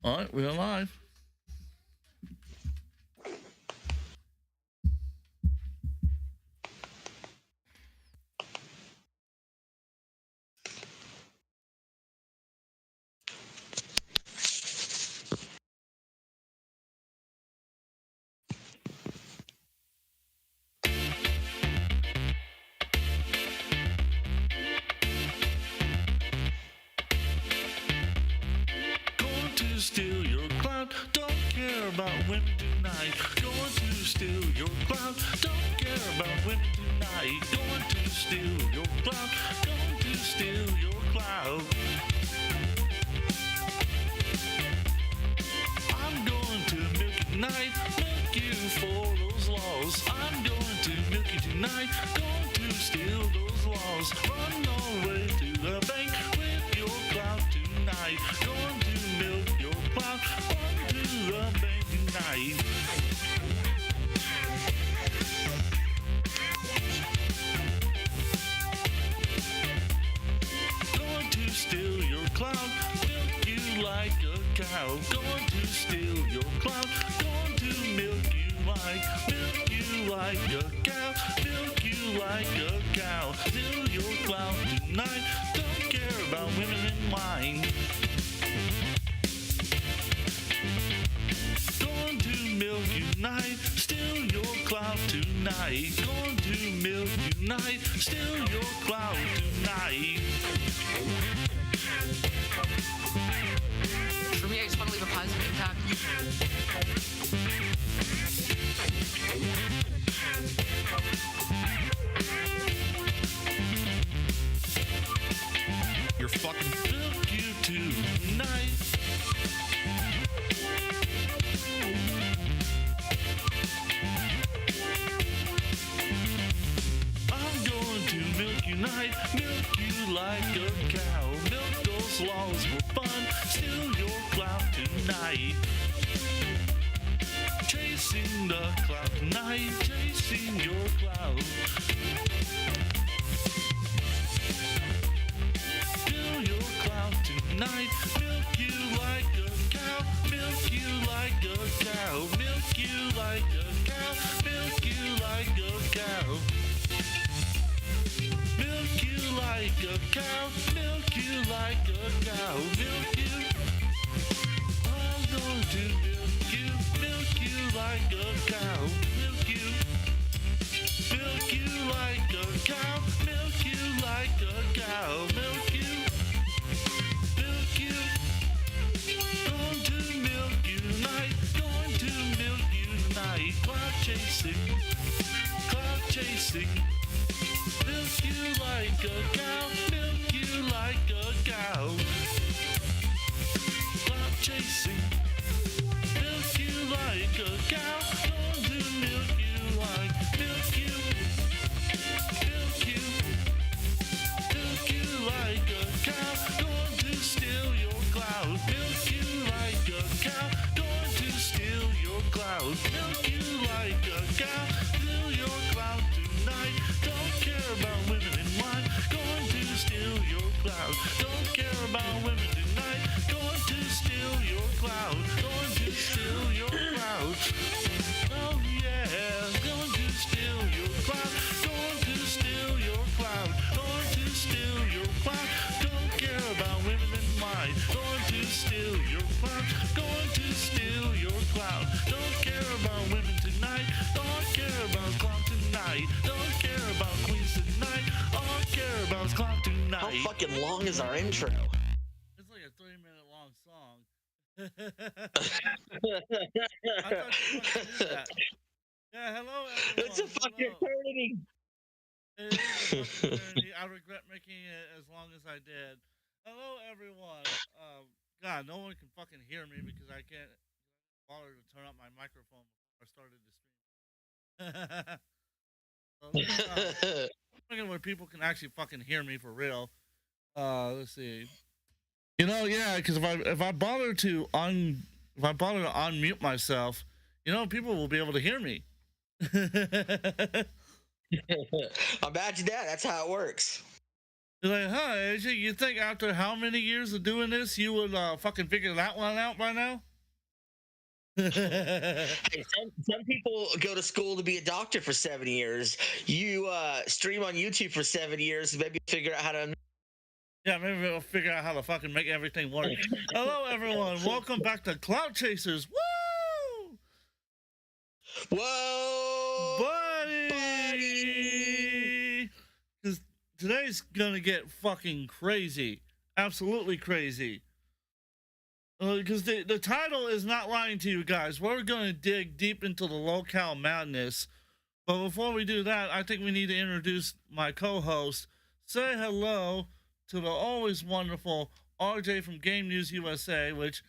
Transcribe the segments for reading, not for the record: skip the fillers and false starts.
All right, we're live. Steal your clout, don't care about women tonight. Going to steal your clout, don't care about women tonight. Going to steal your clout, going to steal your clout. I'm going to milk you tonight, milk you for those laws. I'm going to milk you tonight, going to steal those laws. Run all the way to the bank with your clout tonight. Going to milk your clout, run to the bank tonight. Going to steal your clout, milk you like a cow. Going to steal your clout, going to milk you like a cow. Milk you like a cow. Steal your clout tonight, don't care about women and wine. Going to milk you tonight, steal your clout tonight. Going to milk you tonight, steal your clout tonight. For me, I just want to leave a positive impact. You're fucking milk you tonight. I'm going to milk you night, milk you like a cow. Milk those laws were fun, steal your clout tonight. Chasing the clout tonight, chasing your clout. Steal your clout tonight, milk you like a cow. Milk you like a cow, milk you like a cow. Milk you like a cow. Milk you like a cow, milk you like a cow, milk you. I'm going to milk you like a cow, milk you. Milk you like a cow, milk you like a cow, milk you. Milk you. Going to milk you tonight, going to milk you tonight. Clout chasing, clout chasing. Milk you like a cow, milk you like a cow. Clout chasing, milk you like a cow. Going to milk you like milk you. Milk you, milk you like a cow. Going to steal your clout. Milk you like a cow. Going to steal your clout. Milk you like a cow. Steal your clout tonight. Don't care about women and wine. Going to steal your clout. Don't care about women tonight. Going to steal your clout. Going to steal your clout. Oh yeah, going to steal your clout. Going to steal your clout. Going to steal your clout. Don't care about women and wine. Going to steal your clout. Going to steal your clout. Don't care about women tonight. Don't care about clout tonight. Don't care about queens tonight. All care about clout tonight. How fucking long is our intro? It's like a 3-minute long song. I thought you wanted to do that. Yeah, hello everyone. It's a fucking Hello. eternity. It is a fucking eternity. I regret making it as long as I did. Hello everyone. God, no one can fucking hear me because I can't bother to turn up my microphone before I started the stream. So let's, fucking where people can actually fucking hear me for real. Let's see. You know, yeah, because if I bother to unmute myself, you know, people will be able to hear me. Imagine that. That's how it works. You're like, huh, AJ, you think after how many years of doing this, you would fucking figure that one out by now? Hey, some people go to school to be a doctor for 7 years. You stream on YouTube for 7 years, maybe figure out how to. Yeah, maybe we'll figure out how to fucking make everything work. Hello, everyone. Welcome back to Clout Chasers. Woo! Whoa, Buddy! Because today's gonna get fucking crazy. Absolutely crazy. Because the title is not lying to you guys. We're going to dig deep into the Lolcow madness. But before we do that, I think we need to introduce my co-host. Say hello to the always wonderful RJ from Game News USA, which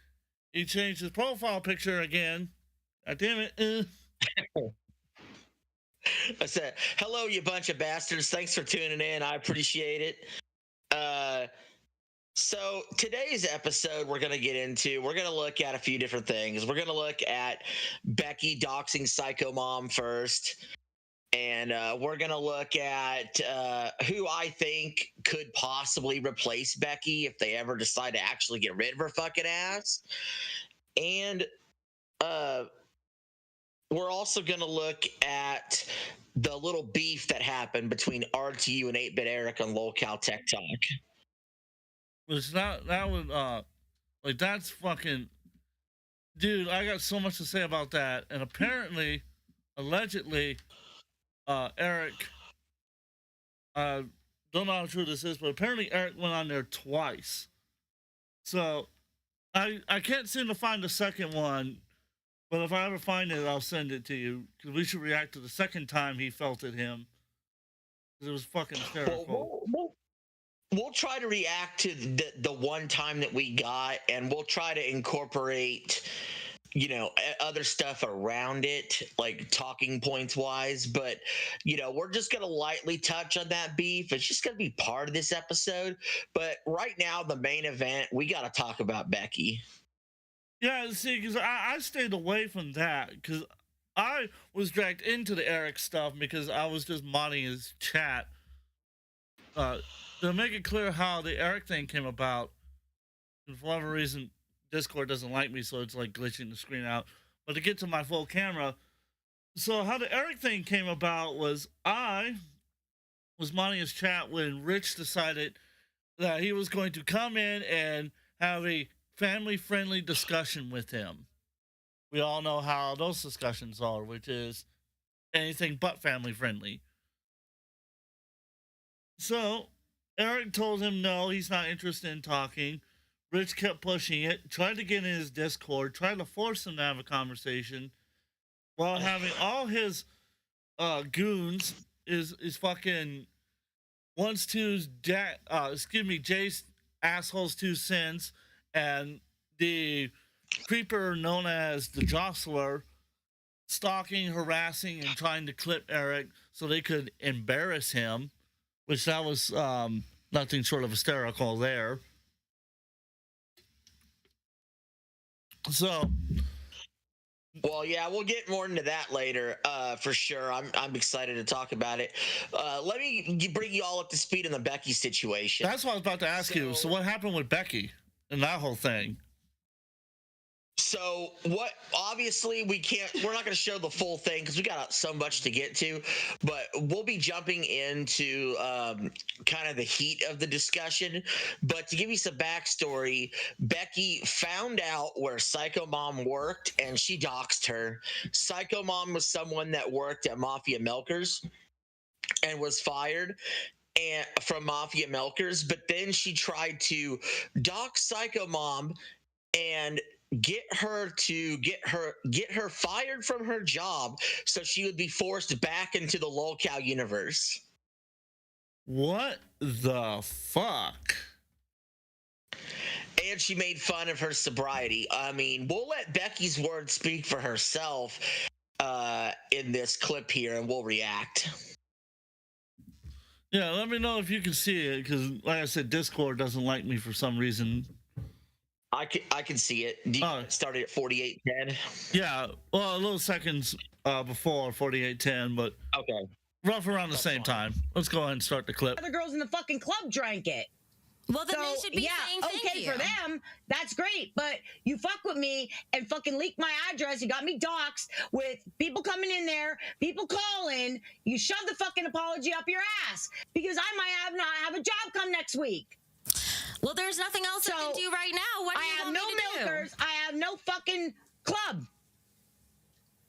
he changed his profile picture again. God damn it. I said, hello, you bunch of bastards. Thanks for tuning in. I appreciate it. So today's episode, we're going to look at a few different things. We're going to look at Becky doxing Psycho Mom first. And we're going to look at who I think could possibly replace Becky if they ever decide to actually get rid of her fucking ass. And we're also going to look at the little beef that happened between RTU and 8-Bit Eric on Lolcow Tech Talk. It's not, that would, like, that's fucking, dude, I got so much to say about that. And apparently, allegedly, Eric, don't know how true this is, but apparently Eric went on there twice. So, I can't seem to find the second one, but if I ever find it, I'll send it to you, because we should react to the second time he felt at him. Because it was fucking hysterical. We'll try to react to the one time that we got, and we'll try to incorporate, you know, other stuff around it, like talking points wise. But, you know, we're just going to lightly touch on that beef. It's just going to be part of this episode. But right now, the main event, we got to talk about Becky. Yeah, see, because I stayed away from that, because I was dragged into the Eric stuff because I was just modding his chat. To make it clear how the Eric thing came about, and for whatever reason, Discord doesn't like me, so it's like glitching the screen out. But to get to my full camera, so how the Eric thing came about was I was modding his chat when Rich decided that he was going to come in and have a family-friendly discussion with him. We all know how those discussions are, which is anything but family-friendly. So Eric told him no, he's not interested in talking. Rich kept pushing it, tried to get in his Discord, tried to force him to have a conversation while having all his goons, is fucking one's two's Jay's assholes 2 cents, and the creeper known as the Jostler stalking, harassing, and trying to clip Eric so they could embarrass him. Which that was nothing short of hysterical there. So, well, yeah, we'll get more into that later, for sure. I'm excited to talk about it. Let me bring you all up to speed on the Becky situation. That's what I was about to ask you. So what happened with Becky and that whole thing? So what, obviously we're not going to show the full thing because we got so much to get to, but we'll be jumping into kind of the heat of the discussion. But to give you some backstory, Becky found out where Psycho Mom worked and she doxed her. Psycho Mom was someone that worked at Mafia Milkers and was fired from Mafia Milkers, but then she tried to dox Psycho Mom and get her fired from her job so she would be forced back into the Lolcow universe. What the fuck? And she made fun of her sobriety. I mean, we'll let Becky's word speak for herself in this clip here, and we'll react. Yeah, let me know if you can see it, because like I said, Discord doesn't like me for some reason. I can see it. Started at 48:10. Yeah, well, a little seconds before 48:10, but okay. rough around the same time. Let's go ahead and start the clip. Other girls in the fucking club drank it. Well, then they should be saying thank okay you. for them. That's great. But you fuck with me and fucking leak my address. You got me doxxed with people coming in there, people calling. You shove the fucking apology up your ass because I might not have a job come next week. Well, there's nothing else I can do right now. What do you want me to do? Milkers. I have no fucking club.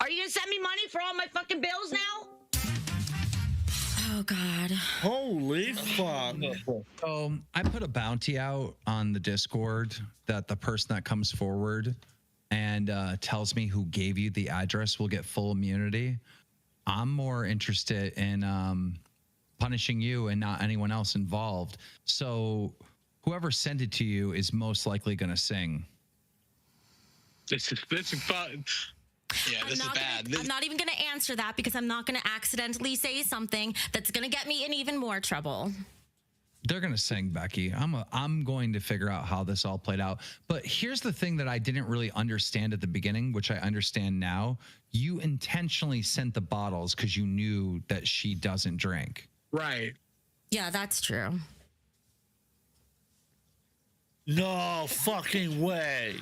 Are you gonna send me money for all my fucking bills now? Oh God. Holy fuck. I put a bounty out on the Discord that the person that comes forward and tells me who gave you the address will get full immunity. I'm more interested in punishing you and not anyone else involved. So whoever sent it to you is most likely going to sing. This is fun. Yeah, this is bad. I'm not even going to answer that because I'm not going to accidentally say something that's going to get me in even more trouble. They're going to sing, Becky. I'm going to figure out how this all played out. But here's the thing that I didn't really understand at the beginning, which I understand now. You intentionally sent the bottles because you knew that she doesn't drink. Right. Yeah, that's true. No fucking way.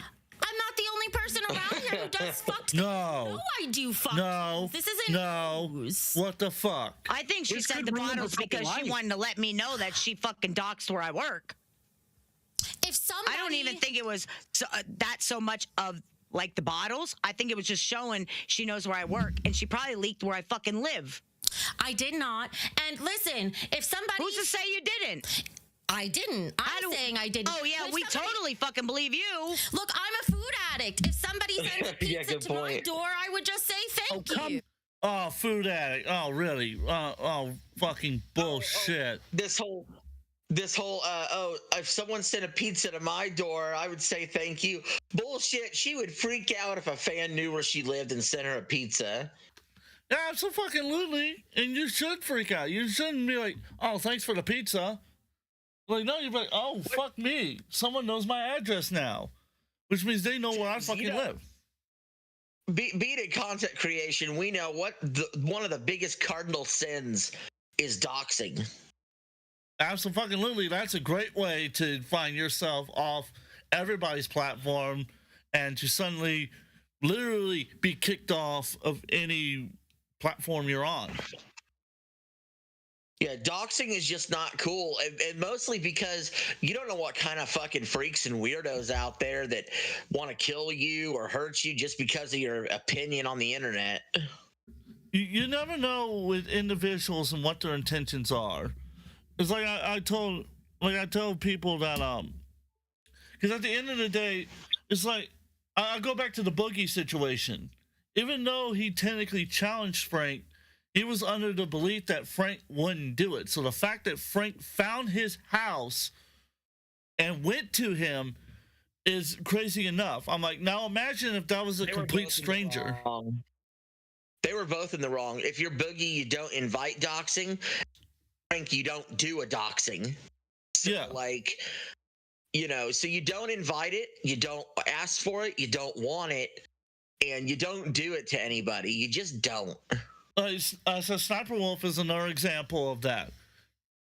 I'm not the only person around here who does fucked No. No, I do fucked No. This isn't news. What the fuck? I think she said the bottles because she wanted to let me know that she fucking doxed where I work. If somebody... I don't even think it was so much of like the bottles. I think it was just showing she knows where I work, and she probably leaked where I fucking live. I did not. And listen, if somebody... Who's to say you didn't? I didn't. I'm saying I didn't. Oh, yeah, we totally fucking believe you. Look, I'm a food addict. If somebody sends a pizza to my door, I would just say thank you. Oh, food addict. Oh, really? Oh, fucking bullshit. This whole if someone sent a pizza to my door, I would say thank you. Bullshit. She would freak out if a fan knew where she lived and sent her a pizza. Yeah, absolutely. And you should freak out. You shouldn't be like, oh, thanks for the pizza. Like, no, you're like, oh, fuck me. Someone knows my address now. Which means they know where I fucking live. Being in content creation, we know one of the biggest cardinal sins is doxing. Absolutely. That's a great way to find yourself off everybody's platform and to suddenly literally be kicked off of any platform you're on. Yeah, doxing is just not cool, and mostly because you don't know what kind of fucking freaks and weirdos out there that want to kill you or hurt you just because of your opinion on the internet. You never know with individuals and what their intentions are. It's like I told people that because at the end of the day, it's like I go back to the Boogie situation. Even though he technically challenged Frank, he was under the belief that Frank wouldn't do it. So the fact that Frank found his house and went to him is crazy enough. I'm like, now imagine if that was a complete stranger. They were both in the wrong. If you're Boogie, you don't invite doxing. Frank, you don't do a doxing. So, yeah. Like, so you don't invite it, you don't ask for it, you don't want it, and you don't do it to anybody. You just don't. So Sniper Wolf is another example of that.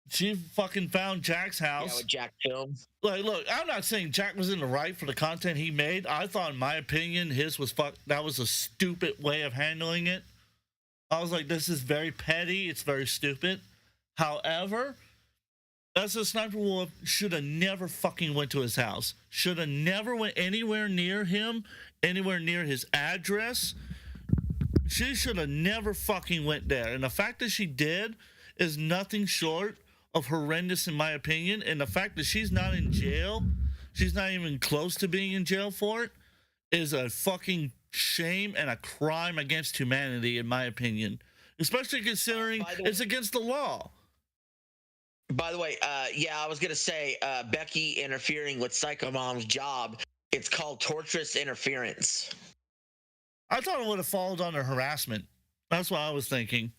She fucking found Jack's house. Yeah, with Jack Films. Like, look, I'm not saying Jack was in the right for the content he made. I thought, in my opinion, his was that was a stupid way of handling it. I was like, this is very petty. It's very stupid. However, as a Sniper Wolf should have never fucking went to his house. Should have never went anywhere near him, anywhere near his address. She should have never fucking went there. And the fact that she did is nothing short of horrendous in my opinion. And the fact that she's not in jail, she's not even close to being in jail for it, is a fucking shame and a crime against humanity in my opinion. Especially considering it's against the law. By the way, I was going to say Becky interfering with Psycho Mom's job. It's called torturous interference. I thought it would have fallen under harassment. That's what I was thinking.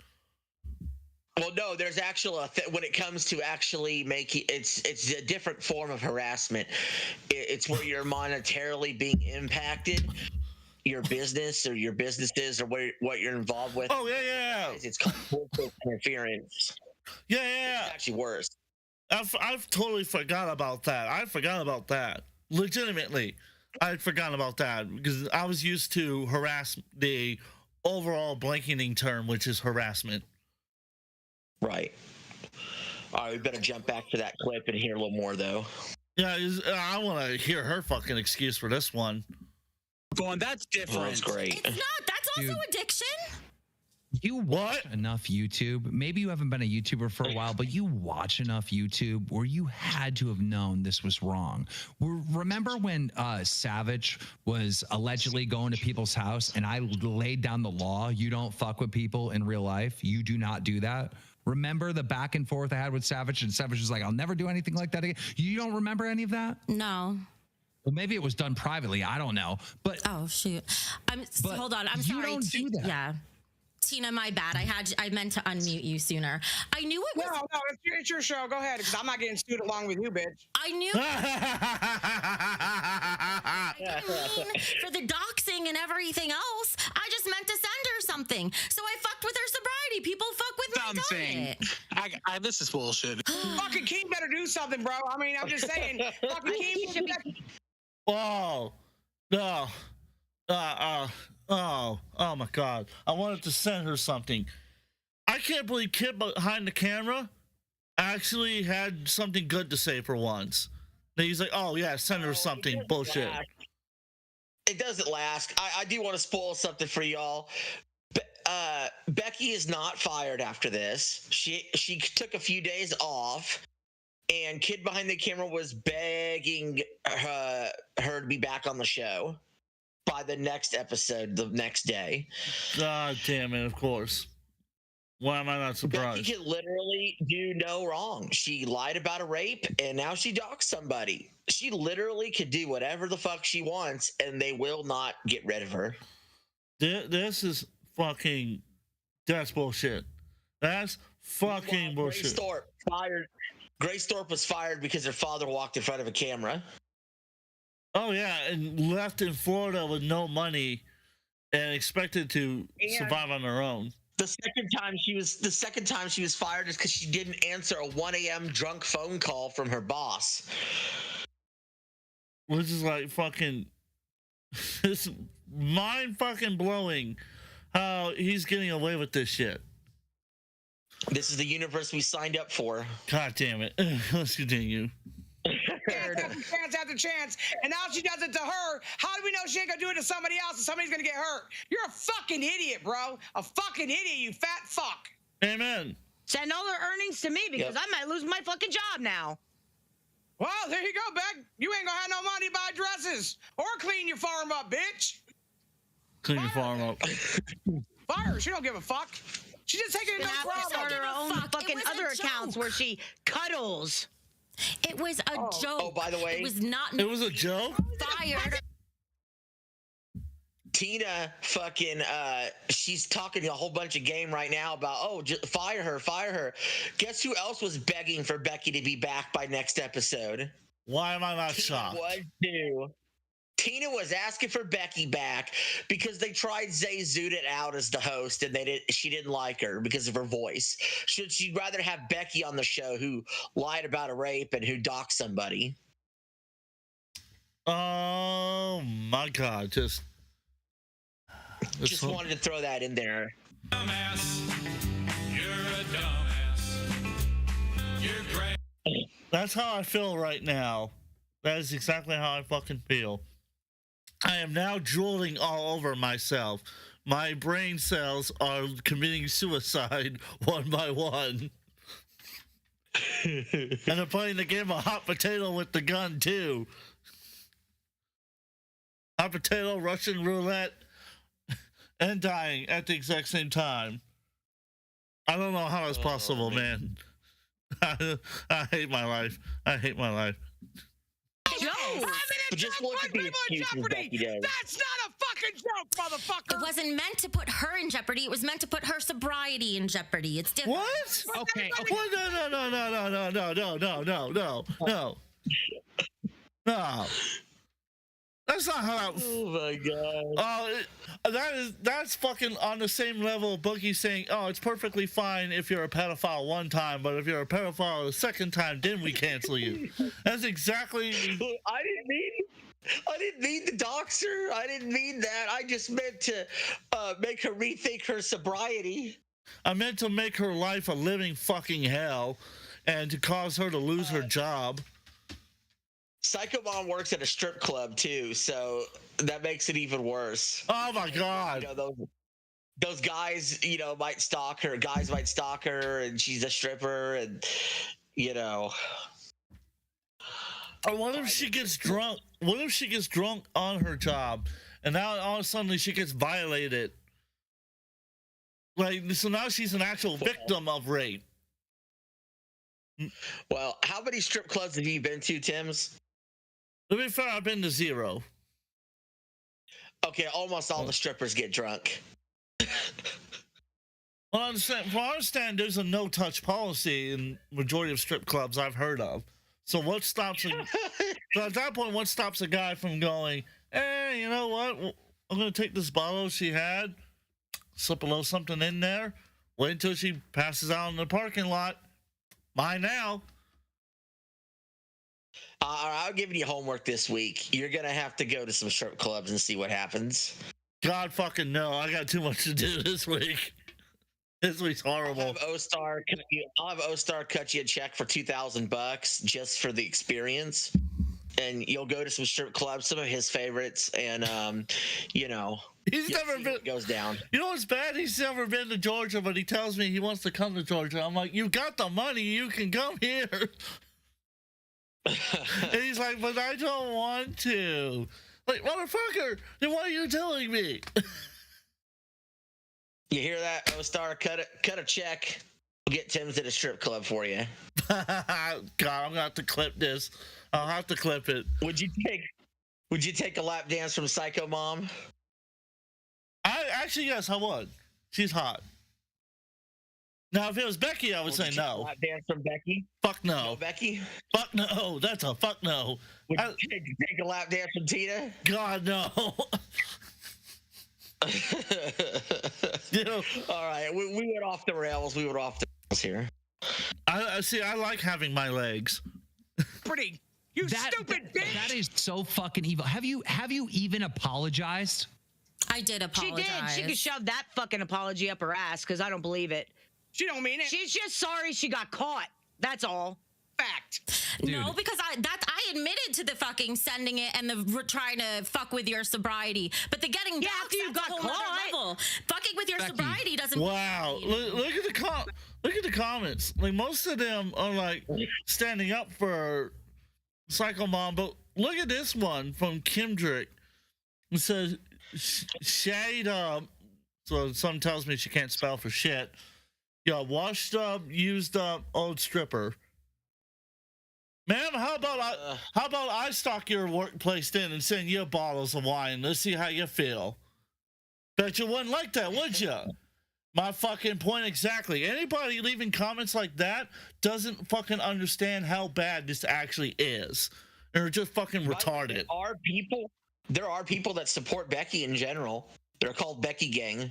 Well, no, there's actually when it comes to actually making it's a different form of harassment. It's where you're monetarily being impacted. your business or your businesses or what you're involved with. Oh yeah. It's called bullshit interference. Yeah. It's actually worse. I've totally forgot about that. I forgot about that. Legitimately, I forgot about that because I was used to the overall blanketing term, which is harassment. Right. All right, we better jump back to that clip and hear a little more, though. Yeah, I want to hear her fucking excuse for this one. Going, that's different. Oh, that's great. It's not. That's also Dude. addiction. You watch enough YouTube. Maybe you haven't been a YouTuber for a while, but you watch enough YouTube where you had to have known this was wrong. Remember when Savage was allegedly going to people's house and I laid down the law? You don't fuck with people in real life. You do not do that. Remember the back and forth I had with Savage, and Savage was like, I'll never do anything like that again. You don't remember any of that? No. Well, maybe it was done privately. I don't know. But Oh shoot. But Hold on. I'm you sorry. don't do that. Yeah. Tina, my bad. I meant to unmute you sooner. I knew it was. No, it's your show. Go ahead, because I'm not getting sued along with you, bitch. I knew. I didn't mean for the doxing and everything else. I just meant to send her something. So I fucked with her sobriety. People fuck with my Something. diet. This is bullshit. Fucking King better do something, bro. I mean, I'm just saying. Fucking King should be. Oh no. Oh my God. I wanted to send her something. I can't believe Kid behind the camera actually had something good to say for once. And he's like, oh yeah, send her something. Bullshit. It doesn't last. I do want to spoil something for y'all. Becky is not fired after this. She took a few days off, and Kid behind the camera was begging her to be back on the show by the next episode, the next day. God damn it, of course. Why am I not surprised? Becky could literally do no wrong. She lied about a rape, and now she doxed somebody. She literally could do whatever the fuck she wants, and they will not get rid of her. This is fucking... That's bullshit. That's fucking bullshit. Grace Thorpe was fired because her father walked in front of a camera. Oh yeah, and left in Florida with no money and expected to survive on her own. The second time she was fired is because she didn't answer a 1 a.m. drunk phone call from her boss. Which is like fucking... It's mind fucking blowing how he's getting away with this shit. This is the universe we signed up for. God damn it. Let's continue. Chance after chance, and now she does it to her. How do we know she ain't gonna do it to somebody else and somebody's gonna get hurt? You're a fucking idiot, bro. A fucking idiot, you fat fuck. Amen. Send all their earnings to me because I might lose my fucking job now. Well, there you go, Beck. You ain't gonna have no money to buy dresses or clean your farm up, bitch. Clean your farm up. Fire her. She don't give a fuck. She's just taking it no Now problem. start her own fuck. It fucking was a other accounts joke. where she cuddles. It was a joke. Oh, by the way, it was not. It was a joke? Fired. Tina fucking she's talking a whole bunch of game right now about just fire her. Guess who else was begging for Becky to be back by next episode? Why am I not shocked? Tina was asking for Becky back because they tried Zay Zudit out as the host, and she didn't like her because of her voice. She'd rather have Becky on the show, who lied about a rape and who doxed somebody. Oh my God! Just wanted to throw that in there. Dumbass. You're a dumbass. You're great. That's how I feel right now. That is exactly how I fucking feel. I am now drooling all over myself. My brain cells are committing suicide one by one. And I'm playing the game of hot potato with the gun too. Hot potato, Russian roulette, and dying at the exact same time. I don't know how that's possible, man. I hate my life. I hate my life. Joe. I'm in a Just joke look put at the people in excuses jeopardy. Becky does. That's not a fucking joke, motherfucker. It wasn't meant to put her in jeopardy. It was meant to put her sobriety in jeopardy. It's different. What? Okay. What? No. No. That's not how that. Oh my god. That's fucking on the same level of Boogie saying, "Oh, it's perfectly fine if you're a pedophile one time, but if you're a pedophile a second time, then we cancel you." That's exactly. I didn't mean to dox her. I didn't mean that. I just meant to make her rethink her sobriety. I meant to make her life a living fucking hell, and to cause her to lose her job. Psycho Mom works at a strip club too, so that makes it even worse. Oh my god! You know, those guys, you know, might stalk her. Guys might stalk her, and she's a stripper, and you know. Or what if she gets drunk? What if she gets drunk on her job, and now all of a sudden she gets violated? Like, so now she's an actual victim of rape. Well, how many strip clubs have you been to, Tim's? To be fair, I've been to 0. Okay, almost all the strippers get drunk. Well, I understand, from what I understand, there's a no-touch policy in majority of strip clubs I've heard of. So what stops? So at that point, what stops a guy from going, "Hey, you know what? I'm gonna take this bottle she had, slip a little something in there, wait until she passes out in the parking lot. Mine now." I'm giving you homework this week. You're gonna have to go to some strip clubs and see what happens. God fucking no! I got too much to do this week. This week's horrible. I'll have O-Star cut you a check for $2,000 just for the experience, and you'll go to some strip clubs, some of his favorites, and you know, He's never been. what goes down. You know what's bad? He's never been to Georgia, but he tells me he wants to come to Georgia. I'm like, you got the money, you can come here. And he's like, but I don't want to. Like, motherfucker, then why are you telling me? You hear that, O-Star? Cut a check. We'll get Tim's at a strip club for you. God, I'm gonna have to clip this. I'll have to clip it. Would you take a lap dance from Psycho Mom? Yes, I would. She's hot. Now, if it was Becky, I would say no. Lap dance from Becky? Fuck No, no. Becky? Fuck no. That's a fuck no. Would you take a lap dance from Tina? God, no. You know, all right, we went off the rails. We went off the rails here. I see. I like having my legs. Pretty. You stupid bitch. That is so fucking evil. Have you even apologized? I did She apologize. did. She could shove that fucking apology up her ass because I don't believe it. She don't mean it. She's just sorry she got caught. That's all. Fact. No, because I admitted to the fucking sending it and the trying to fuck with your sobriety, but the getting Yeah, doxxed, after you that's a got whole nother caught. level. Fucking with your Becky. sobriety doesn't. Wow. Look at the comments. Like, most of them are like standing up for Psycho Mom, but look at this one from Kimdrick. It says shade up. So some tells me she can't spell for shit. Yeah, washed up, used up, old stripper. Ma'am, how about I stock your workplace then and send you bottles of wine? Let's see how you feel. Bet you wouldn't like that, would you? My fucking point exactly. Anybody leaving comments like that doesn't fucking understand how bad this actually is. They're just fucking retarded. There are people that support Becky in general. They're called Becky Gang,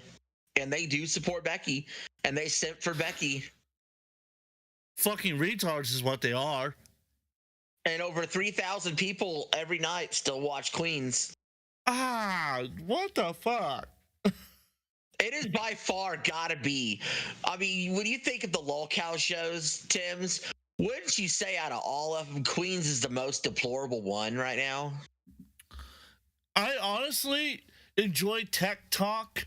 and they do support Becky, and they simp for Becky. Fucking retards is what they are. And over 3,000 people every night still watch Queens. Ah, what the fuck? It is by far gotta be. I mean, when you think of the Lolcow shows, Tim's, wouldn't you say out of all of them, Queens is the most deplorable one right now? I honestly enjoy Tech Talk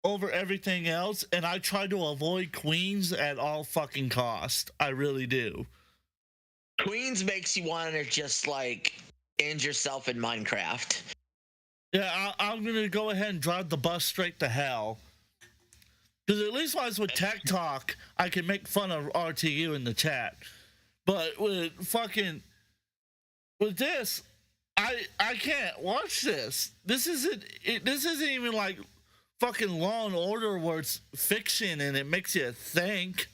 over everything else, and I try to avoid Queens at all fucking cost. I really do. Queens makes you want to just like end yourself in Minecraft. Yeah, I'm gonna go ahead and drive the bus straight to hell. Because at least when I was with Tech Talk, I can make fun of RTU in the chat. But with this, I can't watch this. This isn't even like fucking Law and Order where it's fiction and it makes you think.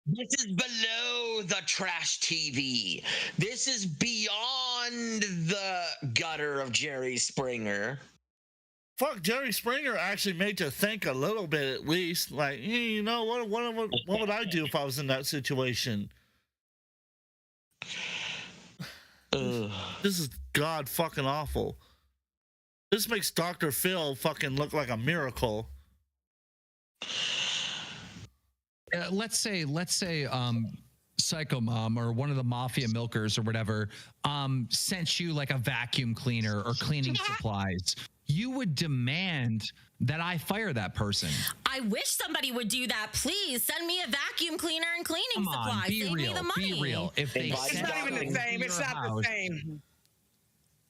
This is below the trash TV. This is beyond the gutter of Jerry Springer. Fuck, Jerry Springer actually made you think a little bit at least. Like, hey, you know, what would I do if I was in that situation? This is god fucking awful. This makes Dr. Phil fucking look like a miracle. Let's say Psycho Mom or one of the mafia milkers or whatever sent you like a vacuum cleaner or cleaning supplies. You would demand that I fire that person. I wish somebody would do that. Please send me a vacuum cleaner and cleaning Come on, supplies. be Save real, me the money. be real. If they It's It's sent not even the something same. to It's your not the house- same.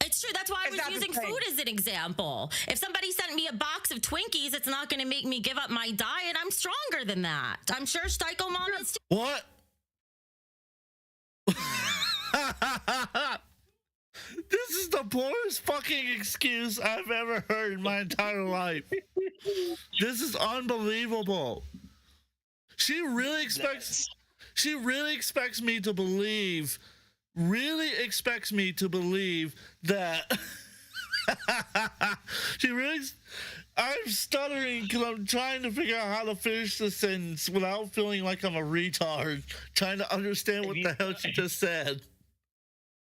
It's true. That's why I It's was not the using same. food as an example. If somebody sent me a box of Twinkies, it's not going to make me give up my diet. I'm stronger than that. I'm sure Psycho Mom is too. What? This is the poorest fucking excuse I've ever heard in my entire life. This is unbelievable. She really expects me to believe that I'm stuttering because I'm trying to figure out how to finish the sentence without feeling like I'm a retard, trying to understand what the hell she just said.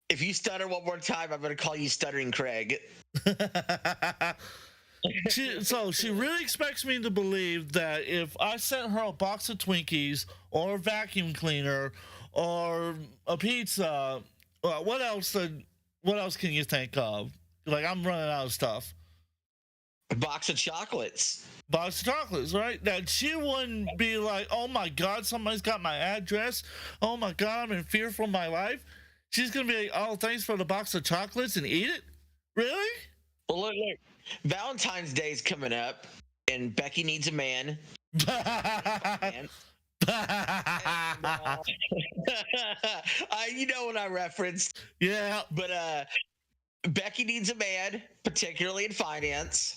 If you stutter one more time, I'm going to call you Stuttering Craig. She really expects me to believe that if I sent her a box of Twinkies or a vacuum cleaner or a pizza, what else can you think of? Like, I'm running out of stuff. A box of chocolates. Box of chocolates, right? That she wouldn't be like, oh my God, somebody's got my address. Oh my God, I'm in fear for my life. She's going to be like, oh, thanks for the box of chocolates and eat it? Really? Well, look. Valentine's Day's coming up, and Becky needs a man. You know what I referenced. Yeah. But Becky needs a man, particularly in finance.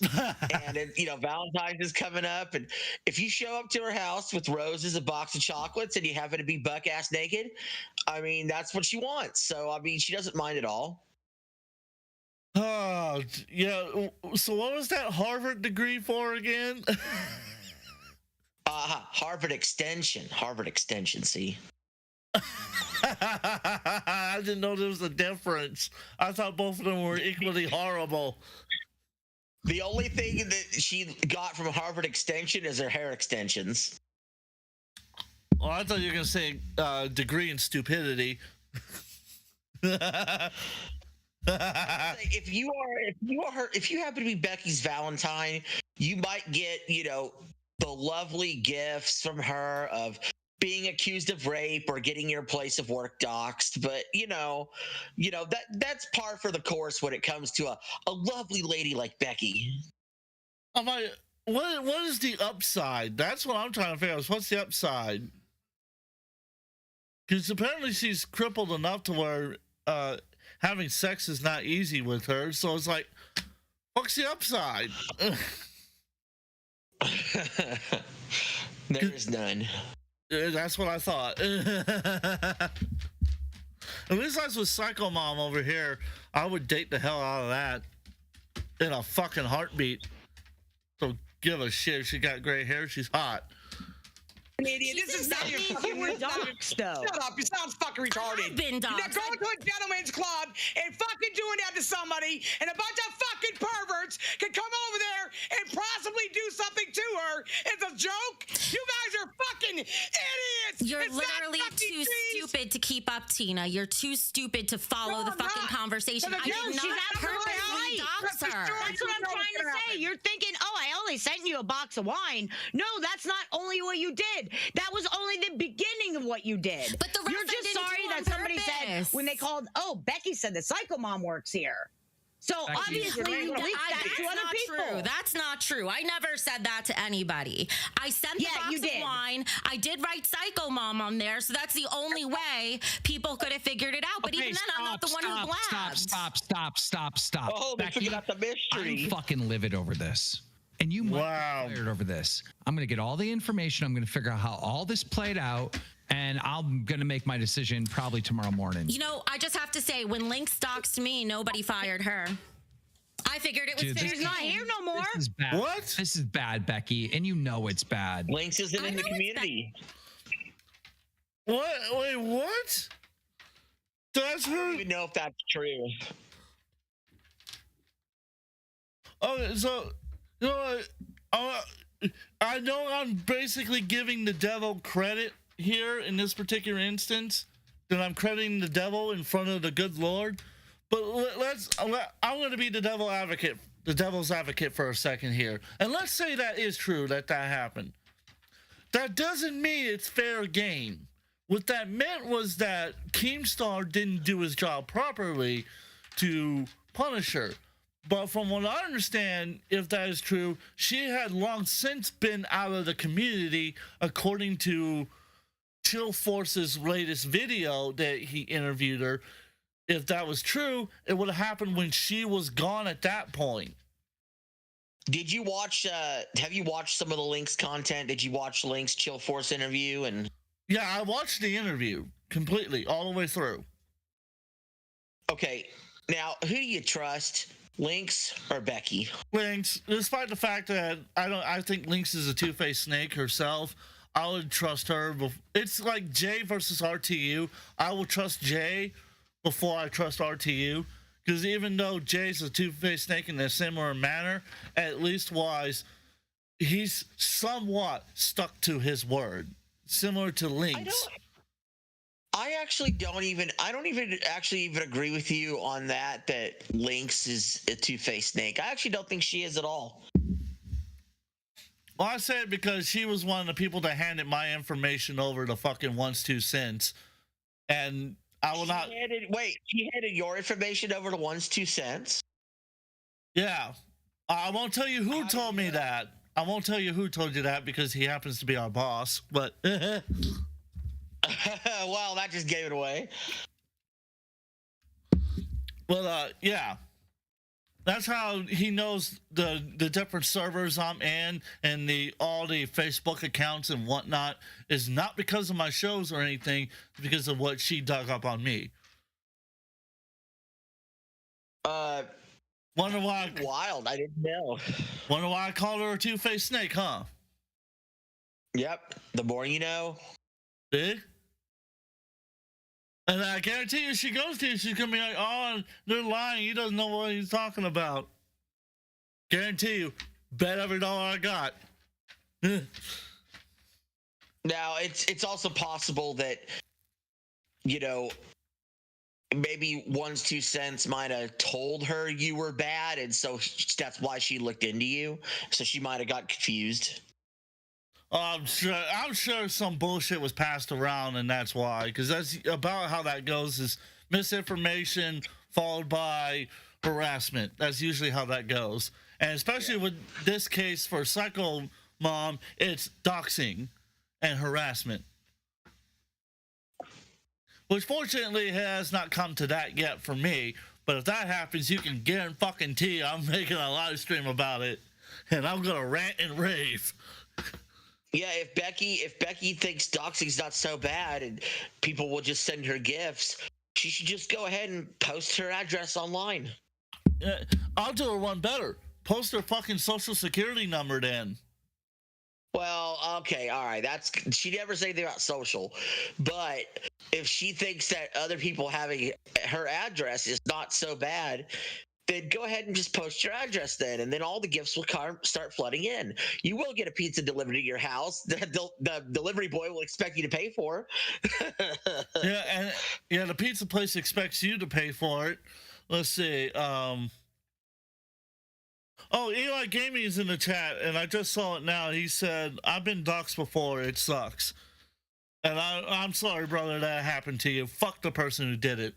And Valentine's is coming up, and if you show up to her house with roses, a box of chocolates, and you happen to be buck ass naked, I mean, that's what she wants. So I mean, she doesn't mind at all. Oh, yeah. So what was that Harvard degree for again? Harvard Extension. See. I didn't know there was a difference. I thought both of them were equally horrible. The only thing that she got from Harvard Extension is her hair extensions. Well, I thought you were going to say degree in stupidity. If you happen to be Becky's Valentine, you might get, the lovely gifts from her of being accused of rape or getting your place of work doxxed. But that's par for the course when it comes to a lovely lady like Becky. What is the upside? That's what I'm trying to figure out. What's the upside? Because apparently she's crippled enough to where having sex is not easy with her. So it's like, what's the upside? There's none. That's what I thought. At least I was with Psycho Mom over here. I would date the hell out of that in a fucking heartbeat. So give a shit. If she got gray hair, she's hot. An idiot. This is not your fucking We're doxxed, though. Shut up. You sound fucking retarded. I've been doxxed. You're going to a gentleman's club and fucking doing that to somebody, and a bunch of fucking perverts can come over there and possibly do something to her. It's a joke. You guys are fucking idiots. You're It's not literally fucking too cheese. stupid to keep up, Tina. You're too stupid to follow No, the I'm fucking not. conversation. But I again, did she's not absolutely purposely right. dox That's her. the That's what I'm trying to say. You're thinking, oh, I only sent you a box of wine. No, that's not only what you did. That was only the beginning of what you did. But the rest You're I just didn't sorry do that on somebody said purpose. when they called, oh, Becky said the Psycho Mom works here. So Becky, obviously you leaked that to other people. True. That's not true. I never said that to anybody. I sent the box you of did. wine. I did write Psycho Mom on there, so that's the only way people could have figured it out. But even then, I'm not the one who blabbed. Stop. Oh, they Becky, figured out the mystery. I'm fucking livid over this. And you might Wow. be fired over this. I'm going to get all the information. I'm going to figure out how all this played out. and I'm gonna make my decision probably tomorrow morning. You know, I just have to say, when Lynx doxed me, nobody fired her. I figured it was Dude, fair this She's not here no more. This is bad. What? This is bad, Becky, and you know it's bad. Lynx isn't I in the know it's community. What? Wait, what? That's I don't her. even know if that's true. Okay, so you know what? I know I'm basically giving the devil credit here in this particular instance, that I'm crediting the devil in front of the good Lord. But I'm going to be the devil's advocate for a second here. And let's say that is true, that happened. That doesn't mean it's fair game. What that meant was that Keemstar didn't do his job properly to punish her. But from what I understand, if that is true, she had long since been out of the community, according to Chill Force's latest video that he interviewed her. If that was true, it would have happened when she was gone at that point. Did you watch? Have you watched some of the Lynx content? Did you watch Lynx Chill Force interview? And Yeah, I watched the interview completely, all the way through. okay, now who do you trust, Lynx or Becky? Lynx, despite the fact that I think Lynx is a two-faced snake herself, I would trust her. It's like Jay versus RTU. I will trust Jay before I trust RTU, because even though Jay's a two-faced snake in a similar manner, at least wise, he's somewhat stuck to his word, similar to Lynx. I don't even agree with you on that Lynx is a two-faced snake. I actually don't think she is at all. Well, I say it because she was one of the people that handed my information over to fucking Once Two Cents, and I will not. She handed your information over to Once 2 Cents? Yeah, I won't tell you who How told do you me know? that. I won't tell you who told you that because he happens to be our boss. But Well, that just gave it away. But yeah, that's how he knows the different servers I'm in and all the Facebook accounts and whatnot is not because of my shows or anything, it's because of what she dug up on me. Wonder why? Wild. I didn't know. Wonder why I called her a two-faced snake, huh? Yep. The more you know. See? And I guarantee you, she goes to you, she's gonna be like, "Oh, they're lying. He doesn't know what he's talking about." Guarantee you, bet every dollar I got. Now, it's also possible that, you know, maybe Once 2 Cents might have told her you were bad, and so that's why she looked into you. So she might have got confused. I'm sure some bullshit was passed around, and that's why. Because that's about how that goes: is misinformation followed by harassment. That's usually how that goes. And especially with this case for Psycho Mom, it's doxing and harassment. Which fortunately has not come to that yet for me. But if that happens, you can guarantee I'm making a live stream about it, and I'm gonna rant and rave. Yeah, if Becky thinks doxing's not so bad and people will just send her gifts, she should just go ahead and post her address online. I'll do her one better. Post her fucking social security number then. Well, okay, all right. She never said anything about social, but if she thinks that other people having her address is not so bad, then go ahead and just post your address then, and then all the gifts will start flooding in. You will get a pizza delivered to your house. The delivery boy will expect you to pay for. Yeah, the pizza place expects you to pay for it. Let's see. Oh, Eli Gaming is in the chat, and I just saw it now. He said, "I've been doxxed before. It sucks." And I'm sorry, brother, that happened to you. Fuck the person who did it.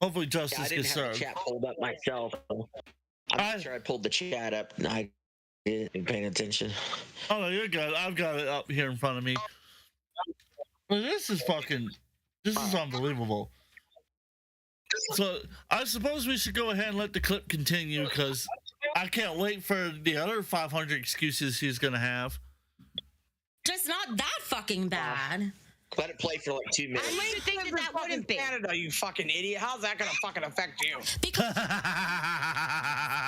Hopefully justice gets served. I didn't have the chat pulled up myself. I'm not sure I pulled the chat up. And I didn't pay attention. Oh, no, you're good. I've got it up here in front of me. Well, this is unbelievable. So I suppose we should go ahead and let the clip continue, because I can't wait for the other 500 excuses he's going to have. just not that fucking bad. Let it play for like 2 minutes. I used to think that that wouldn't be. Canada, you fucking idiot. How's that gonna fucking affect you? Because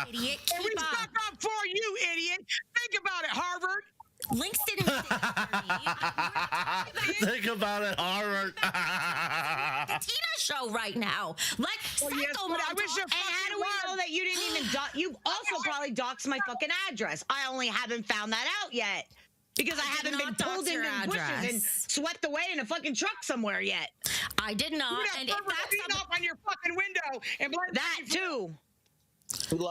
idiot, And we keep stuck up. up for you, idiot. Think about it, Harvard. Links didn't say that for me. Think about it, Harvard. The Tina show right now. Like, Well, yes, Psycho but I Mom wish you talk- And how do we know that you didn't even you also probably doxed my fucking address? I only haven't found that out yet. Because I, I did haven't been not dox pulled into your the bushes and address. swept away in a fucking truck somewhere yet. I did not. You And got if perverts that's beating something- up on your fucking window and blame That too.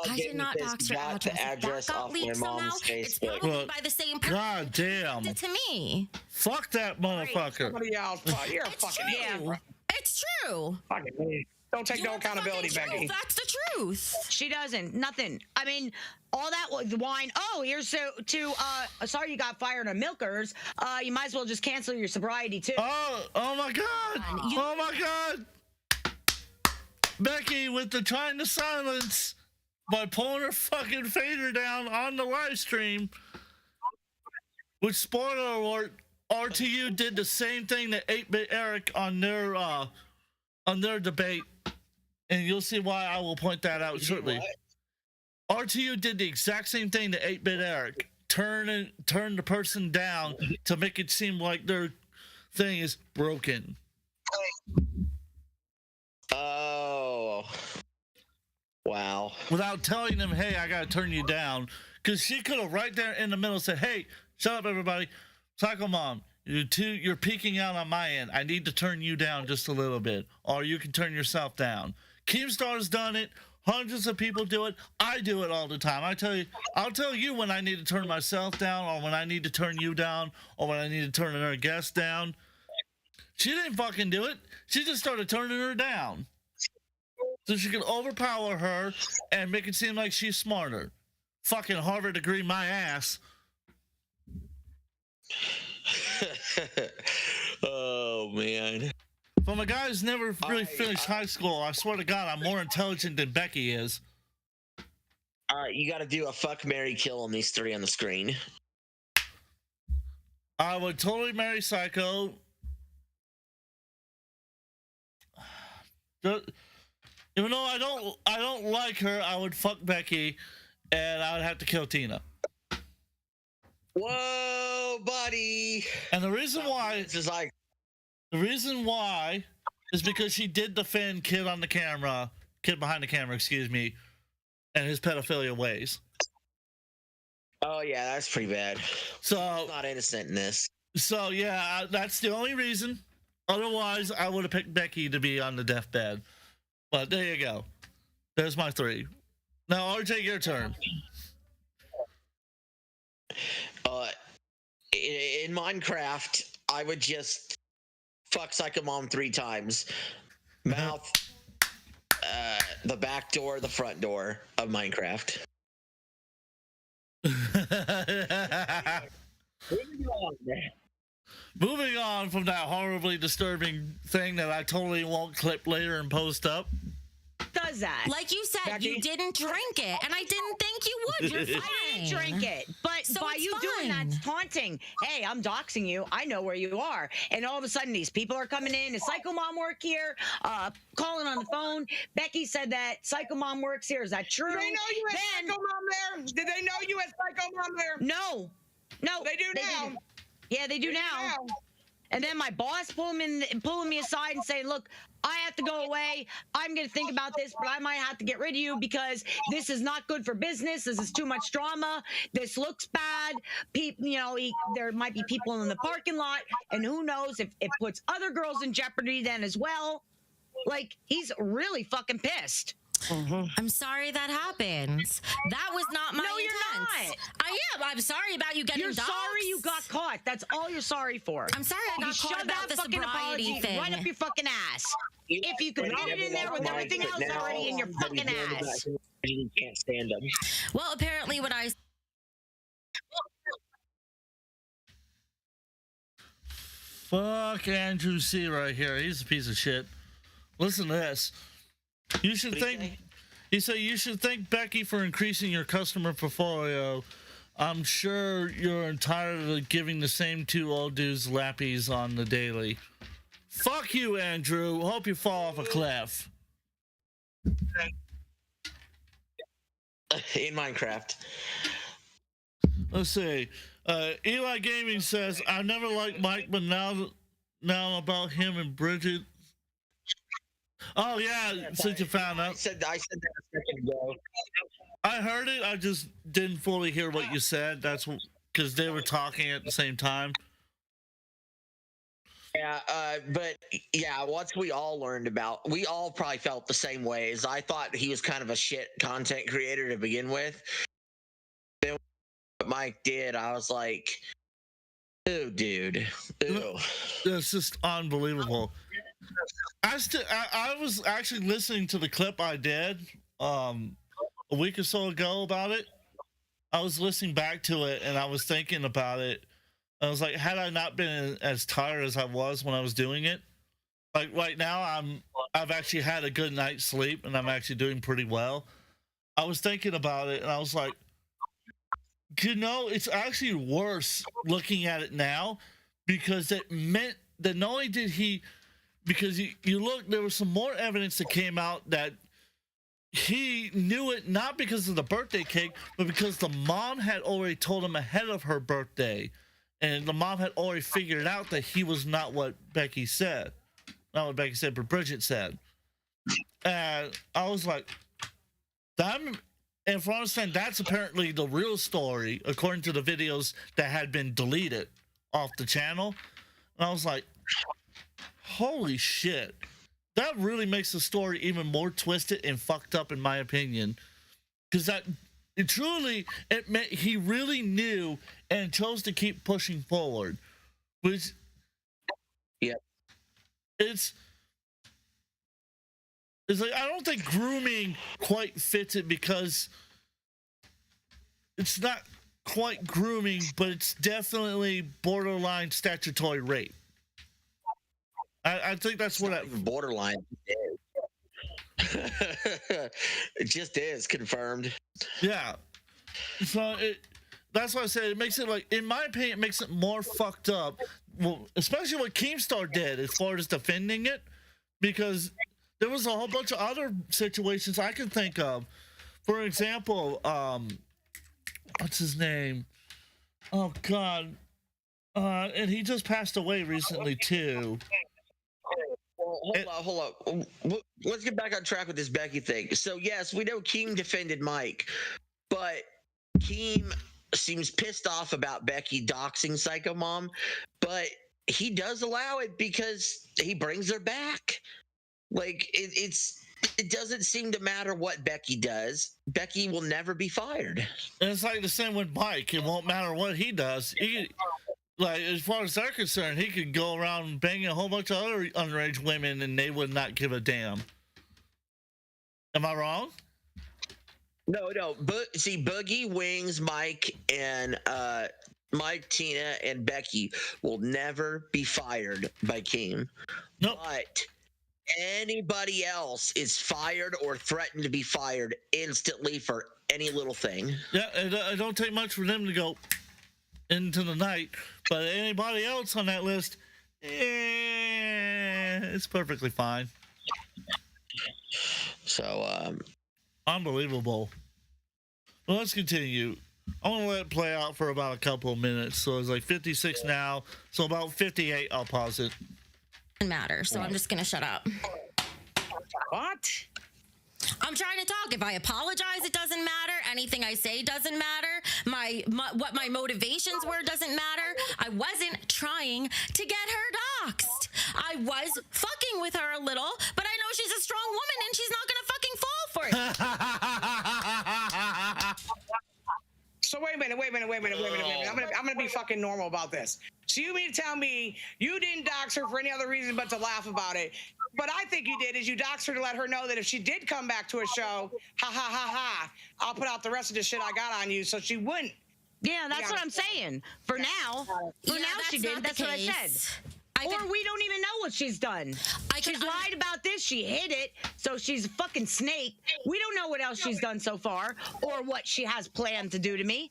I did not dox your got address. the address If that got off my leaked somehow, mom's it's Facebook. probably Look, by the same person God damn. who did it to me. Fuck that motherfucker. somebody else. You're a It's fucking true. idiot. It's true. Fucking idiot. Don't take You no want the fucking accountability, truth. Becky. That's the truth. She doesn't. Nothing. I mean, all that was the wine. Oh, here's sorry you got fired on Milkers. You might as well just cancel your sobriety too. Oh my God. Oh my God. Becky with the trying to silence by pulling her fucking fader down on the live stream. Which, spoiler alert, RTU did the same thing to 8-Bit Eric on their debate. And you'll see why I will point that out shortly. RTU did the exact same thing to 8-Bit Eric. Turn the person down to make it seem like their thing is broken. Oh. Wow. Without telling them, hey, I gotta turn you down. Because she could have right there in the middle said, hey, shut up, everybody. Psycho Mom, you're peeking out on my end. I need to turn you down just a little bit. Or you can turn yourself down. Keemstar's done it. Hundreds of people do it. I do it all the time. I'll tell you when I need to turn myself down, or when I need to turn you down, or when I need to turn another guest down. She didn't fucking do it. She just started turning her down. So she could overpower her and make it seem like she's smarter. Fucking Harvard degree my ass. Oh, man. From a guy who's never really finished high school, I swear to God, I'm more intelligent than Becky is. All right, you got to do a fuck, marry, kill on these three on the screen. I would totally marry Psycho. Even though I don't like her, I would fuck Becky, and I would have to kill Tina. Whoa, buddy. And the reason why This is like, is because she did defend kid behind the camera, excuse me, and his pedophilia ways. oh, yeah, that's pretty bad. So Not innocent in this. So yeah, that's the only reason. Otherwise, I would have picked Becky to be on the deathbed. But there you go. There's my three. Now, RJ, your turn. In Minecraft, I would just fuck Psycho Mom 3 times. Mouth, the back door, the front door of Minecraft. Moving on from that horribly disturbing thing that I totally won't clip later and post up. Does that? Like you said, Becky? you didn't drink it, and I didn't think you would. You're fine. I didn't drink it, but So by it's you doing that, fine. it's taunting. Hey, I'm doxing you. I know where you are. And all of a sudden, these people are coming in. Is Psycho Mom work here? Calling on the phone. Becky said that Psycho Mom works here. Is that true? Did they know you had Then- Psycho Mom there? Did they know you had Psycho Mom there? No. They do now. didn't. Yeah, they do They do now. And then my boss pulling me aside and saying, look, I have to go away. I'm going to think about this, but I might have to get rid of you because this is not good for business. This is too much drama. This looks bad. There might be people in the parking lot, and who knows if it puts other girls in jeopardy then as well. Like, he's really fucking pissed. I'm sorry that happened. That was not my No, you're intent. not. I am. I'm sorry about you getting You're doxxed. sorry you got caught. That's all you're sorry for. I'm sorry I You got caught shoved about that the fucking sobriety apology thing. right up your fucking ass. If you could fit it in there with everything else already in your fucking ass. You can't stand them. Well, apparently what I Fuck Andrew C right here. He's a piece of shit. Listen to this. You should What do you thank. He said you should thank Becky for increasing your customer portfolio I'm sure you're tired of giving the same two old dudes lappies on the daily. Fuck you, Andrew. Hope you fall off a cliff. In Minecraft. Let's see. Eli Gaming says, I never liked Mike, but now about him and Bridget. Oh, yeah, since you found out. I said that a second ago. I heard it. I just didn't fully hear what you said. That's because they were talking at the same time. Yeah, but yeah, once we all learned about, we all probably felt the same way. As I thought he was kind of a shit content creator to begin with. Then what Mike did, I was like, "Ew, dude, ew." It's just unbelievable. I was actually listening to the clip I did a week or so ago about it. I was listening back to it and I was thinking about it. I was like, had I not been as tired as I was when I was doing it, like right now, I've actually had a good night's sleep and I'm actually doing pretty well. I was thinking about it and I was like, you know, it's actually worse looking at it now because it meant that not only did he, because you look, there was some more evidence that came out that he knew it not because of the birthday cake, but because the mom had already told him ahead of her birthday. And the mom had already figured out that he was not what Becky said. Not what Becky said, but Bridget said. And I was like, and for understand, that's apparently the real story, according to the videos that had been deleted off the channel. And I was like, holy shit. That really makes the story even more twisted and fucked up, in my opinion. Because it meant he really knew and chose to keep pushing forward, which, yeah, it's like, I don't think grooming quite fits it because it's not quite grooming, but it's definitely borderline statutory rape. I think that's what borderline. It just is confirmed. Yeah. So that's why I said it makes it, like, in my opinion, it makes it more fucked up. Well, especially what Keemstar did as far as defending it, because there was a whole bunch of other situations I can think of. For example, what's his name? Oh God. And he just passed away recently too. Hold up. Let's get back on track with this Becky thing. So yes, we know Keem defended Mike, but Keem seems pissed off about Becky doxing Psycho Mom, but he does allow it because he brings her back. Like it doesn't seem to matter what Becky does. Becky will never be fired. And it's like the same with Mike. It won't matter what he does. Like, as far as they're concerned, he could go around banging a whole bunch of other underage women and they would not give a damn. Am I wrong? No. See, Boogie, Wings, Mike, and Mike, Tina, and Becky will never be fired by Keem. Nope. But anybody else is fired or threatened to be fired instantly for any little thing. Yeah, it don't take much for them to go into the night, but anybody else on that list, it's perfectly fine. So, unbelievable. Well, let's continue. I want to let it play out for about a couple of minutes. So it's like 56 now. So about 58, I'll pause it. Matter, so I'm just gonna shut up. What? I'm trying to talk. If I apologize, it doesn't matter. Anything I say doesn't matter. What my motivations were doesn't matter. I wasn't trying to get her doxxed. I was fucking with her a little, but I know she's a strong woman and she's not gonna fucking fall for it. So wait a minute. I'm gonna be fucking normal about this. So you mean to tell me you didn't dox her for any other reason but to laugh about it? What I think you did is you doxed her to let her know that if she did come back to a show, I'll put out the rest of the shit I got on you, so she wouldn't. Yeah, that's what I'm saying. For now she did. That's what I said. Or we don't even know what she's done. She's lied about this. She hid it. So she's a fucking snake. We don't know what else she's done so far or what she has planned to do to me.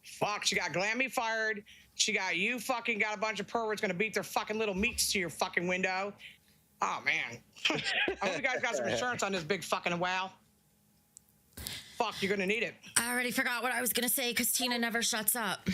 Fuck, she got Glammy fired. She got you fucking got a bunch of perverts gonna beat their fucking little meats to your fucking window. Oh, man. I hope you guys got some insurance on this big fucking wow. Fuck, you're gonna need it. I already forgot what I was gonna say because Tina never shuts up.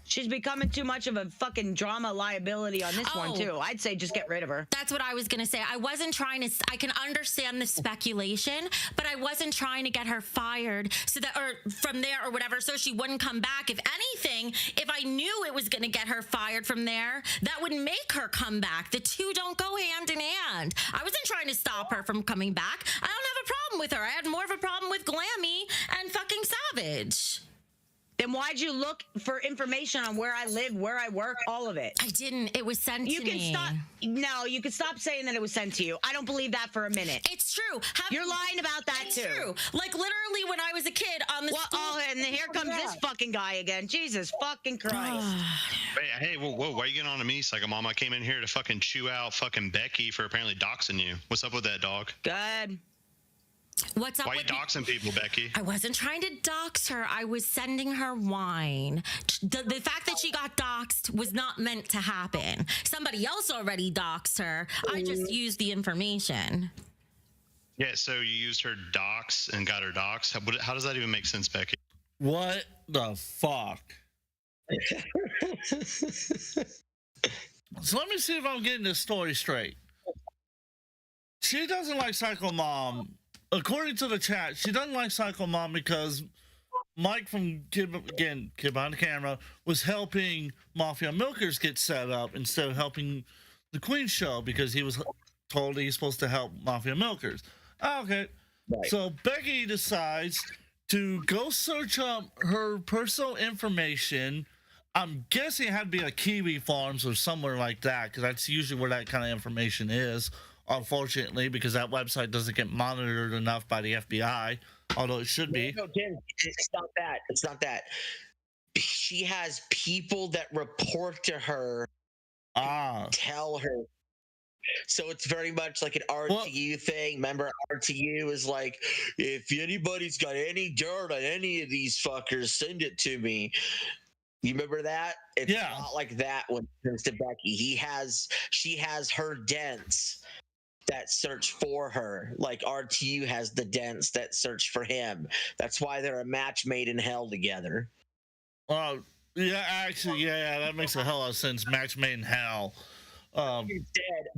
She's becoming too much of a fucking drama liability on this one, too. I'd say just get rid of her. That's what I was going to say. I wasn't trying to, I can understand the speculation, but I wasn't trying to get her fired so that, or from there or whatever, so she wouldn't come back. If anything, if I knew it was going to get her fired from there, that would make her come back. The two don't go hand in hand. I wasn't trying to stop her from coming back. I don't have a problem with her. I had more of a problem with Glammy and fucking Savage. Then why'd you look for information on where I live, where I work, all of it? I didn't. It was sent to me. You can stop. No, you can stop saying that it was sent to you. I don't believe that for a minute. It's true. You're lying about that it's too. True. Like literally when I was a kid on the school. Oh, and here comes this fucking guy again. Jesus fucking Christ. Hey, whoa, why are you getting on to me, Psycho Mom? I came in here to fucking chew out fucking Becky for apparently doxing you. What's up with that, dog? Good. What's up Why are you with doxing people, Becky? I wasn't trying to dox her. I was sending her wine. The fact that she got doxed was not meant to happen. Somebody else already doxed her. I just used the information. Yeah, so you used her dox and got her doxed. How does that even make sense, Becky? What the fuck? So let me see if I'm getting this story straight. She doesn't like Psycho Mom. According to the chat, she doesn't like Psycho Mom because Mike from Kid Behind the Camera was helping Mafia Milkers get set up instead of helping the Queen Show because he was told he's supposed to help Mafia Milkers. Okay. Right. So Becky decides to go search up her personal information. I'm guessing it had to be a Kiwi Farms or somewhere like that because that's usually where that kind of information is. Unfortunately, because that website doesn't get monitored enough by the FBI, although it should be. No, Tim, it's not that. It's not that. She has people that report to her, tell her. So it's very much like an RTU thing. Remember, RTU is like, if anybody's got any dirt on any of these fuckers, send it to me. You remember that? It's not like that when it comes to Becky. She has her dents that search for her, like RTU has the dents that search for him. That's why they're a match made in hell together. Yeah, actually, that makes a hell of sense. Match made in hell. Instead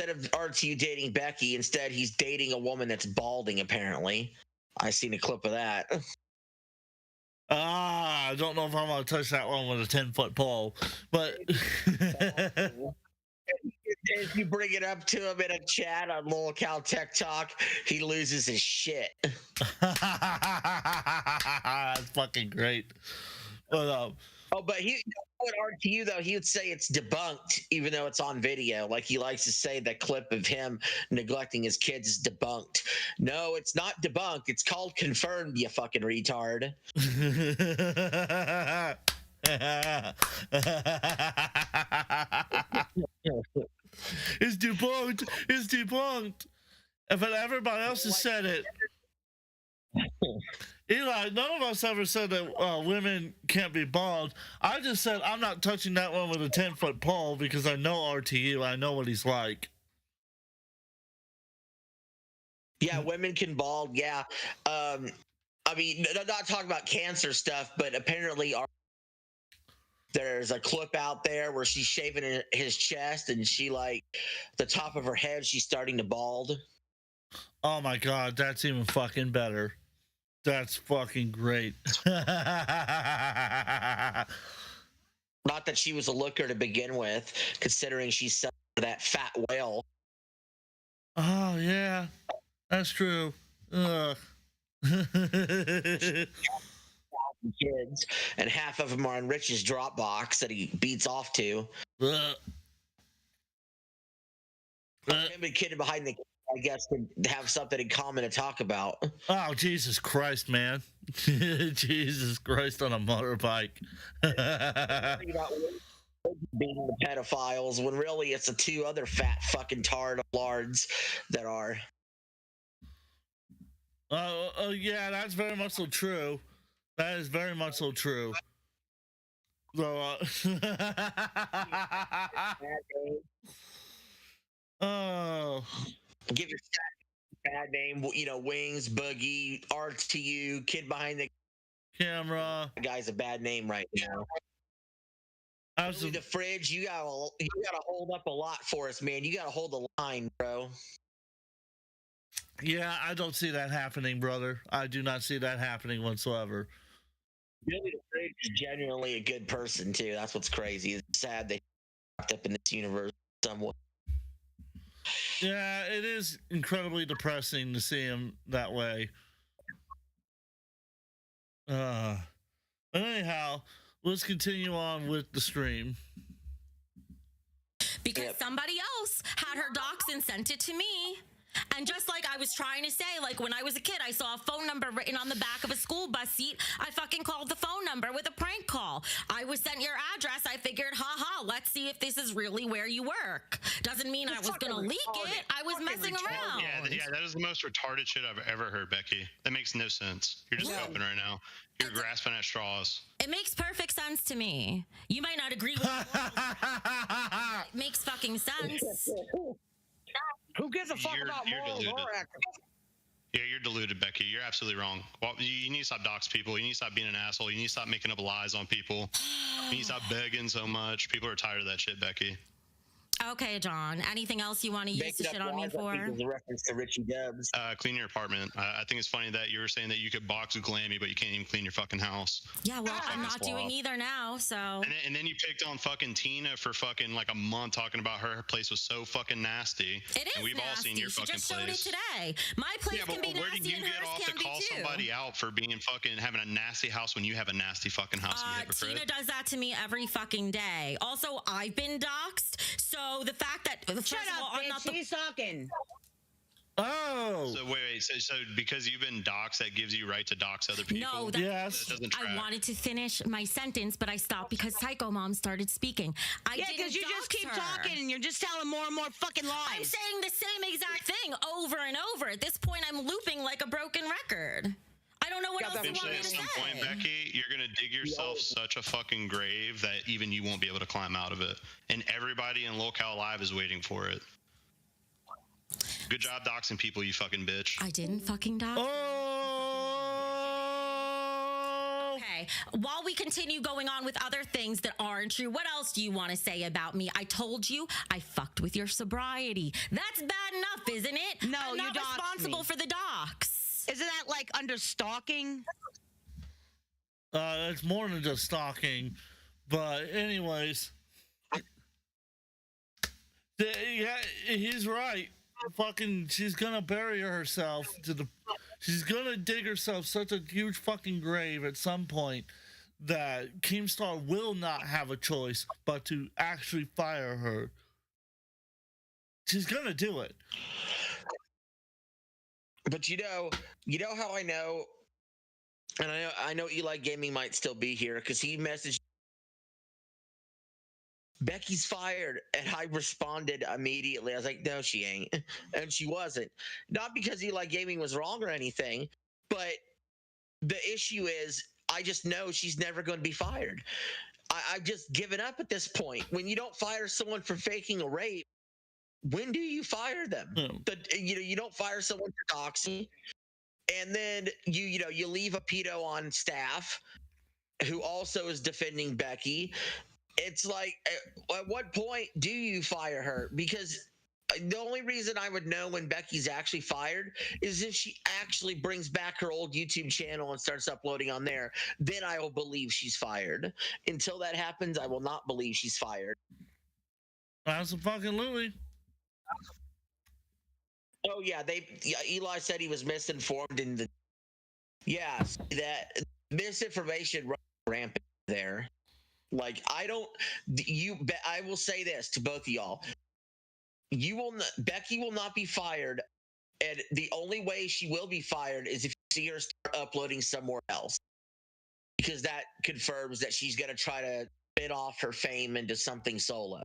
of RTU dating Becky, instead he's dating a woman that's balding. Apparently, I seen a clip of that. I don't know if I'm gonna touch that one with a 10-foot pole, but. If you bring it up to him in a chat on Lolcow Tech Talk, he loses his shit. That's fucking great. But but he at RTU though, he would say it's debunked, even though it's on video. Like he likes to say that clip of him neglecting his kids is debunked. No, it's not debunked. It's called confirmed, you fucking retard. It's debunked. It's debunked. But everybody else has said it. Eli, none of us ever said that women can't be bald. I just said I'm not touching that one with a 10-foot pole because I know RTU. I know what he's like. Yeah, women can bald. Yeah. I mean, not talking about cancer stuff, but apparently there's a clip out there where she's shaving his chest and she, like, the top of her head, she's starting to bald. Oh my God, that's even fucking better. That's fucking great. Not that she was a looker to begin with, considering she's that fat whale. Oh yeah, that's true. Ugh. Kids, and half of them are in Rich's Dropbox that he beats off to. Him and kid behind the, I guess, to have something in common to talk about. Oh, Jesus Christ, man. Jesus Christ on a motorbike. Being the pedophiles when really it's the two other fat fucking lards that are. Yeah, that's very much so true. That is very much so true. So, oh, Give your bad name, Wings, Boogie, RTU, kid behind the camera. guy's a bad name right now. Absolutely. The fridge, you gotta hold up a lot for us, man. You gotta hold the line, bro. Yeah, I don't see that happening, brother. I do not see that happening whatsoever. Billy the Fridge is genuinely a good person too. That's what's crazy. It's sad they fucked up in this universe somewhat. Yeah, it is incredibly depressing to see him that way. But anyhow, let's continue on with the stream. Because somebody else had her docs and sent it to me. And just like I was trying to say, like when I was a kid, I saw a phone number written on the back of a school bus seat. I fucking called the phone number with a prank call. I was sent your address. I figured, let's see if this is really where you work. Doesn't mean I was going to leak it. I was messing around. Yeah, that is the most retarded shit I've ever heard, Becky. That makes no sense. You're just hoping right now. You're grasping at straws. It makes perfect sense to me. You might not agree with me. It makes fucking sense. Who gives a fuck about morals or ethics? Yeah, you're deluded, Becky. You're absolutely wrong. Well, you need to stop doxing people. You need to stop being an asshole. You need to stop making up lies on people. You need to stop begging so much. People are tired of that shit, Becky. Okay, John. Anything else you want to use to shit on me for? A reference to Richie Dubs. Clean your apartment. I think it's funny that you were saying that you could box with Glammy, but you can't even clean your fucking house. Yeah, well, I'm not doing either now, so. And then you picked on fucking Tina for fucking like a month talking about her place was so fucking nasty. It is and we've nasty. all seen your She fucking just showed place. it today. My place can be where did nasty you and get hers off to can be call too. somebody out for being fucking having a nasty house when you have a nasty fucking house? You hypocrite. Tina does that to me every fucking day. Also, I've been doxxed, so the fact that Shut up, bitch. He's talking. Oh. So wait. So because you've been doxxed, that gives you right to dox other people? No, that doesn't track. I wanted to finish my sentence, but I stopped because Psycho Mom started speaking. Yeah, because you just keep talking and you're just telling more and more fucking lies. I'm saying the same exact thing over and over. At this point, I'm looping like a broken record. I don't know what else you want me to say. At some point, Becky, you're gonna dig yourself such a fucking grave that even you won't be able to climb out of it, and everybody in Lolcow Live is waiting for it. Good job doxing people, you fucking bitch. I didn't fucking dox. Oh. Okay. While we continue going on with other things that aren't true, what else do you want to say about me? I told you I fucked with your sobriety. That's bad enough, isn't it? No, I'm not you doxed responsible me. for the dox. Isn't that like under stalking? It's more than just stalking. But anyways. Yeah, he's right. Fucking, she's gonna bury herself she's gonna dig herself such a huge fucking grave at some point that Keemstar will not have a choice but to actually fire her. She's gonna do it. But you know how I know, and I know Eli Gaming might still be here because he messaged Becky's fired, and I responded immediately. I was like, no, she ain't, and she wasn't. Not because Eli Gaming was wrong or anything, but the issue is I just know she's never going to be fired. I've just given up at this point. When you don't fire someone for faking a rape, when do you fire them? You don't fire someone for doxing, and then you leave a pedo on staff who also is defending Becky. It's like, at what point do you fire her? Because the only reason I would know when Becky's actually fired is if she actually brings back her old YouTube channel and starts uploading on there. Then I will believe she's fired. Until that happens, I will not believe she's fired. Absolutely. Oh yeah, Eli said he was misinformed in the. Yes, that misinformation runs rampant there. Like I will say this to both of y'all. Becky will not be fired, and the only way she will be fired is if you see her start uploading somewhere else, because that confirms that she's going to try to spin off her fame into something solo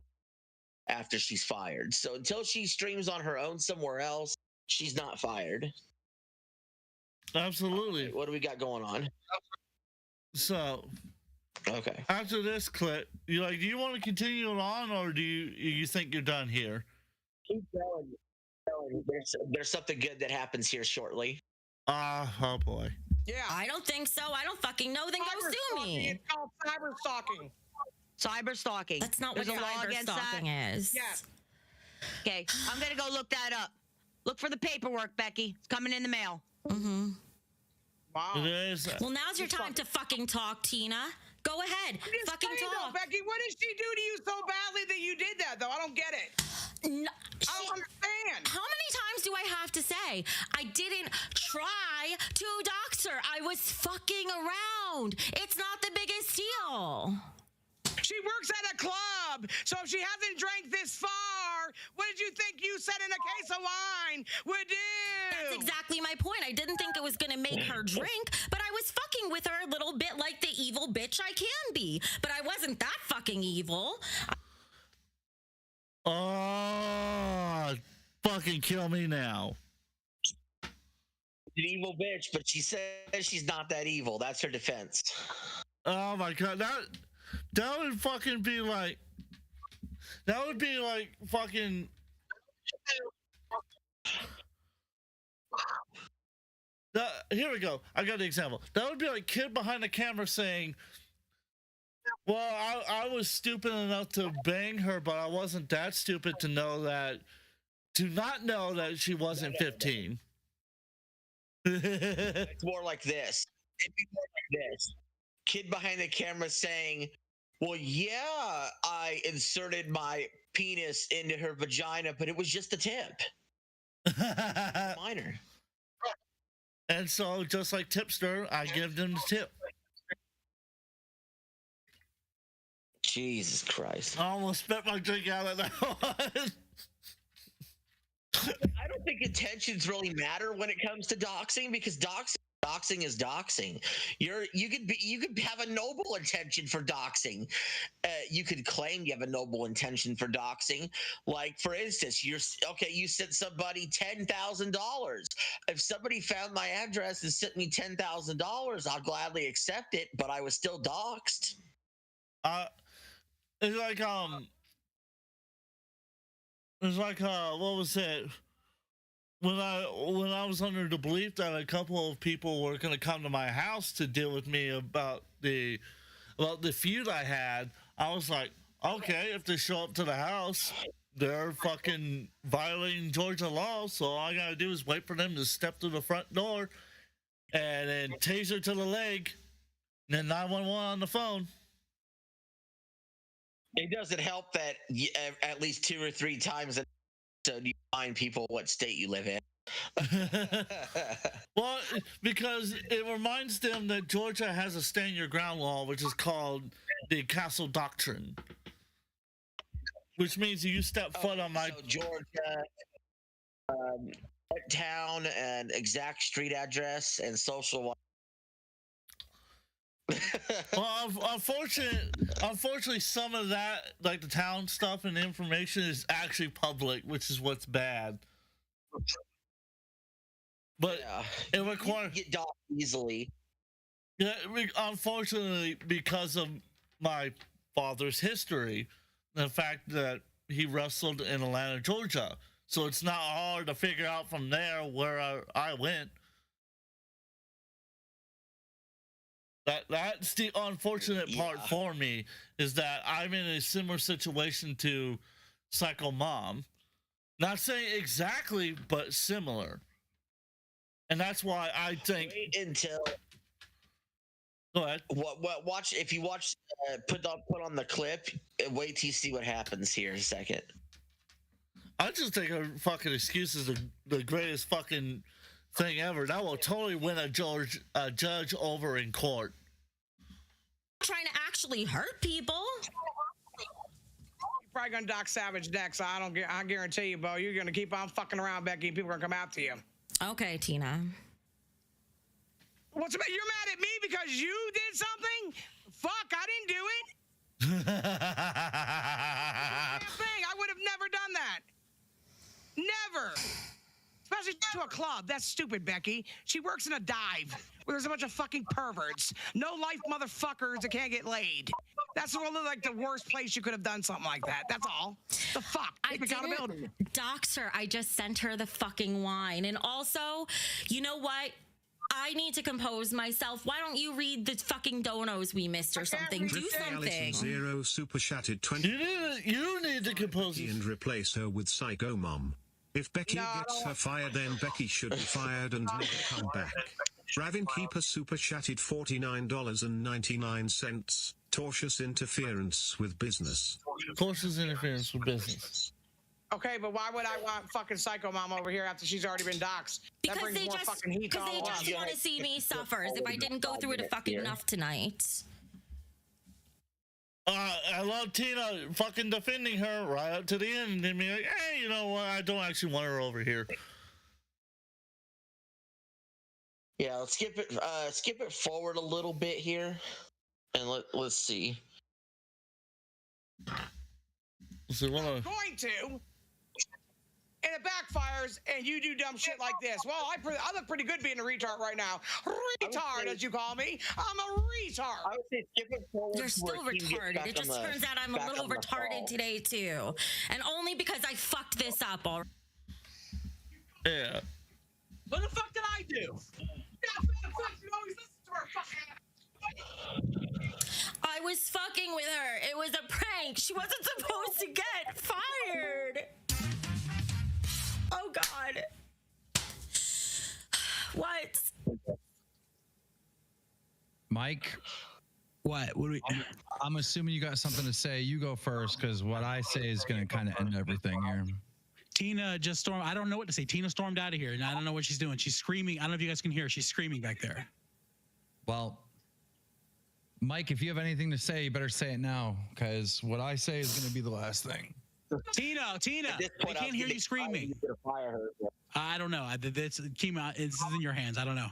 after she's fired. So until she streams on her own somewhere else, she's not fired. Absolutely. What do we got going on? So Okay. after this clip, you like, do you want to continue it on, or do you think you're done here? Keep going. There's something good that happens here shortly. Oh boy. Yeah. I don't think so. I don't fucking know. Then go sue Cyberstalking. me. It's called cyber stalking. Cyber stalking. That's not what There's a law cyber against stalking that. is. Yeah. Okay, I'm gonna go look that up. Look for the paperwork, Becky. It's coming in the mail. Mm-hmm. Wow. It is. Well, now's your time to fucking talk, Tina. Go ahead. I'm just Fucking saying, though, talk. Becky, what did she do to you so badly that you did that, though? I don't get it. No, I don't understand. how many times do I have to say I didn't try to dox her? I was fucking around. It's not the biggest deal. She works at a club, so if she hasn't drank this far, what did you think you said in a case of wine would do? That's exactly my point. I didn't think it was gonna make her drink, but I was fucking with her a little bit like the evil bitch I can be. But I wasn't that fucking evil. Oh, fucking kill me now. An evil bitch, but she says she's not that evil. That's her defense. Oh my god, that would fucking be like, that would be like fucking. Here we go. I got the example. That would be like kid behind the camera saying, well, I was stupid enough to bang her, but I wasn't that stupid to know that, to not know that she wasn't 15. It's more like this. It'd be more like this. Kid behind the camera saying, well, yeah, I inserted my penis into her vagina, but it was just a tip. Minor. And so, just like Tipster, I give them the tip. Jesus Christ. I almost spit my drink out of that one. I don't think intentions really matter when it comes to doxing, because doxing is doxing. You could have a noble intention for doxing. You could claim you have a noble intention for doxing. Like, for instance, you sent somebody $10,000. If somebody found my address and sent me $10,000, I'll gladly accept it, but I was still doxed. It's like what was it? When I was under the belief that a couple of people were gonna come to my house to deal with me about the feud I had, I was like, okay, if they show up to the house, they're fucking violating Georgia law, so all I gotta do is wait for them to step through the front door and then taser to the leg, and then 911 on the phone. It doesn't help that at least 2 or 3 times you find people what state you live in. Well, because it reminds them that Georgia has a stand your ground law, which is called the Castle Doctrine, which means you step foot on my Georgia, town and exact street address and social. Well, unfortunately, some of that, like the town stuff and information, is actually public, which is what's bad. But Yeah. it requires You can get doxed easily. Yeah, unfortunately, because of my father's history, the fact that he wrestled in Atlanta, Georgia, so it's not hard to figure out from there where I went. That's the unfortunate part for me, is that I'm in a similar situation to Psycho Mom. Not saying exactly, but similar. And that's why I think. Wait until. Go ahead. Watch if you watch. Put on the clip. Wait till you see what happens here in a second. I just think a fucking excuse is the greatest fucking thing ever. That will totally win a judge over in court. Trying to actually hurt people. You're probably gonna dock Savage next. I guarantee you, Bo. You're gonna keep on fucking around, Becky, and people are gonna come after you. Okay, Tina. What's about? You're mad at me because you did something? Fuck, I didn't do it. Damn thing. I would have never done that. Never. doesn't go to a club. That's stupid, Becky. She works in a dive where there's a bunch of fucking perverts. No life motherfuckers that can't get laid. That's really like the worst place you could have done something like that. That's all. The fuck? I Take accountability. didn't dox her. I just sent her the fucking wine. And also, you know what? I need to compose myself. Why don't you read the fucking donos we missed or something? Do something. Zero super chatted 20. You need to compose and replace her with Psycho Mom. If Becky gets her fired, then Becky should be fired and never come back. Ravin Keeper super chatted $49.99. Tortious interference with business. Tortious interference with business. Okay, but why would I want fucking Psycho Mom over here after she's already been doxxed? That Because brings they more just, fucking heat to because they all of us. just want to see me suffer as if I didn't go through it fucking enough tonight. I love Tina fucking defending her right up to the end and being like, hey, you know what? I don't actually want her over here. Yeah, let's skip it forward a little bit here, and let's see. So going to, and it backfires, and you do dumb shit like this. Well, I look pretty good being a retard right now. Retard, as you call me. I'm a retard. I would say skip it forward. You're still retarded. It just turns out I'm a little retarded today, too. And only because I fucked this up, all right? Yeah. What the fuck did I do? I was fucking with her. It was a prank. She wasn't supposed to get fired. Oh, God. What? Mike? What do we... I'm assuming you got something to say. You go first, because what I say is going to kind of end everything here. Tina just stormed. I don't know what to say. Tina stormed out of here, and I don't know what she's doing. She's screaming. I don't know if you guys can hear her. She's screaming back there. Well, Mike, if you have anything to say, you better say it now, because what I say is going to be the last thing. Tina, I can't hear you screaming. I don't know. This is in your hands. I don't know.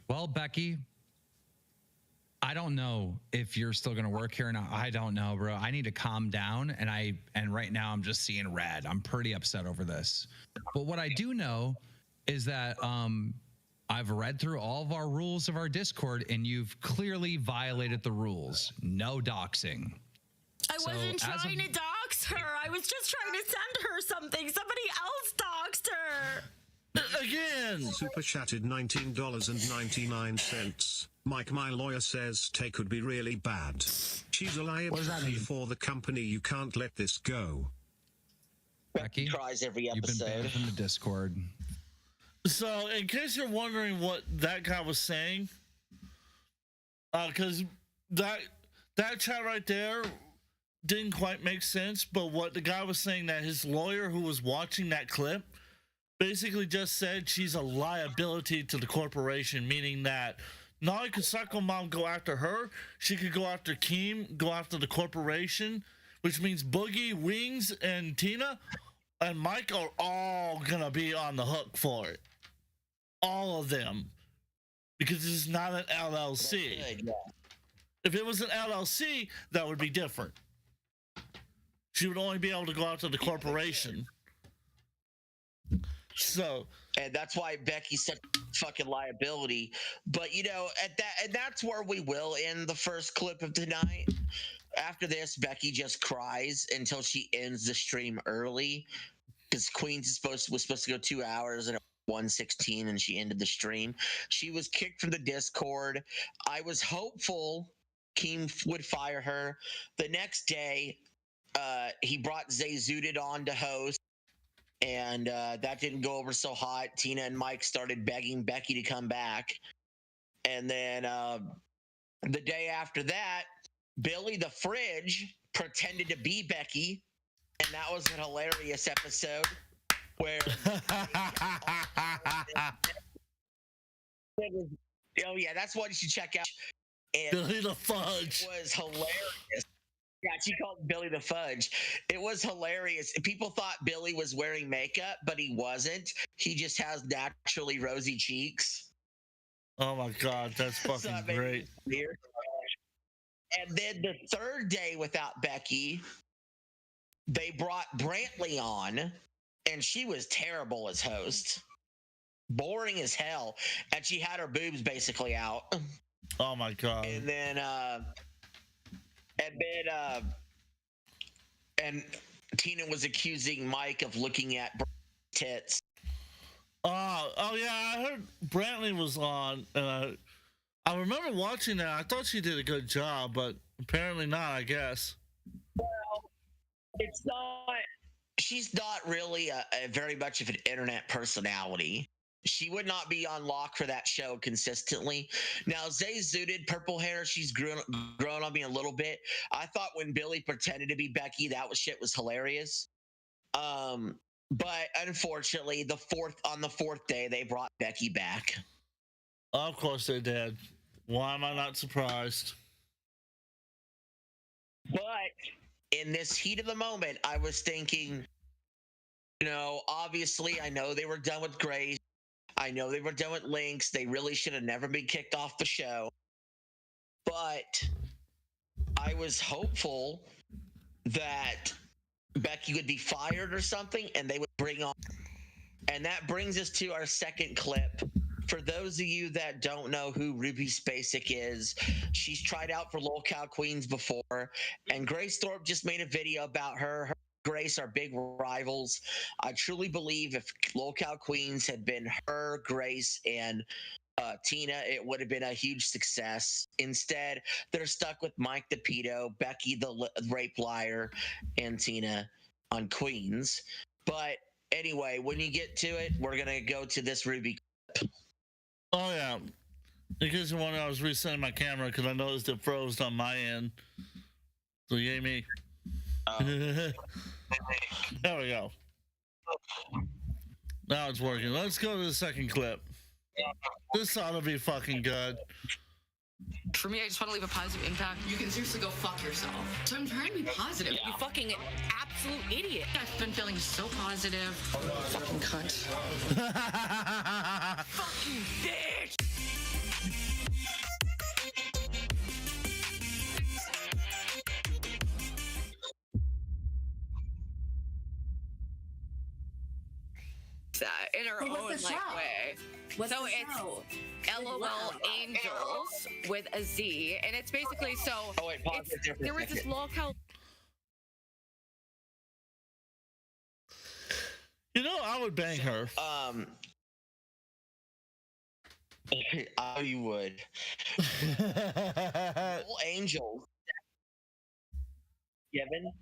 Well, Becky, I don't know if you're still going to work here or not. I don't know, bro. I need to calm down, and right now I'm just seeing red. I'm pretty upset over this. But what I do know is that I've read through all of our rules of our Discord, and you've clearly violated the rules. No doxing. I wasn't trying to dox her. I was just trying to send her something. Somebody else doxed her. Again. Super chatted $19.99. Mike, my lawyer says Tay could be really bad. She's a liability for the company. You can't let this go. Becky tries every you've been episode. banned from the Discord. So, in case you're wondering what that guy was saying, because that chat right there didn't quite make sense, but what the guy was saying, that his lawyer who was watching that clip basically just said she's a liability to the corporation, meaning that not only could Psycho Mom go after her, she could go after Keem, go after the corporation, which means Boogie, Wings, and Tina and Mike are all gonna be on the hook for it. All of them. Because this is not an LLC. Good, yeah. If it was an LLC, that would be different. She would only be able to go after the corporation. So, and that's why Becky's such a fucking liability. But you know, and that's where we will end the first clip of tonight. After this, Becky just cries until she ends the stream early, because Queens was supposed to go 2 hours and 1:16, and she ended the stream. She was kicked from the Discord. I was hopeful Keem would fire her. The next day, he brought Zayzudid on to host. And that didn't go over so hot. Tina and Mike started begging Becky to come back. And then the day after that, Billy the Fridge pretended to be Becky. And that was an hilarious episode where... oh, yeah, that's what you should check out. And Billy the Fudge. It was hilarious. Yeah, she called him Billy the Fudge. It was hilarious. People thought Billy was wearing makeup, but he wasn't. He just has naturally rosy cheeks. Oh my God, that's fucking great. Weird. And then the third day without Becky, they brought Brantley on, and she was terrible as host. boring as hell, and she had her boobs basically out. Oh my god. And then and Tina was accusing Mike of looking at tits. Oh yeah, I heard Brantley was on, and I remember watching that. I thought she did a good job, but apparently not, I guess. Well, it's not. She's not really a very much of an internet personality. She would not be on lock for that show consistently. Now, Zay Zooted, purple hair, she's grown on me a little bit. I thought when Billy pretended to be Becky, shit was hilarious. But unfortunately, on the fourth day, they brought Becky back. Of course they did. Why am I not surprised? But in this heat of the moment, I was thinking, obviously, I know they were done with Grace. I know they were done with Lynx. They really should have never been kicked off the show. But I was hopeful that Becky would be fired or something, and they would bring on. And that brings us to our second clip. For those of you that don't know who Ruby Spacek is, she's tried out for Lolcow Queens before, and Grace Thorpe just made a video about her. Her and Grace are big rivals. I truly believe if Lolcow Queens had been her, Grace, and Tina, it would have been a huge success. Instead, they're stuck with Mike the pedo, Becky the rape liar, and Tina on Queens. But anyway, when you get to it, we're going to go to this Ruby clip. Oh, yeah. In case you wonder, I was resetting my camera because I noticed it froze on my end. So, yay me. There we go. Now it's working. Let's go to the second clip. This ought to be fucking good. For me, I just want to leave a positive impact. You can seriously go fuck yourself. So I'm trying to be positive. You fucking absolute idiot. I've been feeling so positive. Fucking cunt. Fucking bitch. In her own way. So it's LOL Angels with a Z, and it's basically there was this Lolcow. I would bang her. You would. Angels. Kevin.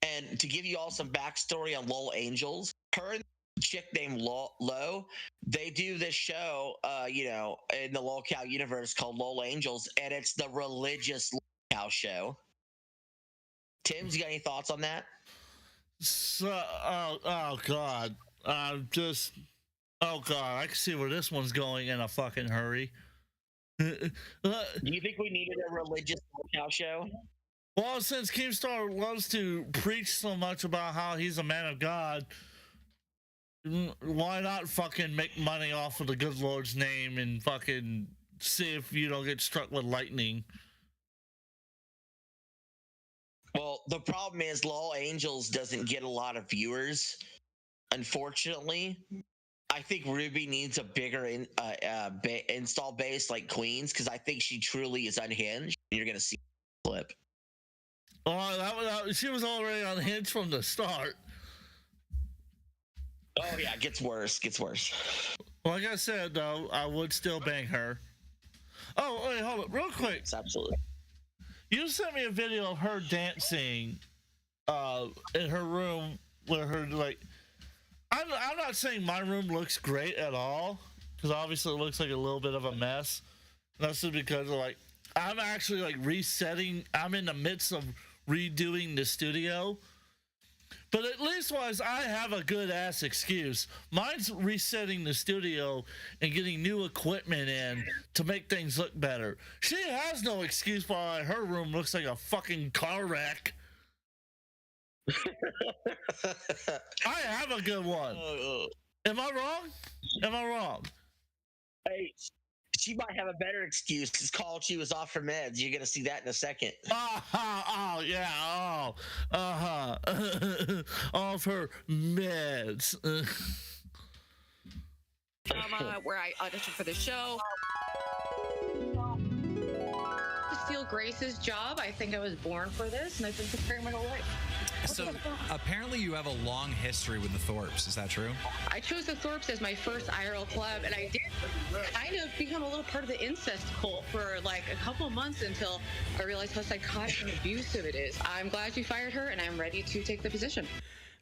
And to give you all some backstory on Lol Angels, her and chick named Lo, they do this show, in the Lolcow universe called Lol Angels, and it's the religious Lolcow show. Tim's, you got any thoughts on that? So, oh God, I can see where this one's going in a fucking hurry. Do you think we needed a religious Lolcow show? Well, since Keemstar loves to preach so much about how he's a man of God, why not fucking make money off of the good Lord's name and fucking see if you don't get struck with lightning? Well, the problem is Lol Angels doesn't get a lot of viewers, unfortunately. I think Ruby needs a bigger install base like Queens, because I think she truly is unhinged. You're going to see the clip. Oh, she was already unhinged from the start. Oh, yeah, it gets worse. Like I said, though, I would still bang her. Oh, wait, hold up, real quick. Yes, absolutely. You sent me a video of her dancing in her room where her, I'm not saying my room looks great at all, because obviously it looks like a little bit of a mess. That's just because, I'm actually, resetting. I'm in the midst of redoing the studio. But at least I have a good ass excuse. Mine's resetting the studio and getting new equipment in to make things look better. She has no excuse why her room looks like a fucking car wreck. I have a good one. Am I wrong? Hey, she might have a better excuse. It's called she was off her meds. You're gonna see that in a second. Off her meds. drama where I auditioned for the show. To steal Grace's job, I think I was born for this, and I've been preparing my whole life. So apparently you have a long history with the Thorpes. Is that true? I chose the Thorpes as my first IRL collab, and I did kind of become a little part of the incest cult for like a couple of months until I realized how psychotic and abusive it is. I'm glad you fired her, and I'm ready to take the position.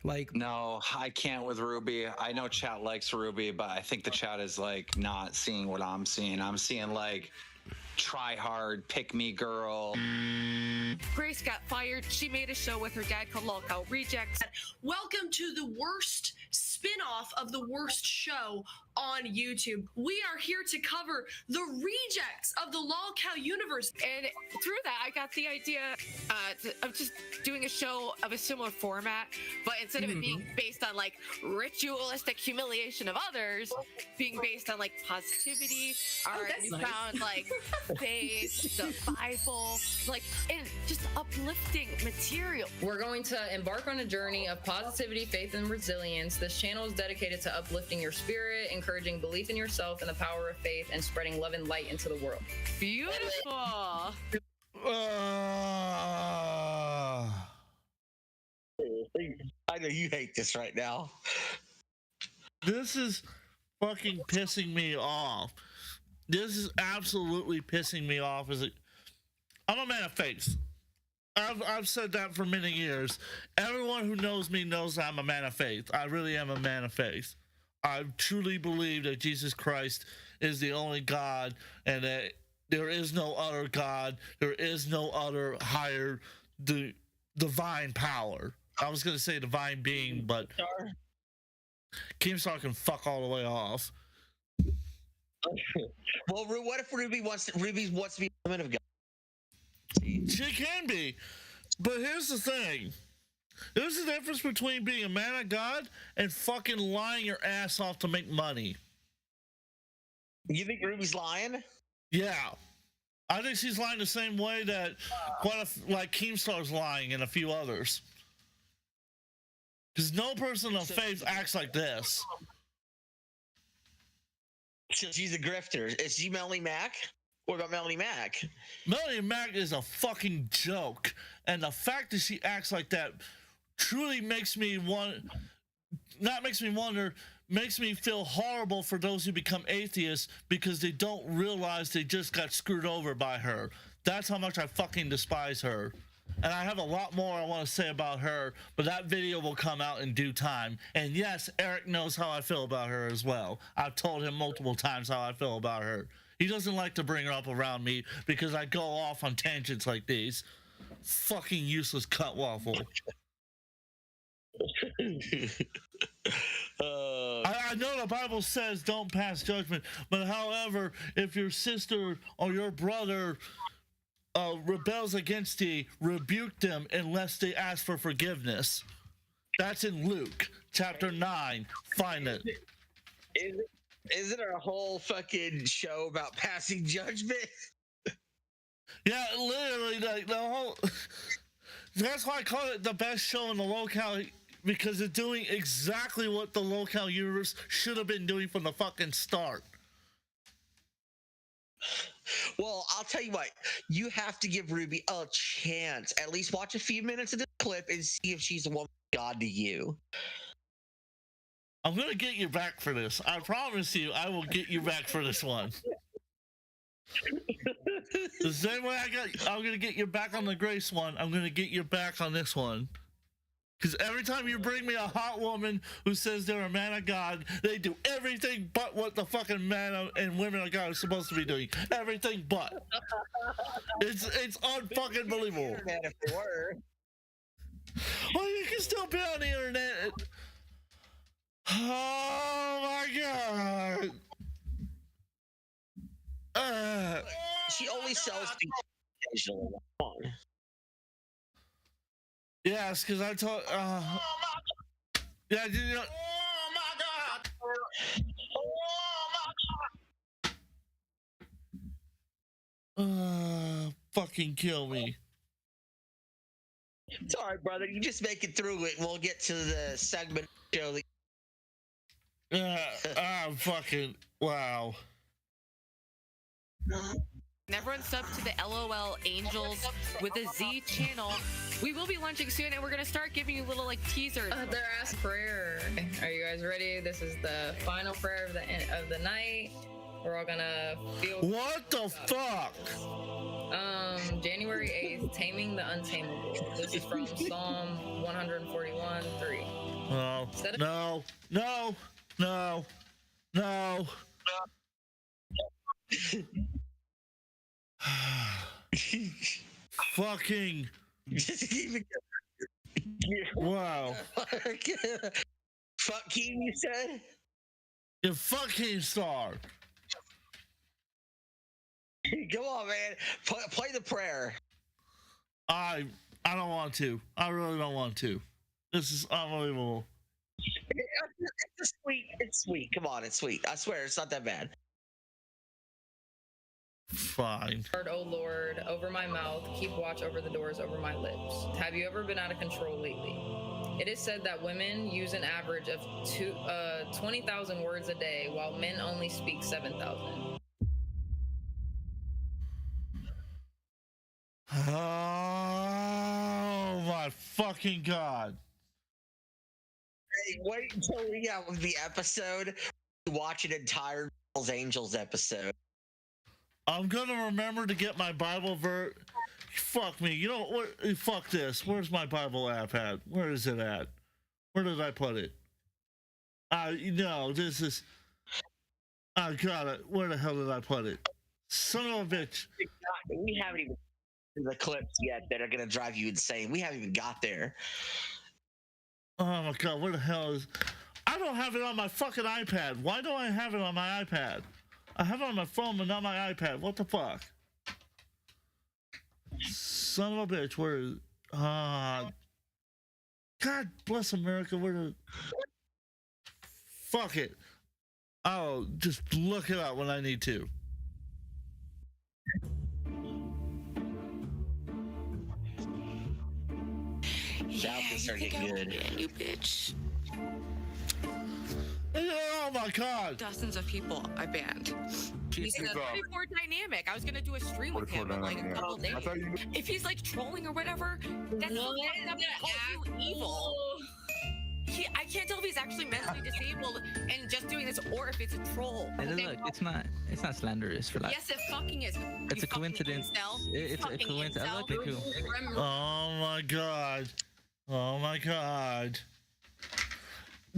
Like, no, I can't with Ruby. I know chat likes Ruby, but I think the chat is like not seeing what I'm seeing. I'm seeing like try hard, pick me girl. Grace got fired. She made a show with her dad called Lolcow Rejects. Welcome to the worst spin-off of the worst show on YouTube. We are here to cover the rejects of the Lolcow universe. And through that, I got the idea of just doing a show of a similar format, but instead of it being based on like ritualistic humiliation of others, being based on like positivity, we found like faith, the Bible, like, and just uplifting material. We're going to embark on a journey of positivity, faith, and resilience. This channel is dedicated to uplifting your spirit, encouraging belief in yourself and the power of faith, and spreading love and light into the world. Beautiful. I know you hate this right now. This is fucking pissing me off. This is absolutely pissing me off. I'm a man of faith. I've said that for many years. Everyone who knows me knows I'm a man of faith. I really am a man of faith. I truly believe that Jesus Christ is the only God, and that there is no other God. There is no other higher divine power. I was going to say divine being, but Keemstar can fuck all the way off. Well, what if Ruby wants to be a woman of God? She can be, but here's the thing. There's a difference between being a man of God and fucking lying your ass off to make money. You think Ruby's lying? Yeah. I think she's lying the same way that like Keemstar's lying and a few others. Because no person of faith acts like this. So she's a grifter. Is she Melanie Mac? What about Melanie Mac? Melanie Mac is a fucking joke. And the fact that she acts like that truly makes me makes me feel horrible for those who become atheists because they don't realize they just got screwed over by her. That's how much I fucking despise her. And I have a lot more I want to say about her, but that video will come out in due time. And yes, Eric knows how I feel about her as well. I've told him multiple times how I feel about her. He doesn't like to bring her up around me because I go off on tangents like these. Fucking useless cut waffle. I know the Bible says don't pass judgment, but however, if your sister or your brother rebels against thee, rebuke them unless they ask for forgiveness. That's in Luke chapter 9. Find it. Isn't there a whole fucking show about passing judgment? Yeah, literally, like the whole. That's why I call it the best show in the Lolcow, because it's doing exactly what the Lolcow universe should have been doing from the fucking start. Well, I'll tell you what. You have to give Ruby a chance. At least watch a few minutes of this clip and see if she's a woman of God to you. I'm gonna get you back for this. I promise you, I will get you back for this one. The same way I'm gonna get you back on the Grace one, I'm gonna get you back on this one. Because every time you bring me a hot woman who says they're a man of God, they do everything but what the fucking man and women of God are supposed to be doing. Everything but. It's unfucking believable. Well, you can still be on the internet. Oh my God. She only sells people occasionally. Yes, because I told. Yeah, you know. Oh my God! Oh my God! Fucking kill me. It's all right, brother. You just make it through it, and we'll get to the segment show. Fucking wow. And everyone sub to the LOL Angels with a Z channel. We will be launching soon, and we're gonna start giving you little like teasers. They're asking prayer. Are you guys ready? This is the final prayer of the night. We're all gonna feel. What the fuck? January 8th, Taming the Untamable. This is from Psalm 141:3. No. Fucking. Wow. Fuck you said? You fucking star. Come on, man. Play the prayer. I don't want to. I really don't want to. This is unbelievable. It's sweet. It's sweet. Come on, it's sweet. I swear, it's not that bad. Fine. Oh Lord, over my mouth, keep watch over the doors over my lips. Have you ever been out of control lately? It is said that women use an average of 20,000 words a day, while men only speak 7,000. Oh my fucking god. Hey, wait until we have the episode. Watch an entire Hell's Angels episode. I'm gonna remember to get my Bible Fuck me. You know what? Fuck this. Where's my Bible app at? Where is it at? Where did I put it? No, this is. I got it. Where the hell did I put it? Son of a bitch. We haven't even seen the clips yet that are gonna drive you insane. We haven't even got there. Oh my god, where the hell is. I don't have it on my fucking iPad. Why don't I have it on my iPad? I have it on my phone, but not my iPad. What the fuck? Son of a bitch, where is... God bless America, where the... Fuck it. I'll just look it up when I need to. Now things are getting good. You bitch. Oh my god! Dozens of people I banned. He's a 34 dynamic. I was gonna do a stream with him in like a couple days. If he's like trolling or whatever, that's so fucked up. He calls you evil. I can't tell if he's actually mentally disabled and just doing this, or if it's a troll. Look, it's not slanderous. Relax. Yes, it fucking is. It's a coincidence. It's a coincidence. I like it too. Oh my god. Oh my god.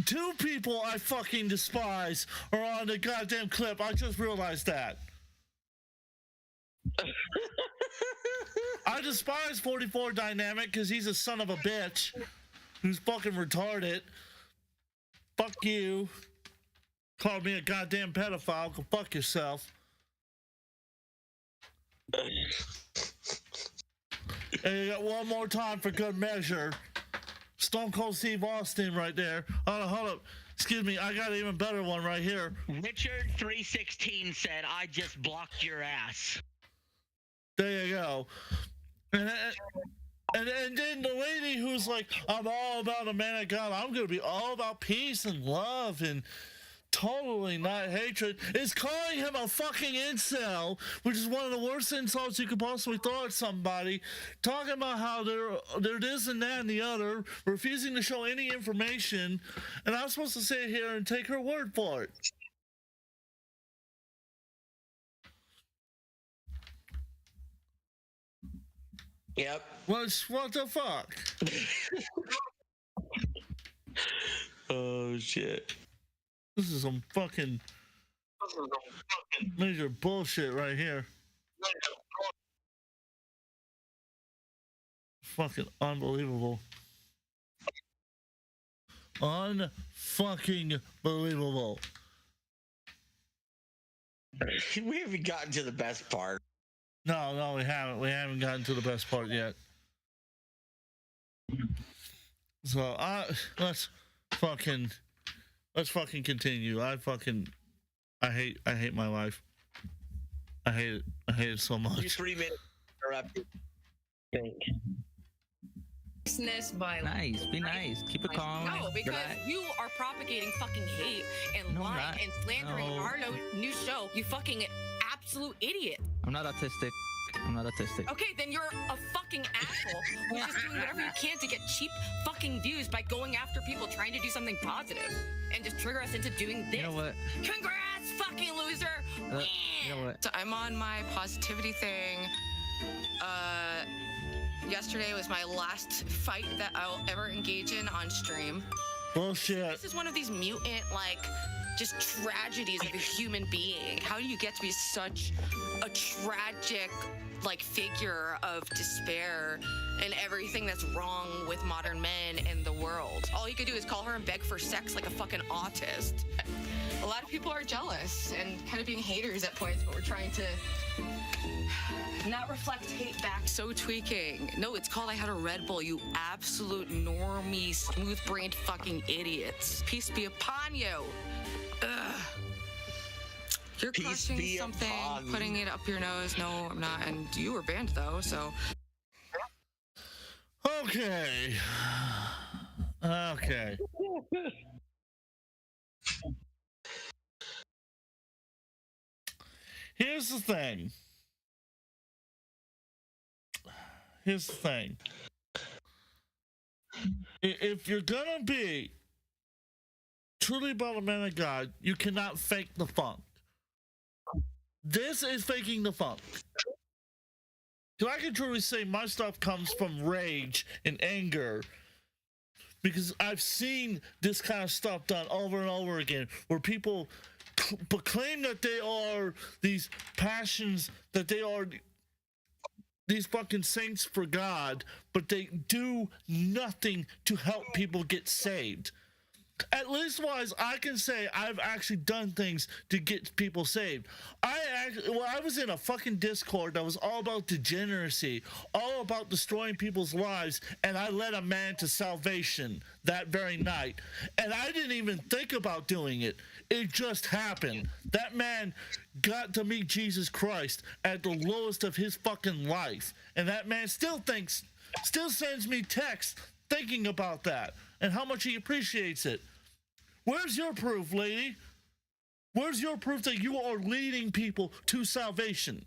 Two people I fucking despise are on the goddamn clip. I just realized that. I despise 44 Dynamic because he's a son of a bitch who's fucking retarded. Fuck you. Called me a goddamn pedophile. Go fuck yourself. And you got one more time for good measure. Stone Cold Steve Austin right there. Hold up. Excuse me. I got an even better one right here. Richard316 said, I just blocked your ass. There you go. And then the lady who's like, I'm all about a man of God. I'm going to be all about peace and love and totally not hatred, is calling him a fucking incel, which is one of the worst insults you could possibly throw at somebody, talking about how they're this and that and the other, refusing to show any information, and I'm supposed to sit here and take her word for it. Yep. What the fuck? Oh shit. This is some fucking major bullshit right here. Fucking unbelievable. Unfucking believable. We haven't gotten to the best part. No, we haven't. We haven't gotten to the best part yet. So let's fucking continue. I hate my life. I hate it so much. You 3 minutes interrupted. Violence. Nice. Be nice. Keep it calm. No, because relax. you are propagating fucking hate and No, I'm lying not. and slandering No. our new show. You fucking absolute idiot. I'm not autistic. I'm not autistic. Okay, then you're a fucking asshole who's just doing whatever you can to get cheap fucking views by going after people trying to do something positive and just trigger us into doing this. You know what? Congrats, fucking loser. You know what? So I'm on my positivity thing. Yesterday was my last fight that I'll ever engage in on stream. Bullshit. This is one of these mutant, like, just tragedies of a human being. How do you get to be such a tragic, like, figure of despair and everything that's wrong with modern men and the world? All you could do is call her and beg for sex like a fucking autist. A lot of people are jealous and kind of being haters at points, but we're trying to not reflect hate back. So tweaking. No, it's called I Had a Red Bull, you absolute normie, smooth-brained fucking idiots. Peace be upon you. Ugh. You're Peace crushing be something, upon putting it up your nose. No, I'm not. And you were banned, though, so. Okay. Okay. Here's the thing. Here's the thing. If you're gonna be truly about a man of God, you cannot fake the funk. This is faking the funk. Because I can truly say my stuff comes from rage and anger. Because I've seen this kind of stuff done over and over again, where people proclaim that they are these passions, that they are these fucking saints for God, but they do nothing to help people get saved. At least wise, I can say I've actually done things to get people saved. I was in a fucking Discord that was all about degeneracy, all about destroying people's lives, and I led a man to salvation that very night. And I didn't even think about doing it. It just happened. That man got to meet Jesus Christ at the lowest of his fucking life. And that man still sends me texts thinking about that and how much he appreciates it. Where's your proof, lady? Where's your proof that you are leading people to salvation?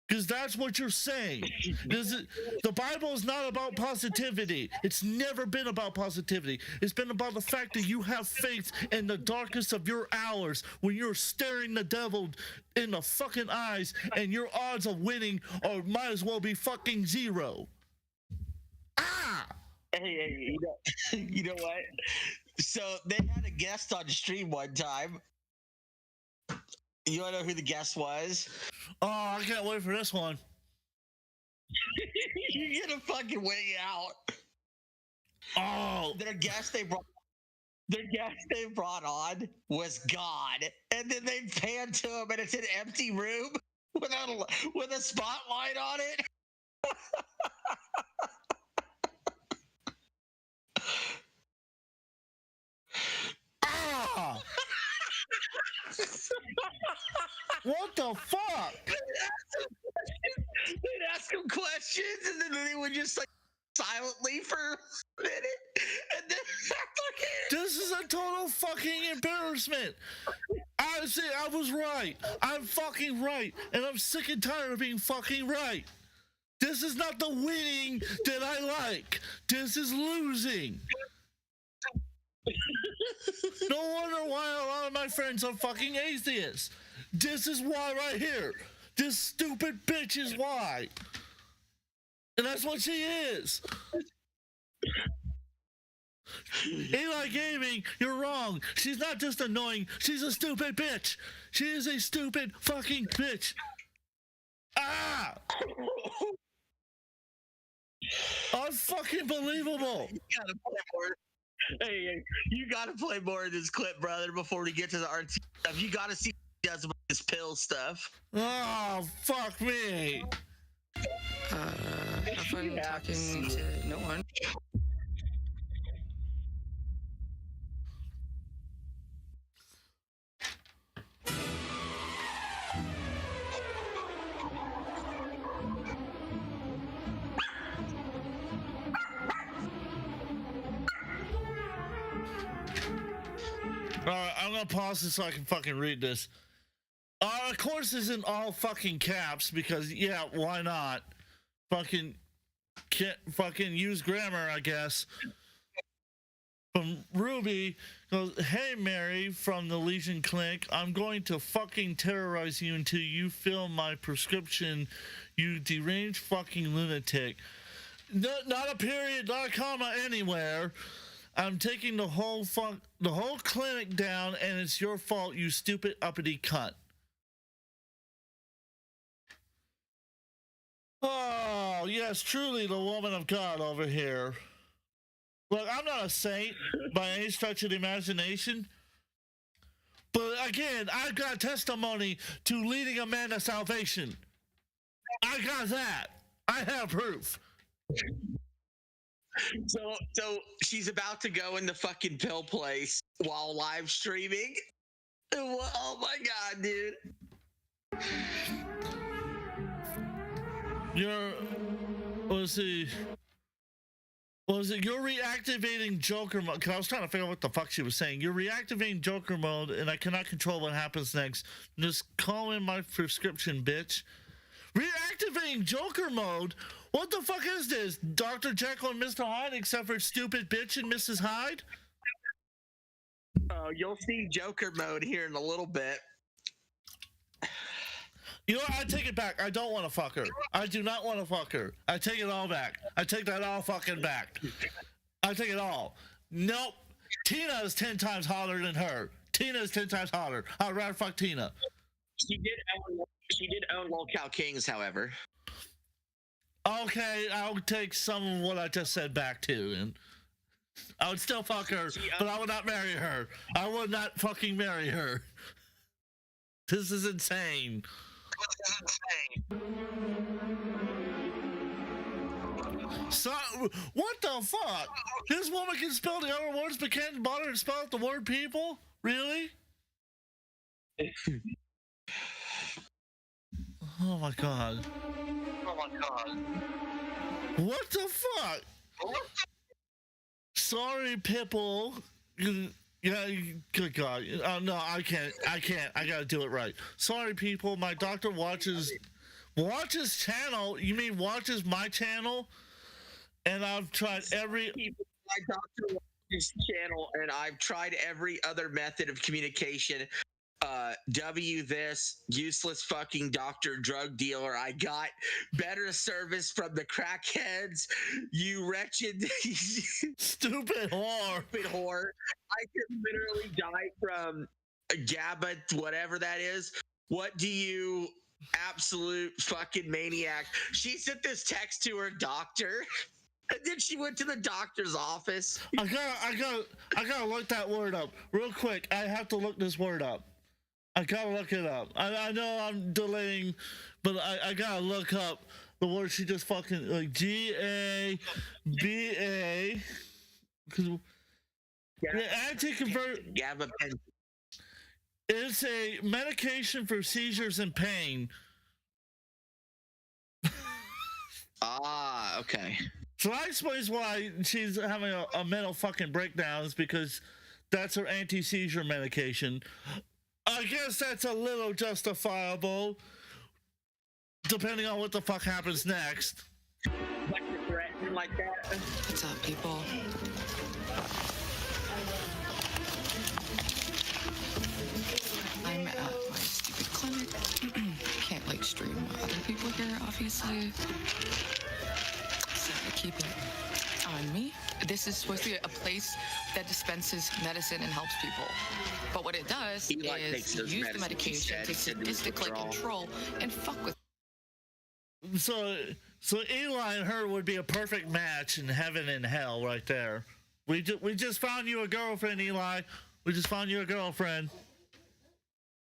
Because that's what you're saying. The Bible is not about positivity. It's never been about positivity. It's been about the fact that you have faith in the darkest of your hours when you're staring the devil in the fucking eyes and your odds of winning or might as well be fucking zero. Hey, you know what? So they had a guest on the stream one time. You want to know who the guest was? Oh, I can't wait for this one. You're gonna fucking wait out. Oh, their guest they brought on was God, and then they pan to him, and it's an empty room with a spotlight on it. Ah! What the fuck? They'd ask him questions, and then they would just like silently for a minute, and then this is a total fucking embarrassment. I say I was right. I'm fucking right, and I'm sick and tired of being fucking right. This is not the winning that I like. This is losing. No wonder why a lot of my friends are fucking atheists. This is why right here. This stupid bitch is why. And that's what she is. Eli Gaming, you're wrong. She's not just annoying. She's a stupid bitch. She is a stupid fucking bitch. Ah! Unfucking-believable. You gotta play more. Hey, you gotta play more of this clip, brother, before we get to the RT stuff. You gotta see what he does about this pill stuff. Oh, fuck me. Have fun talking to no one. Alright, I'm gonna pause this so I can fucking read this. Of course, this isn't all fucking caps because, yeah, why not? Fucking use grammar, I guess. From Ruby goes, "Hey Mary from the Legion Clinic, I'm going to fucking terrorize you until you fill my prescription, you deranged fucking lunatic. Not a period, not a comma anywhere. I'm taking the whole clinic down, and it's your fault, you stupid uppity cunt." Oh, yes, truly the woman of God over here. Look, I'm not a saint by any stretch of the imagination. But again, I've got testimony to leading a man to salvation. I got that. I have proof. So she's about to go in the fucking pill place while live streaming. Oh my god, dude. You're reactivating Joker mode. Cause I was trying to figure out what the fuck she was saying. You're reactivating Joker mode, and I cannot control what happens next. Just call in my prescription, bitch. Reactivating Joker mode? What the fuck is this? Dr. Jekyll and Mr. Hyde, except for stupid bitch and Mrs. Hyde? You'll see Joker mode here in a little bit. You know what? I take it back. I don't want to fuck her. I do not want to fuck her. I take it all back. I take that all fucking back. I take it all. Nope. Tina is 10 times hotter than her. Tina is 10 times hotter. I'd rather fuck Tina. She did own Lolcow Kings, however. Okay, I'll take some of what I just said back too, and I would still fuck her, but I would not marry her. I would not fucking marry her. This is insane. So, what the fuck? This woman can spell the other words but can't bother to spell out the word people? Really? Oh my god. Oh my god. What the fuck? Sorry, Pipple. Yeah, good God. No, I can't. I gotta do it right. Sorry, people. My doctor watches channel. You mean watches my channel? And I've tried every. My doctor watches channel, and I've tried every other method of communication. W this useless fucking doctor drug dealer. I got better service from the crackheads. You wretched stupid whore. I could literally die from GABA, whatever that is. What do you absolute fucking maniac? She sent this text to her doctor. And then she went to the doctor's office. I gotta look that word up real quick. I have to look this word up. I gotta look it up. I know I'm delaying, but I gotta look up the word she just fucking like GABA. Anti-convert. Gabapentin. It's a medication for seizures and pain. Ah, okay. So that explains why she's having a mental fucking breakdown, is because that's her anti-seizure medication. I guess that's a little justifiable, depending on what the fuck happens next. Like you're threatening like that. What's up, people? I'm at my stupid clinic. Can't like stream other people here, obviously. So I keep it on me. This is supposed to be a place that dispenses medicine and helps people. But what it does is use the medication to sadistically control and fuck with. So Eli and her would be a perfect match in heaven and hell right there. We just found you a girlfriend, Eli. We just found you a girlfriend.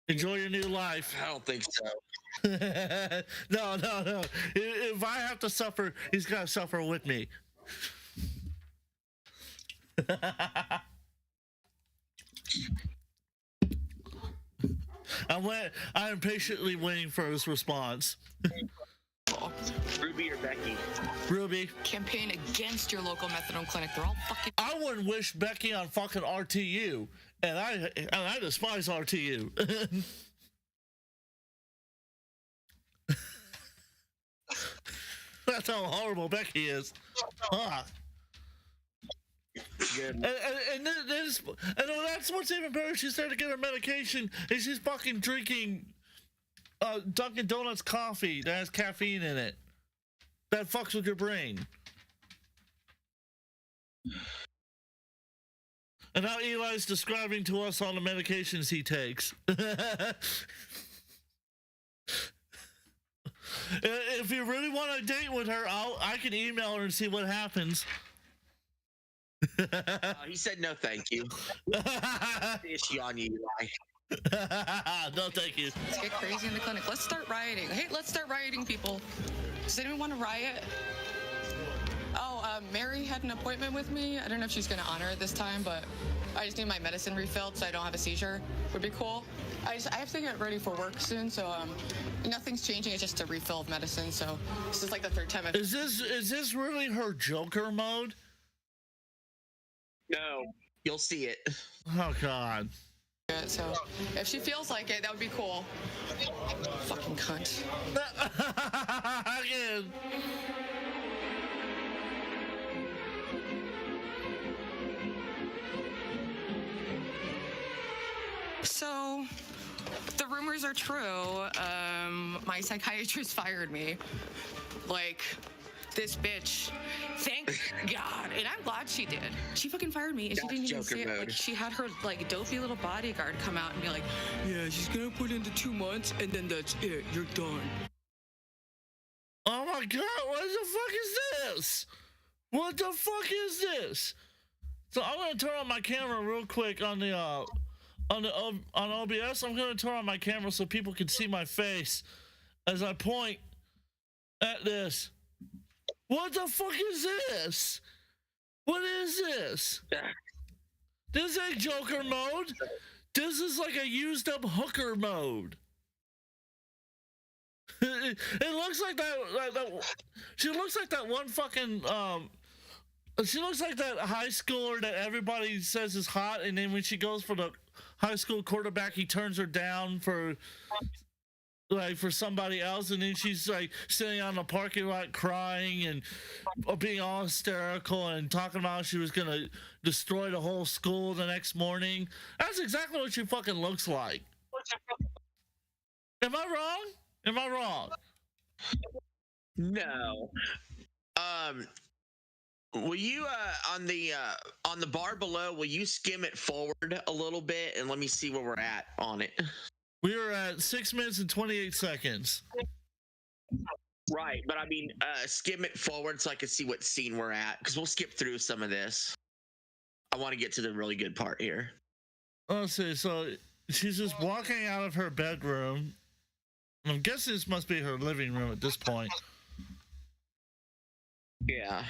Enjoy your new life. I don't think so. No. If I have to suffer, he's got to suffer with me. I'm patiently waiting for his response. Ruby or Becky? Ruby. Campaign against your local methadone clinic. They're all fucking. I wouldn't wish Becky on fucking RTU. And I despise RTU. That's how horrible Becky is. Fuck. And that's what's even better. She's there to get her medication, and she's fucking drinking Dunkin' Donuts coffee that has caffeine in it. That fucks with your brain. And now Eli's describing to us all the medications he takes. If you really want to date with her, I can email her and see what happens. He said no, thank you. Issue on you, Eli. No, thank you. Let's get crazy in the clinic. Let's start rioting. Hey, let's start rioting, people. Does anyone want to riot? Oh, Mary had an appointment with me. I don't know if she's going to honor it this time, but I just need my medicine refilled so I don't have a seizure. Would be cool. I have to get ready for work soon, so nothing's changing. It's just a refill of medicine. So this is like the third time. Is this really her Joker mode? No, you'll see it. Oh God. So if she feels like it, that would be cool. Fucking cunt. Again. So, the rumors are true. My psychiatrist fired me. Like, this bitch. Thank God. And I'm glad she did. She fucking fired me, and she didn't even say it. Like, she had her, like, dopey little bodyguard come out and be like, yeah, she's gonna put into 2 months, and then that's it. You're done. Oh my God, what the fuck is this? What the fuck is this? So I'm gonna turn on my camera real quick on OBS. I'm gonna turn on my camera so people can see my face as I point at this. What the fuck is this? What is this? This ain't Joker mode. This is like a used up hooker mode. It looks like that. She looks like that one fucking. She looks like that high schooler that everybody says is hot, and then when she goes for the high school quarterback, he turns her down for somebody else, and then she's like sitting on the parking lot crying and being all hysterical and talking about how she was gonna destroy the whole school the next morning. That's exactly what she fucking looks like. Am I wrong? Am I wrong? No. Will you on the bar below, will you skim it forward a little bit and let me see where we're at on it? We are at 6 minutes and 28 seconds. Right, but I mean, skim it forward so I can see what scene we're at, because we'll skip through some of this. I want to get to the really good part here. Let's see. So she's just walking out of her bedroom. I'm guessing this must be her living room at this point. Yeah.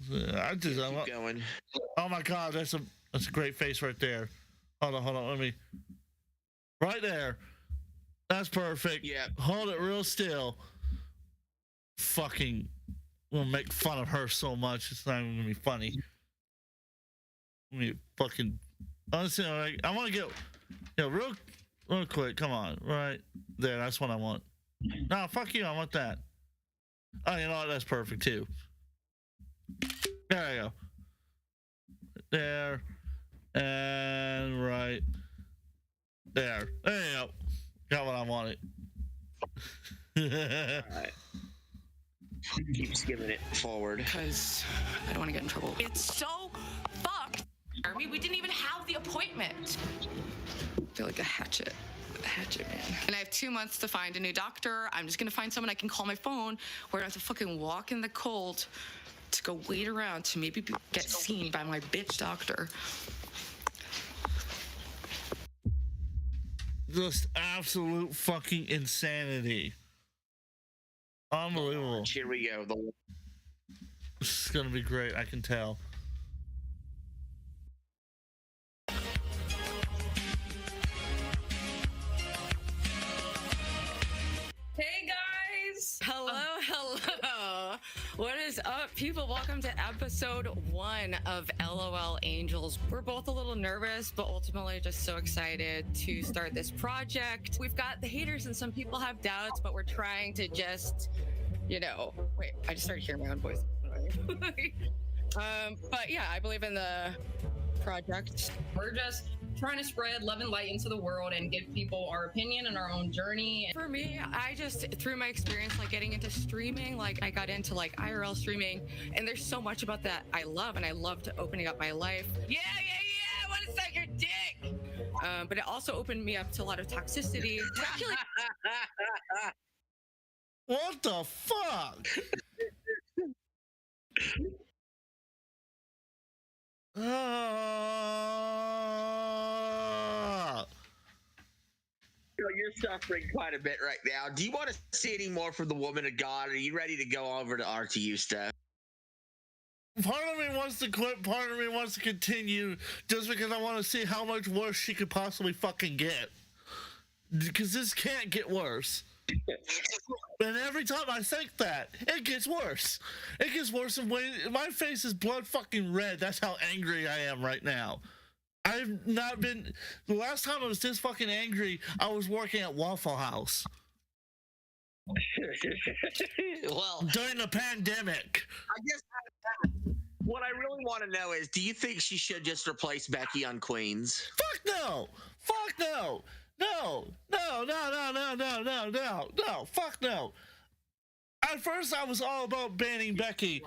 Keep going. Oh my God, that's a great face right there. Hold on. Let me. Right there. That's perfect. Yeah. Hold it real still. Fucking. We'll make fun of her so much. It's not even gonna be funny. Let me fucking. Honestly, I want to get. Real quick. Come on. Right there. That's what I want. No, fuck you. I want that. Oh, you know what? That's perfect too. There I go. There. And right there. There you go. Got what I wanted. Alright. Keep skimming it forward. Because I don't want to get in trouble. It's so fucked. Army, we didn't even have the appointment. I feel like a hatchet. Man. And I have 2 months to find a new doctor. I'm just gonna find someone I can call my phone where I don't have to fucking walk in the cold to go wait around to maybe get seen by my bitch doctor. Just absolute fucking insanity. Unbelievable. Here we go. This is gonna be great, I can tell. Hey guys! Hello. What is up, people? Welcome to episode 1 of LOL Angels. We're both a little nervous, but ultimately just so excited to start this project. We've got the haters and some people have doubts, but we're trying to just, wait, I just started hearing my own voice. But yeah, I believe in the project. We're just trying to spread love and light into the world and give people our opinion and our own journey. For me, I just, through my experience, getting into streaming, I got into IRL streaming, and there's so much about that I love, and I love to opening up my life. Yeah, I want to suck your dick. But it also opened me up to a lot of toxicity. What the fuck? You're suffering quite a bit right now. Do you want to see any more from the woman of God? Or are you ready to go over to RTU stuff? Part of me wants to quit, part of me wants to continue, just because I want to see how much worse she could possibly fucking get. Because this can't get worse. And every time I think that, it gets worse. It gets worse in ways. My face is blood fucking red. That's how angry I am right now. I've not been. The last time I was this fucking angry, I was working at Waffle House. Well, during the pandemic. I guess what I really want to know is, do you think she should just replace Becky on Queens? Fuck no! Fuck no! No! Fuck no! At first, I was all about banning Becky.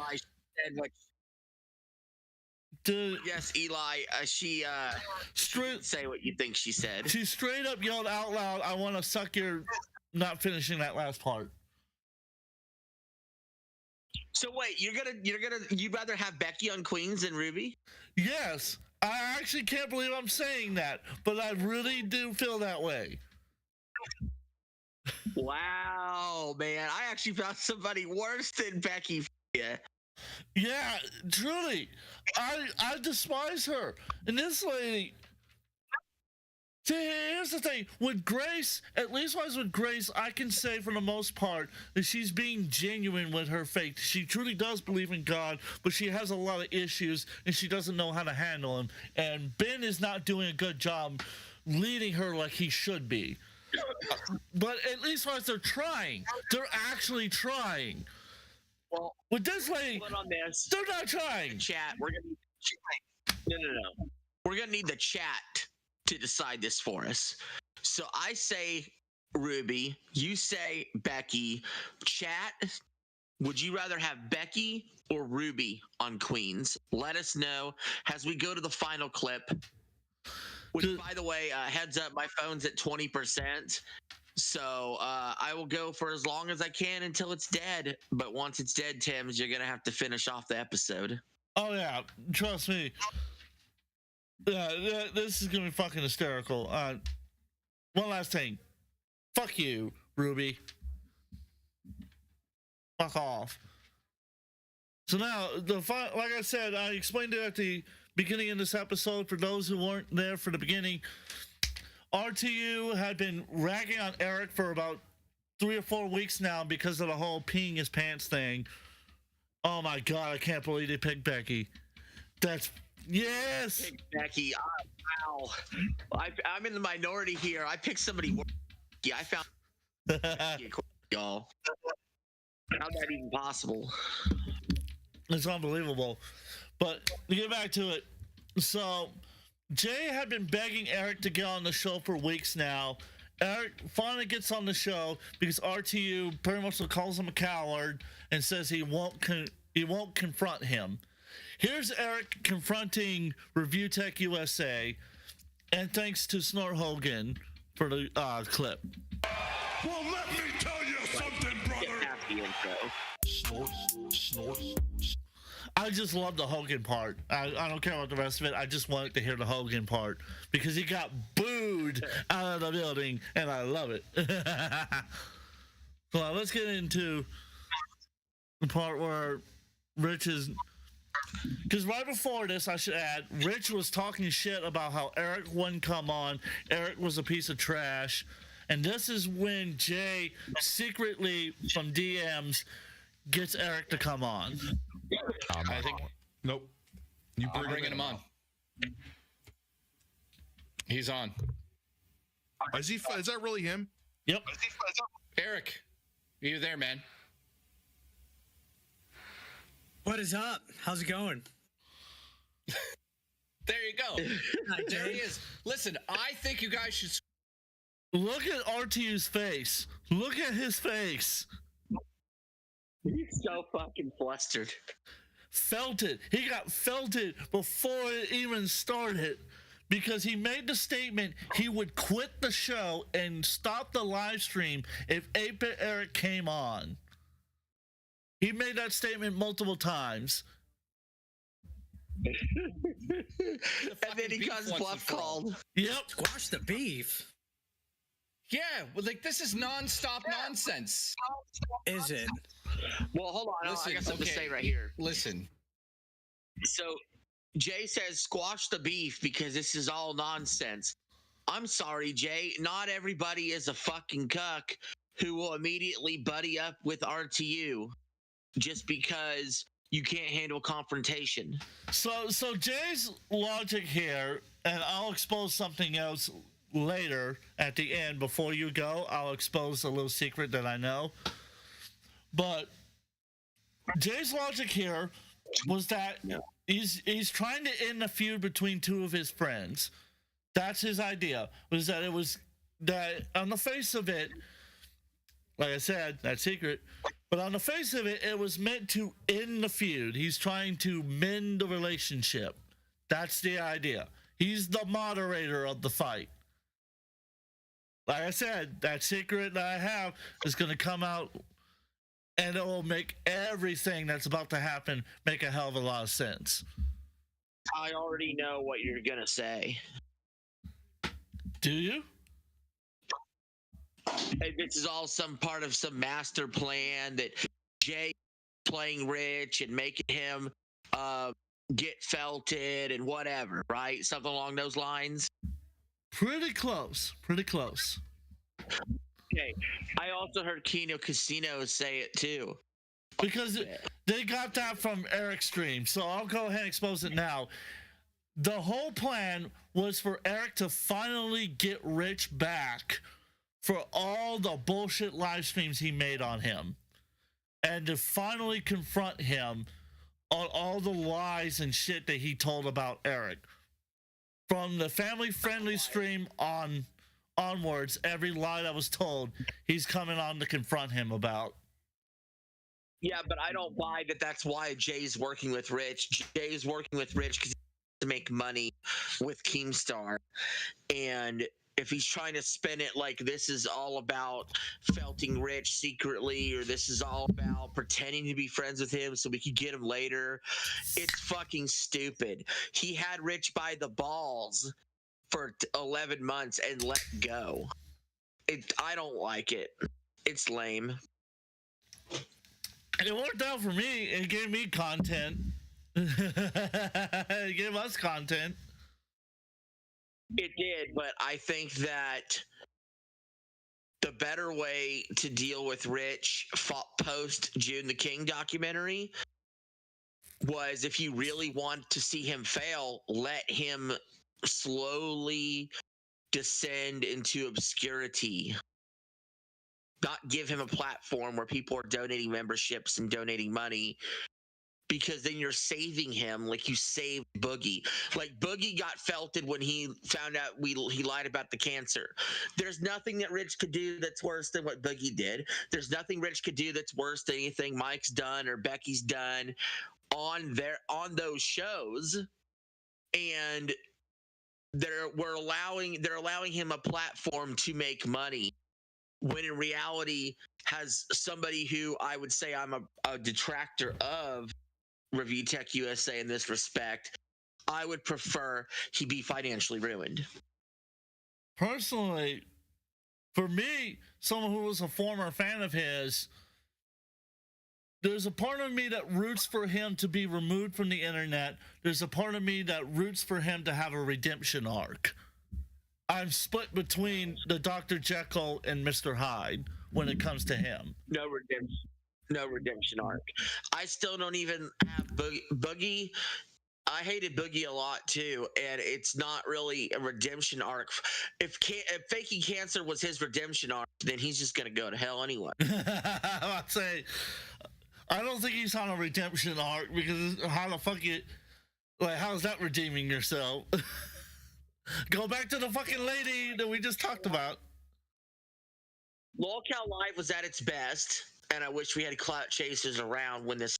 Yes, Eli. She straight say what you think she said. She straight up yelled out loud, "I want to suck your." Not finishing that last part. So wait, you'd rather have Becky on Queens than Ruby? Yes, I actually can't believe I'm saying that, but I really do feel that way. Wow, man, I actually found somebody worse than Becky. Yeah, truly, I despise her, and this lady. See, here's the thing. With Grace, at least with Grace, I can say for the most part that she's being genuine with her faith. She truly does believe in God, but she has a lot of issues and she doesn't know how to handle them. And Ben is not doing a good job leading her like he should be. But at least they're trying. They're actually trying. Well, with this lady, on this, they're not trying. Chat. We're gonna no. We're gonna need the chat to decide this for us. So I say Ruby, you say Becky. Chat, would you rather have Becky or Ruby on Queens? Let us know as we go to the final clip. Which, by the way, heads up, my phone's at 20%. So I will go for as long as I can until it's dead. But once it's dead, Tim's, you're gonna have to finish off the episode. Oh yeah, trust me. Yeah, this is gonna be fucking hysterical. One last thing. Fuck you, Ruby. Fuck off. So now, like I said, I explained it at the beginning of this episode. For those who weren't there for the beginning, RTU had been ragging on Eric for about 3 or 4 weeks now because of the whole peeing his pants thing. Oh my god, I can't believe they picked Becky. Yes, Becky. Wow, I'm in the minority here. I picked somebody. Yeah, I found y'all. How's that even possible? It's unbelievable. But to get back to it, so Jay had been begging Eric to get on the show for weeks now. Eric finally gets on the show because RTU pretty much calls him a coward and says he won't confront him. Here's Eric confronting Review Tech USA, and thanks to Snort Hogan for the clip. Well, let me tell you something, brother. Snort. I just love the Hogan part. I don't care about the rest of it. I just wanted to hear the Hogan part because he got booed out of the building, and I love it. So let's get into the part where Rich is... Because right before this, I should add, Rich was talking shit about how Eric wouldn't come on. Eric was a piece of trash. And this is when Jay secretly, from DMs, gets Eric to come on. I think. Nope. I'm bringing him on. He's on. Is that really him? Yep. Eric, are you there, man? What is up? How's it going? There you go. There he is. Listen, I think you guys should. Look at RTU's face. Look at his face. He's so fucking flustered. Felted. He got felted before it even started because he made the statement he would quit the show and stop the live stream if 8-Bit Eric came on. He made that statement multiple times. And then he got his bluff called. Yep. Squash the beef. Yeah, well, like this is non-stop nonsense. Is it? Well, hold on. Listen, I got something to okay, say right here. Listen. So Jay says squash the beef because this is all nonsense. I'm sorry, Jay. Not everybody is a fucking cuck who will immediately buddy up with RTU just because you can't handle confrontation. So Jay's logic here, and I'll expose something else later at the end. Before you go, I'll expose a little secret that I know. But Jay's logic here was that he's trying to end the feud between two of his friends. That's his idea. Was that it was that on the face of it, like I said, that secret. But on the face of it, it was meant to end the feud. He's trying to mend the relationship. That's the idea. He's the moderator of the fight. Like I said, that secret that I have is going to come out, and it will make everything that's about to happen make a hell of a lot of sense. I already know what you're going to say. Do you? And this is all some part of some master plan that Jay playing rich and making him get felted and whatever, right? Something along those lines. Pretty close. Pretty close. Okay. I also heard Kino Casino say it too. Because they got that from Eric's stream, so I'll go ahead and expose it now. The whole plan was for Eric to finally get Rich back for all the bullshit live streams he made on him, and to finally confront him on all the lies and shit that he told about Eric. From the family-friendly stream onwards, every lie that was told, he's coming on to confront him about. Yeah, but I don't buy that that's why Jay's working with Rich. Jay's working with Rich because he wants to make money with Keemstar. And if he's trying to spin it like this is all about felting Rich secretly, or this is all about pretending to be friends with him so we could get him later, it's fucking stupid. He had Rich by the balls for 11 months and let go. I don't like it. It's lame. And it worked out for me. It gave me content. It gave us content. It did, but I think that the better way to deal with Rich post June the King documentary was, if you really want to see him fail, let him slowly descend into obscurity. Not give him a platform where people are donating memberships and donating money, because then you're saving him like you saved Boogie. Like Boogie got felted when he found out he lied about the cancer. There's nothing that Rich could do that's worse than what Boogie did. There's nothing Rich could do that's worse than anything Mike's done or Becky's done on those shows. And they're allowing him a platform to make money, when in reality has somebody who I would say I'm a detractor of Review Tech USA in this respect. I would prefer he be financially ruined. Personally, for me, someone who was a former fan of his, there's a part of me that roots for him to be removed from the internet. There's a part of me that roots for him to have a redemption arc. I'm split between the Dr. Jekyll and Mr. Hyde when it comes to him. No redemption. No redemption arc. I still don't even have Boogie. I hated Boogie a lot too, and it's not really a redemption arc. If Faking Cancer was his redemption arc, then he's just gonna go to hell anyway. I'd say I don't think he's on a redemption arc because how the fuck it? Like, how's that redeeming yourself? Go back to the fucking lady that we just talked about. Lolcow Live was at its best, and I wish we had Clout chasers around when this.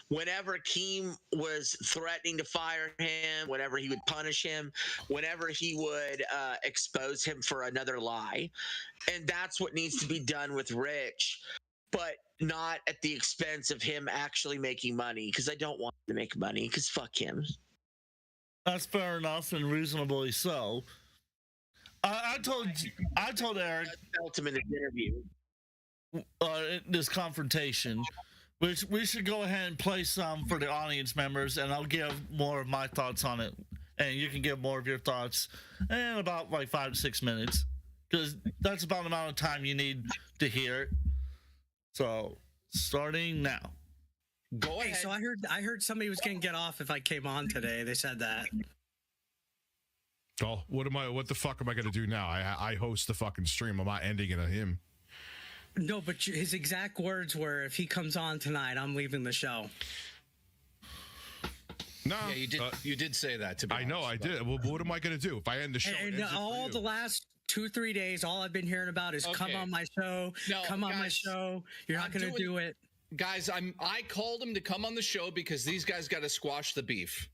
Whenever Keem was threatening to fire him, whenever he would punish him, whenever he would expose him for another lie. And that's what needs to be done with Rich, but not at the expense of him actually making money, because I don't want him to make money, because fuck him. That's fair enough and reasonably so. I told Eric. I felt him in this interview. This confrontation, which we should go ahead and play some for the audience members, and I'll give more of my thoughts on it, and you can give more of your thoughts in about like 5 to 6 minutes, because that's about the amount of time you need to hear it. So, starting now. Go ahead. So I heard somebody was gonna get off if I came on today. They said that. Oh, what the fuck am I gonna do now? I host the fucking stream. I'm not ending it on him. No, but his exact words were, if he comes on tonight, I'm leaving the show. No. Yeah, you did say that, to be honest. I know, I did. Well, what am I gonna do if I end the show? And all the last 2-3 days, all I've been hearing about is come on my show, come on my show. You're not gonna do it. Guys, I called him to come on the show because these guys got to squash the beef.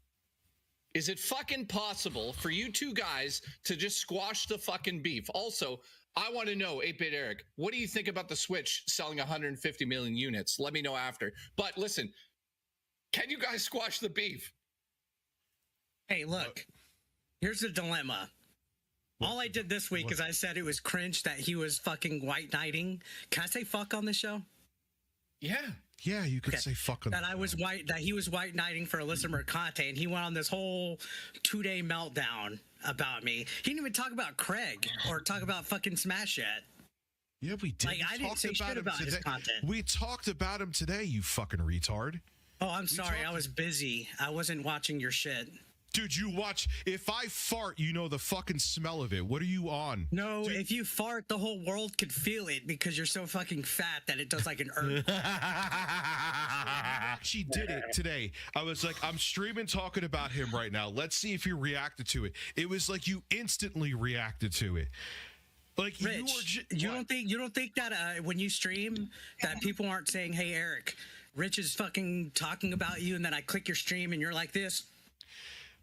Is it fucking possible for you two guys to just squash the fucking beef? Also, I want to know, 8-Bit Eric, what do you think about the Switch selling 150 million units? Let me know after. But listen, can you guys squash the beef? Hey, look, here's the dilemma. All I did this week is I said it was cringe that he was fucking white knighting. Can I say fuck on the show? Yeah, you could say fuck on that. He was white knighting for Alyssa Mercante, and he went on this whole 2-day meltdown about me. He didn't even talk about Craig or talk about fucking Smash yet. Yeah, we did. Like, I didn't say shit about his content. We talked about him today, you fucking retard. Oh, I'm sorry. I was busy. I wasn't watching your shit. Dude, you watch. If I fart, you know the fucking smell of it. What are you on? No, dude. If you fart, the whole world could feel it because you're so fucking fat that it does like an earthquake. She did it today. I was like, I'm streaming talking about him right now. Let's see if you reacted to it. It was like you instantly reacted to it. Like, Rich, you don't think that when you stream that people aren't saying, "Hey, Eric, Rich is fucking talking about you," and then I click your stream and you're like this.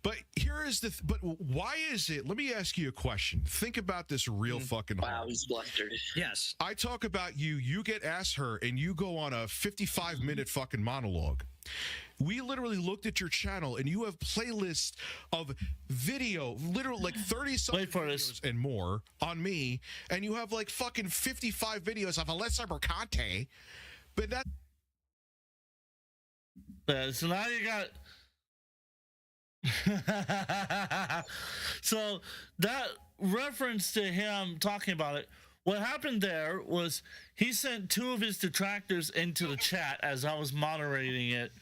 But here is but why is it? Let me ask you a question. Think about this real fucking hard. Wow, he's flustered. Yes. I talk about you get asked her, and you go on a 55-minute fucking monologue. We literally looked at your channel, and you have playlists of video, literally like 30-something videos and more on me, and you have like fucking 55 videos of Alyssa Mercante. But that... so now you got... So that reference to him talking about it, what happened there was he sent 2 of his detractors into the chat as I was moderating it,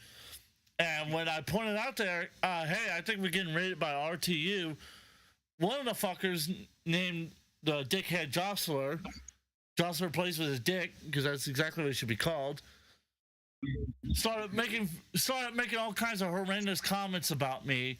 and when I pointed out there, hey, I think we're getting raided by RTU, one of the fuckers named the dickhead Jostler plays with his dick, because that's exactly what it should be called, started making all kinds of horrendous comments about me.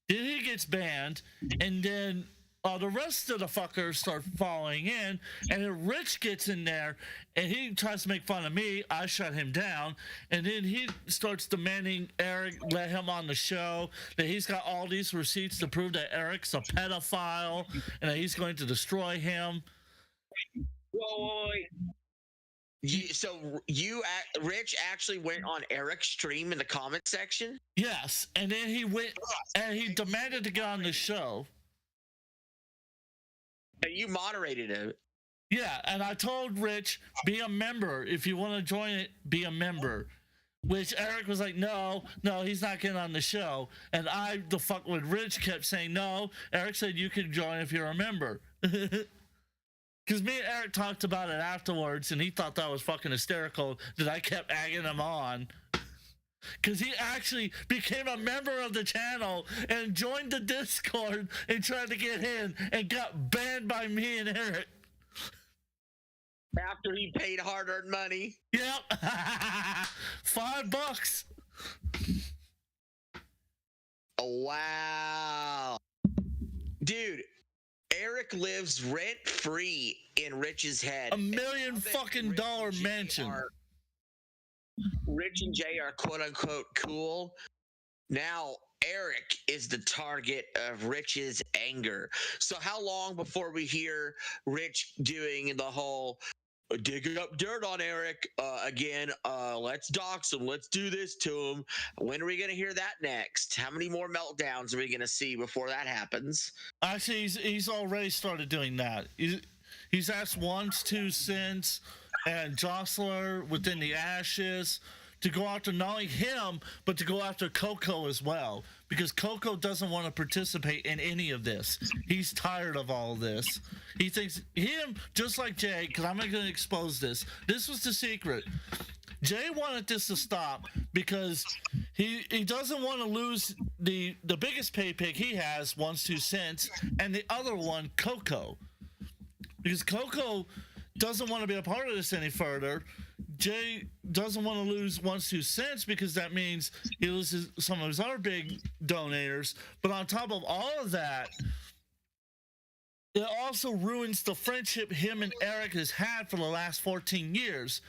Then he gets banned, and then the rest of the fuckers start falling in, and then Rich gets in there, and he tries to make fun of me. I shut him down, and then he starts demanding Eric let him on the show, that he's got all these receipts to prove that Eric's a pedophile, and that he's going to destroy him. Whoa. Rich actually went on Eric's stream in the comment section? Yes, and then he went and he demanded to get on the show. And you moderated it. Yeah, and I told Rich, be a member. If you want to join it, be a member. Which Eric was like, no, he's not getting on the show. And I, the fuck with Rich, kept saying, no, Eric said you can join if you're a member. Because me and Eric talked about it afterwards, and he thought that was fucking hysterical that I kept egging him on. Because he actually became a member of the channel and joined the Discord and tried to get in and got banned by me and Eric. After he paid hard-earned money. Yep. $5. Wow. Dude, Eric lives rent-free in Rich's head. $1 million fucking dollar mansion. Rich and Jay are quote-unquote cool. Now Eric is the target of Rich's anger. So how long before we hear Rich doing the whole digging up dirt on Eric again? Let's dox him. Let's do this to him. When are we going to hear that next? How many more meltdowns are we going to see before that happens? Actually, he's already started doing that. He's asked once, 2 cents, and Jostler within the ashes to go after not only him, but to go after Coco as well. Because Coco doesn't want to participate in any of this. He's tired of all of this. He thinks him, just like Jay, because I'm not going to expose this. This was the secret. Jay wanted this to stop because he doesn't want to lose the biggest pay pick he has, 1 2 cents, and the other one, Coco. Because Coco doesn't want to be a part of this any further. Jay doesn't want to lose 1 2 cents because that means he loses some of his other big donators. But on top of all of that, it also ruins the friendship him and Eric has had for the last 14 years.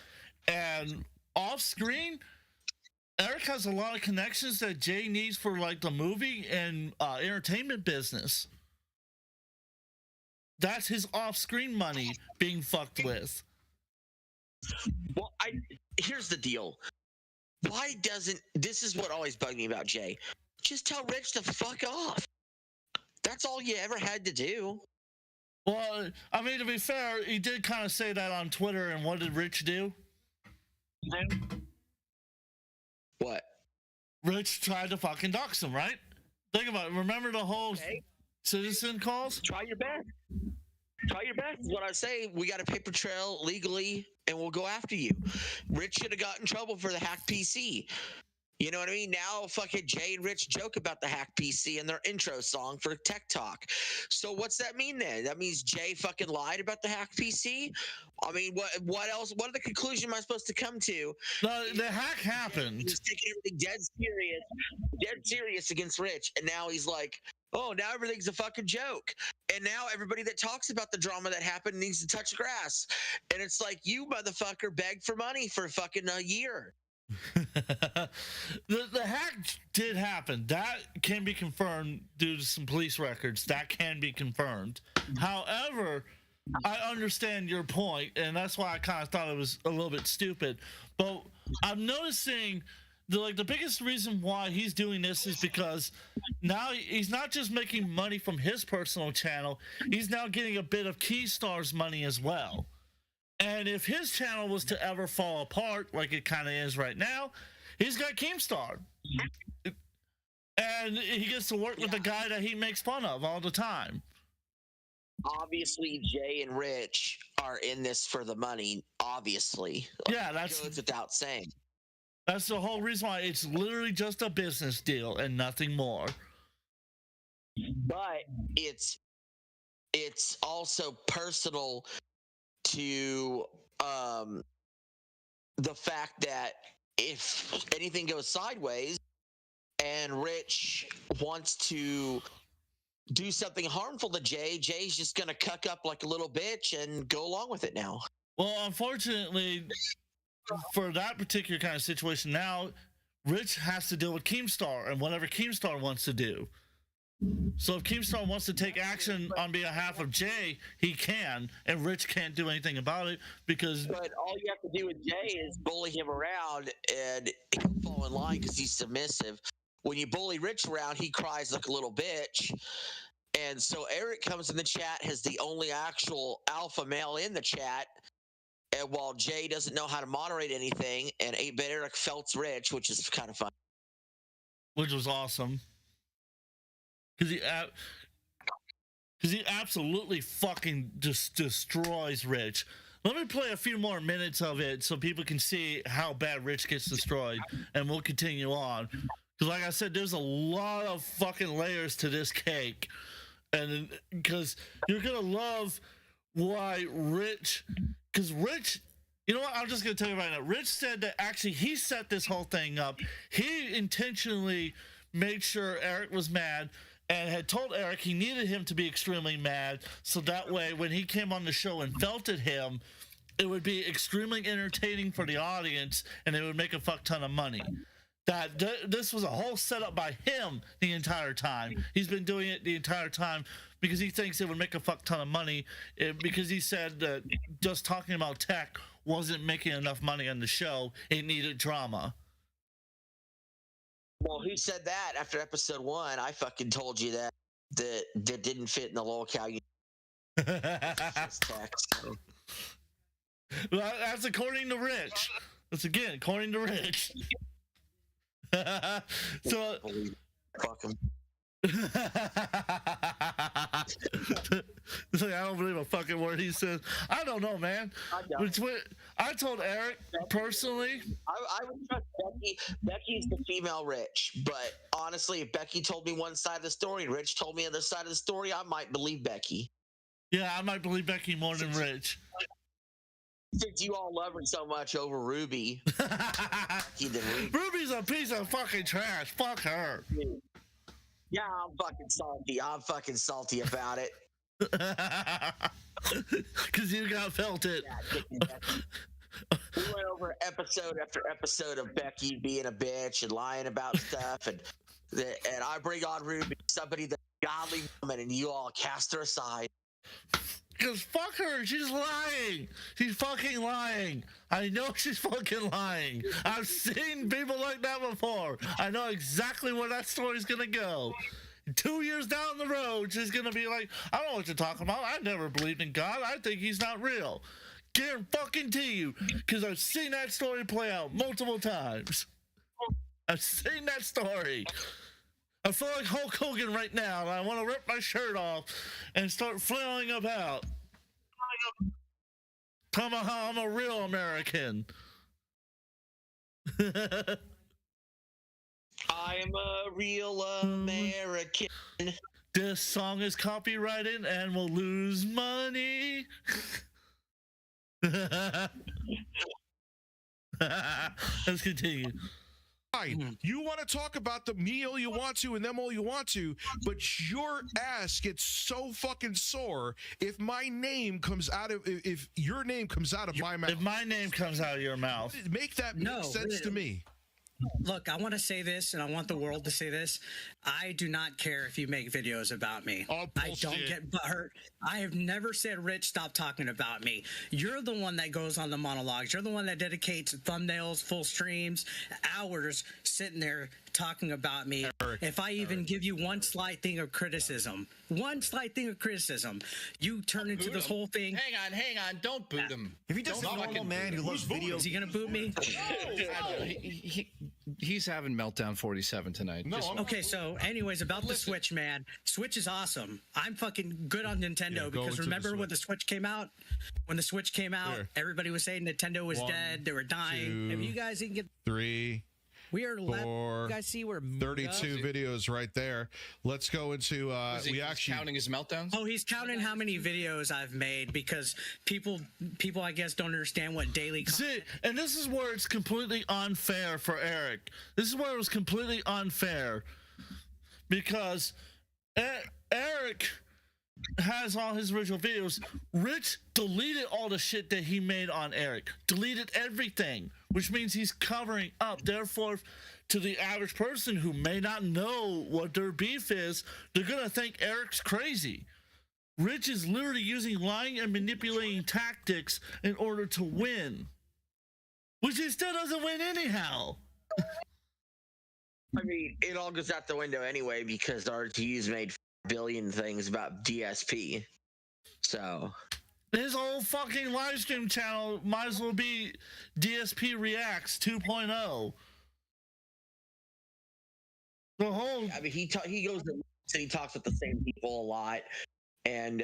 And off screen, Eric has a lot of connections that Jay needs for like the movie and entertainment business. That's his off-screen money being fucked with. Well, here's the deal. Why doesn't this is what always bugged me about Jay? Just tell Rich to fuck off. That's all you ever had to do. Well, I mean, to be fair, he did kind of say that on Twitter, and what did Rich do? What? Rich tried to fucking dox him, right? Think about it. Remember the whole citizen calls? Try your best. Try your best is what I say. We got a paper trail legally, and we'll go after you. Rich should have got in trouble for the hacked PC. You know what I mean? Now fucking Jay and Rich joke about the hacked PC in their intro song for Tech Talk. So what's that mean then? That means Jay fucking lied about the hacked PC? I mean, what else? What other conclusion am I supposed to come to? The hack happened. He's taking everything dead serious against Rich, and now he's like, oh, now everything's a fucking joke. And now everybody that talks about the drama that happened needs to touch grass. And it's like, you motherfucker begged for money for fucking a year. The hack did happen. That can be confirmed due to some police records. That can be confirmed. However, I understand your point, and that's why I kind of thought it was a little bit stupid. But I'm noticing the biggest reason why he's doing this is because now he's not just making money from his personal channel, he's now getting a bit of Keystar's money as well. And if his channel was to ever fall apart like it kind of is right now, he's got Keemstar. And he gets to work with the guy that he makes fun of all the time. Obviously, Jay and Rich are in this for the money, obviously. Yeah, that's goes without saying. That's the whole reason why it's literally just a business deal and nothing more. But it's also personal to the fact that if anything goes sideways and Rich wants to do something harmful to Jay, Jay's just gonna cuck up like a little bitch and go along with it now. Well, unfortunately, for that particular kind of situation now, Rich has to deal with Keemstar and whatever Keemstar wants to do. So if Keemstar wants to take action on behalf of Jay, he can, and Rich can't do anything about it because... But all you have to do with Jay is bully him around, and he'll fall in line because he's submissive. When you bully Rich around, he cries like a little bitch. And so Eric comes in the chat, has the only actual alpha male in the chat, and while Jay doesn't know how to moderate anything, and 8-Bit Eric felts Rich, which is kind of fun. Which was awesome. Because because he absolutely fucking just destroys Rich. Let me play a few more minutes of it so people can see how bad Rich gets destroyed, and we'll continue on. Because like I said, there's a lot of fucking layers to this cake, and because you're gonna love why Rich, because Rich, you know what, I'm just gonna tell you right now, Rich said that actually he set this whole thing up. He intentionally made sure Eric was mad and had told Eric he needed him to be extremely mad, so that way when he came on the show and felted him, it would be extremely entertaining for the audience and it would make a fuck ton of money. This was a whole setup by him the entire time. He's been doing it the entire time because he thinks it would make a fuck ton of money, because he said that just talking about tech wasn't making enough money on the show. It needed drama. Well, who said that after episode 1? I fucking told you that didn't fit in the Lolcow. Well, that's according to Rich. That's again according to Rich. So fuck him. It's like, I don't believe a fucking word he says. I don't know, man. I told Eric personally. I would trust Becky. Becky's the female Rich, but honestly, if Becky told me one side of the story and Rich told me the other side of the story, I might believe Becky. Yeah, I might believe Becky more than Rich. Since you all love her so much over Ruby. Ruby's a piece of fucking trash. Fuck her. Yeah, I'm fucking salty about it. Because you got felted. We went over episode after episode of Becky being a bitch and lying about stuff, and I bring on Ruby, somebody that's a godly woman, and you all cast her aside. Because fuck her, she's lying. She's fucking lying. I know she's fucking lying. I've seen people like that before. I know exactly where that story's gonna go. 2 years down the road, she's gonna be like, I don't know what you're talking about. I never believed in God. I think he's not real. Guarantee you, because I've seen that story play out multiple times. I've seen that story. I feel like Hulk Hogan right now, and I want to rip my shirt off and start flailing about. Tell me how I'm a real American. I am a real American. This song is copyrighted and will lose money. Let's continue. Fine. You want to talk about me all you want to and them all you want to, but your ass gets so fucking sore if my name comes out of if your name comes out of my mouth. If my name comes out of your mouth, make that make sense to me. Look, I want to say this, and I want the world to say this. I do not care if you make videos about me. Oh, I don't get butthurt. I have never said, Rich, stop talking about me. You're the one that goes on the monologues. You're the one that dedicates thumbnails, full streams, hours sitting there talking about me. If I even give you one slight thing of criticism, you turn into this whole thing. Hang on. Don't boot him. If he just a normal man who loves videos, is he gonna boot me? He's having meltdown 47 tonight. No, okay, so anyways, about the Switch, man. Switch is awesome. I'm fucking good on Nintendo because remember when the Switch came out? When the Switch came out, everybody was saying Nintendo was dead. They were dying. If you guys can get 3, we are 4, you guys see where 32 videos right there. Let's go into we actually counting his meltdowns. Oh, he's counting how many videos I've made because people I guess don't understand what daily see, and this is where it's completely unfair for Eric. This is where it was completely unfair because Eric has all his original videos. Rich deleted all the shit that he made on Eric. Deleted everything, which means he's covering up. Therefore, to the average person who may not know what their beef is, they're gonna think Eric's crazy. Rich is literally using lying and manipulating tactics in order to win, which he still doesn't win anyhow. I mean, it all goes out the window anyway because RTU's made billion things about DSP. So his whole fucking live stream channel might as well be DSP Reacts 2.0. The whole I mean he goes and he talks with the same people a lot. and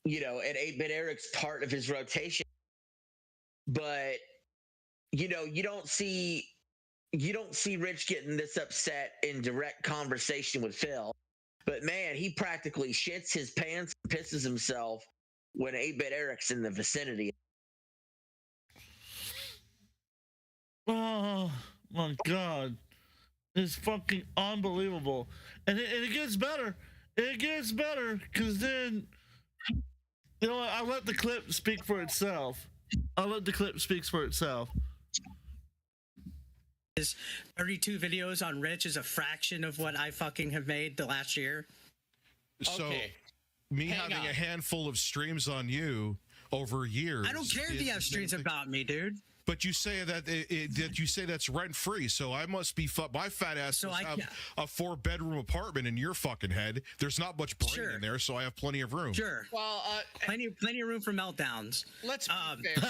you know, and 8-Bit Eric's part of his rotation. But you know, you don't see Rich getting this upset in direct conversation with Phil. But man, he practically shits his pants and pisses himself when 8-Bit Eric's in the vicinity. Oh my god. It's fucking unbelievable. And it gets better. It gets better because then, you know what, I let the clip speak for itself. 32 videos on Rich is a fraction of what I fucking have made the last year. So, me having a handful of streams on you over years. I don't care if you have streams about me, dude. But you say that that you say that's rent free, so I must be my fat ass So must I have ca- a 4-bedroom apartment in your fucking head. There's not much brain in there, so I have plenty of room. Sure. Well, plenty of room for meltdowns. Let's be fair.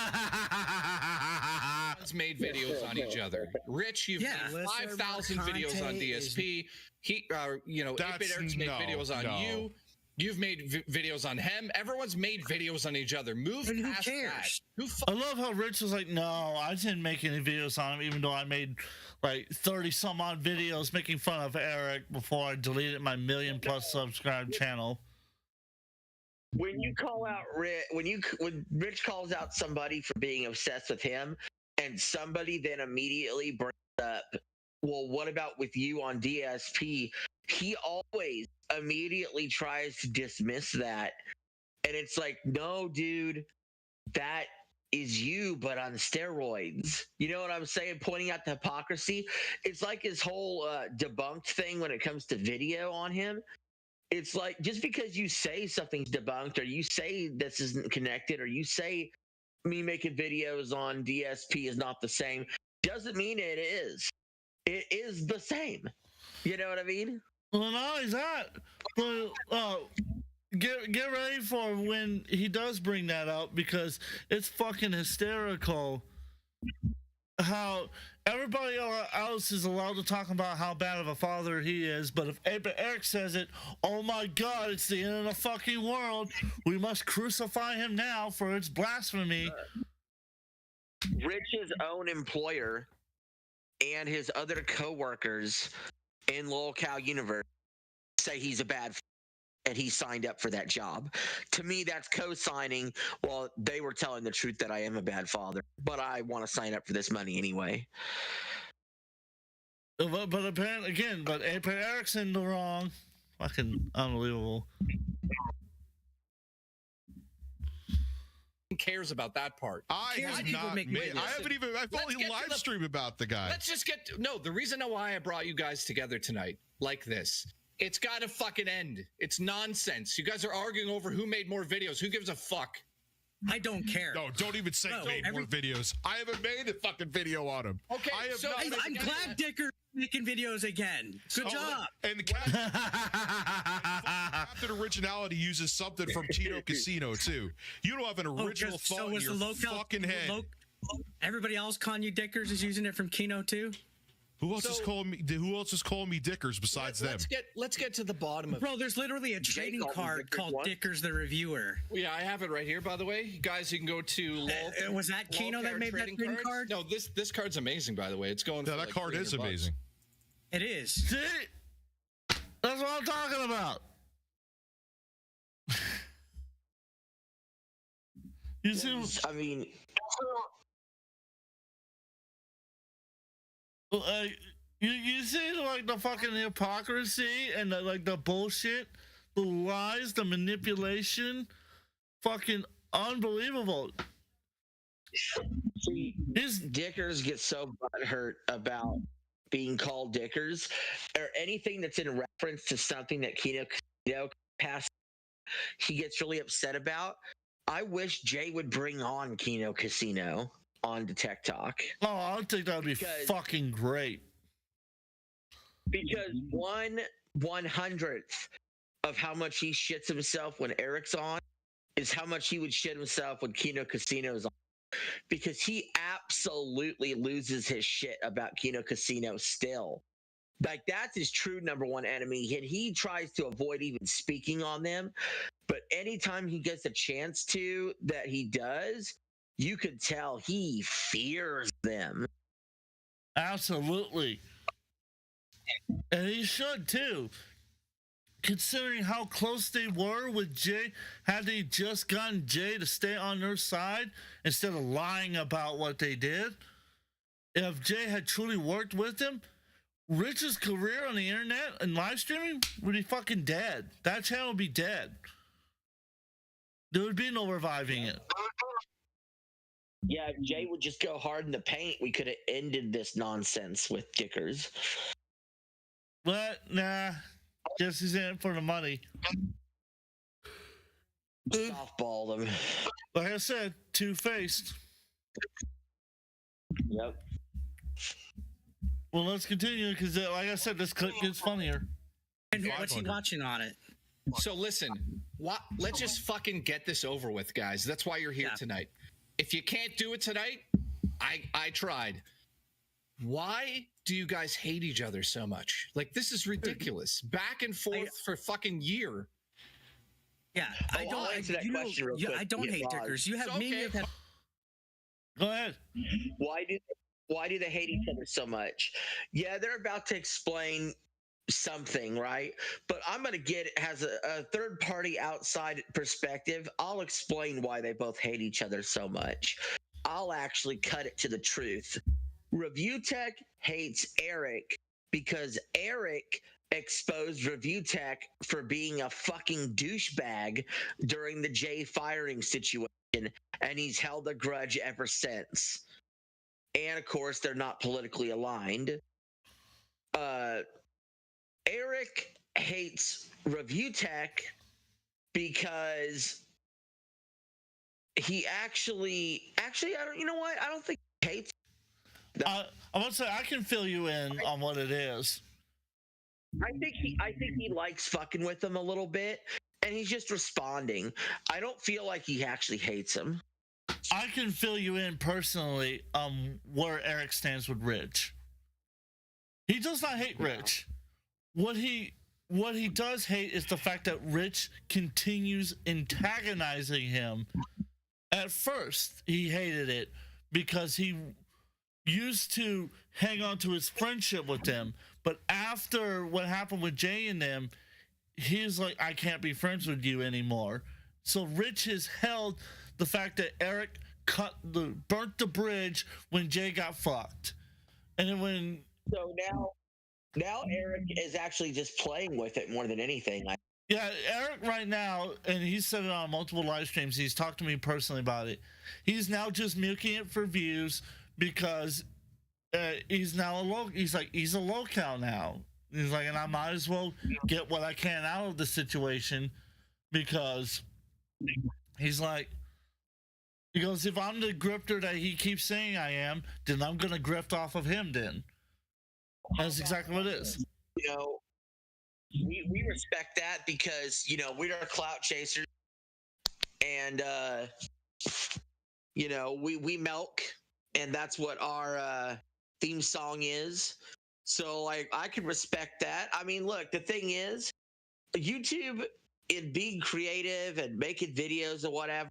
Everyone's made videos on each other. Rich, you've made 5,000 videos on DSP. He, you know, 8-Bit Eric's made videos on you. You've made videos on him. Everyone's made videos on each other. Move And who past cares? that. I love how Rich was like, no, I didn't make any videos on him, even though I made like 30 some odd videos making fun of Eric before I deleted my 1 million+ subscribed channel. When you call out when Rich calls out somebody for being obsessed with him, and somebody then immediately brings up, well, what about with you on DSP? He always immediately tries to dismiss that. And it's like, no, dude, that is you, but on steroids. You know what I'm saying? Pointing out the hypocrisy. It's like his whole debunked thing when it comes to video on him. It's like, just because you say something's debunked, or you say this isn't connected, or you say me making videos on DSP is not the same, doesn't mean it is. It is the same. You know what I mean? Well, not only that, but get ready for when he does bring that up, because it's fucking hysterical how everybody else is allowed to talk about how bad of a father he is, but if Eric says it, oh my god, it's the end of the fucking world. We must crucify him now for its blasphemy. Rich's own employer and his other co-workers in Lolcow universe say he's a bad and he signed up for that job. To me, that's co-signing. Well, they were telling the truth that I am a bad father, but I want to sign up for this money anyway. But apparently, again, but Eric's in the wrong. Fucking unbelievable. Cares about that part. I've only live streamed about the guy. Let's just get the reason why I brought you guys together tonight like this. It's got to fucking end. It's nonsense. You guys are arguing over who made more videos. Who gives a fuck? I don't care. No, don't even say made more videos. I haven't made a fucking video on him. Okay, I'm glad Dicker's making videos again. Good job. And the Captain Originality uses something from Tino Casino too. You don't have an original thought in your fucking head. Everybody else calling you Dickers is using it from Kino too. Who else is calling me Dickers besides them? Let's get to the bottom of it. Bro, there's literally a trading card called Dickers the Reviewer. Yeah, I have it right here, by the way. Guys, you can go to was that Kino that made that trading card? No, this card's amazing, by the way. It's going that card is amazing. It is. See? That's what I'm talking about. You see? I mean, you see, like, the fucking hypocrisy and the bullshit, the lies, the manipulation, fucking unbelievable. See, Dickers gets so butthurt about being called Dickers or anything that's in reference to something that Kino passed. He gets really upset about. I wish Jay would bring on Kino Casino on to Tech Talk. Oh, I think that would be fucking great. Because 1/100th of how much he shits himself when Eric's on is how much he would shit himself when Kino Casino's on. Because he absolutely loses his shit about Kino Casino still. Like, that's his true number one enemy, and he tries to avoid even speaking on them. But anytime he gets a chance to, that he does, you could tell he fears them. Absolutely. And he should too. Considering how close they were with Jay, had they just gotten Jay to stay on their side instead of lying about what they did, if Jay had truly worked with him, Rich's career on the internet and live streaming would be fucking dead. That channel would be dead. There would be no reviving it. Yeah, if Jay would just go hard in the paint, we could have ended this nonsense with Dickers. But, nah. Guess he's in it for the money. Softball them. Like I said, two-faced. Yep. Well, let's continue because, like I said, this clip gets funnier. And what's he watching on it? So listen, let's just fucking get this over with, guys. That's why you're here tonight. If you can't do it tonight, I tried. Why do you guys hate each other so much? Like, this is ridiculous. Back and forth for fucking year. Yeah, I don't answer that question real quick. I don't hate Dickers. You have me. Go ahead. Why do they hate each other so much? Yeah, they're about to explain something, right? But I'm going to get it as a third party outside perspective. I'll explain why they both hate each other so much. I'll actually cut it to the truth. Review Tech hates Eric because Eric exposed Review Tech for being a fucking douchebag during the Jay firing situation, and he's held a grudge ever since. And of course, they're not politically aligned. Eric hates Review Tech because he actually, I don't. You know what? I don't think he hates. I want to say I can fill you in on what it is. I think he likes fucking with him a little bit, and he's just responding. I don't feel like he actually hates him. I can fill you in personally where Eric stands with Rich. He does not hate Rich. What he does hate is the fact that Rich continues antagonizing him. At first, he hated it because he used to hang on to his friendship with them, but after what happened with Jay and them, he's like, I can't be friends with you anymore. So Rich has held the fact that Eric burnt the bridge when Jay got fucked. And then now Eric is actually just playing with it more than anything. Yeah, Eric right now, and he's said it on multiple live streams, he's talked to me personally about it. He's now just milking it for views because he's now he's a Lolcow now. He's like, and I might as well get what I can out of the situation because he's like, he goes, if I'm the grifter that he keeps saying I am, then I'm going to grift off of him then. That's exactly what it is. You know, we respect that because, you know, we're clout chasers and, you know, we milk, and that's what our theme song is. So, like, I can respect that. I mean, look, the thing is, YouTube, in being creative and making videos or whatever,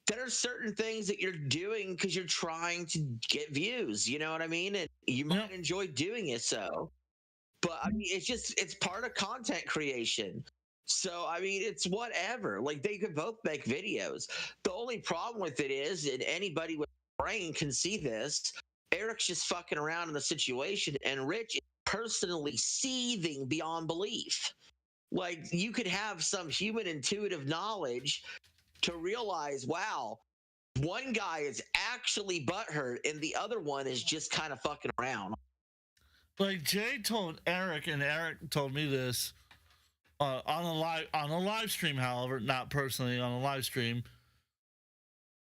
there are certain things that you're doing because you're trying to get views. You know what I mean? And you might enjoy doing it so. But, I mean, it's part of content creation. So, I mean, it's whatever. Like, they could both make videos. The only problem with it is, and anybody with a brain can see this, Eric's just fucking around in the situation, and Rich is personally seething beyond belief. Like, you could have some human intuitive knowledge to realize, wow, one guy is actually butthurt, and the other one is just kind of fucking around. Like, Jay told Eric, and Eric told me this on a live stream, however, not personally, on a live stream.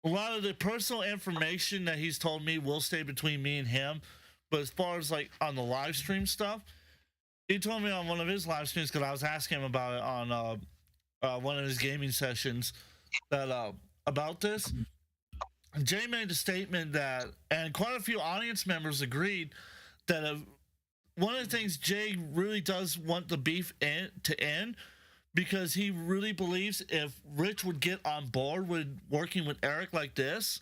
A lot of the personal information that he's told me will stay between me and him. But as far as like on the live stream stuff, he told me on one of his live streams, because I was asking him about it on one of his gaming sessions, that about this. Jay made a statement that, and quite a few audience members agreed, that one of the things Jay really does want the beef to end, because he really believes if Rich would get on board with working with Eric like this,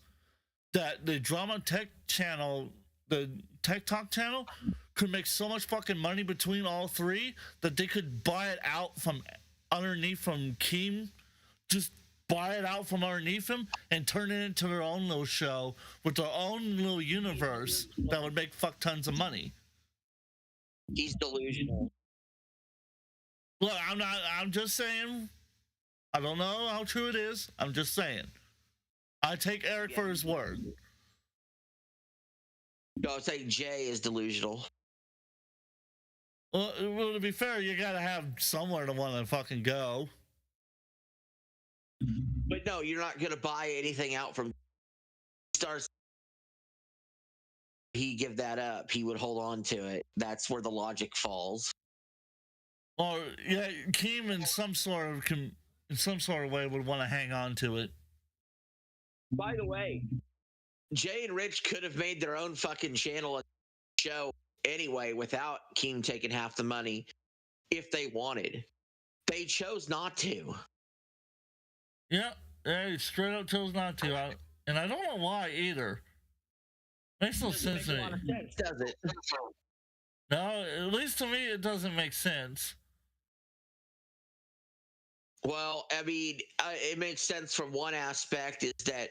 that the Drama Tech channel, the Tech Talk channel, could make so much fucking money between all three that they could buy it out from underneath from Keem, just buy it out from underneath him and turn it into their own little show with their own little universe that would make fuck tons of money. He's delusional. Look, I'm just saying, I don't know how true it is. I'm just saying. I take Eric for his word. No, I'd say Jay is delusional. Well, to be fair, you gotta have somewhere to want to fucking go. But no, you're not gonna buy anything out from Stars. He give that up. He would hold on to it. That's where the logic falls. Or yeah, Keem in some sort of way would want to hang on to it. By the way, Jay and Rich could have made their own fucking channel and show anyway without Keem taking half the money if they wanted. They chose not to. Yeah, they straight up chose not to. And I don't know why either. Makes no sense to me. Makes a lot of sense, does it? No, at least to me, it doesn't make sense. Well, I mean, it makes sense from one aspect is that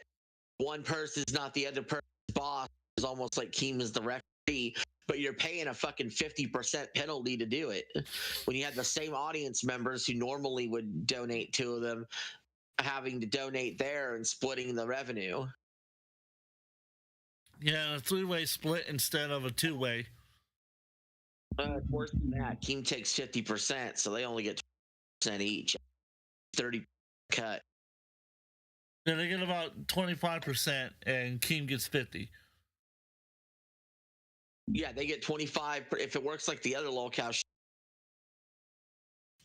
one person is not the other person's boss. It's almost like Keem is the referee, but you're paying a fucking 50% penalty to do it. When you have the same audience members who normally would donate to them, having to donate there and splitting the revenue. Yeah, a 3-way split instead of a 2-way. It's worse than that. Keem takes 50%, so they only get 20% each. 30 cut. Yeah, they get about 25%, and Keem gets 50. Yeah, they get 25 if it works like the other Lolcow.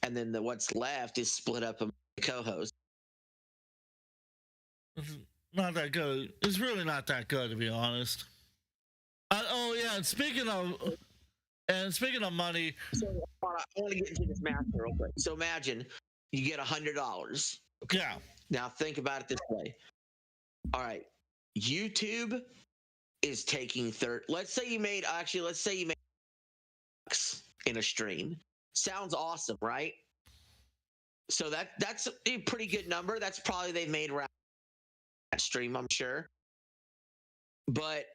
And then what's left is split up among the co-hosts. It's not that good. It's really not that good, to be honest. Oh yeah, and speaking of money, so I want to get into this math real quick. So imagine you get $100. Okay. Yeah. Now think about it this way. All right, YouTube is taking let's say you made bucks in a stream. Sounds awesome, right? So that's a pretty good number. That's probably they made around that stream, I'm sure. But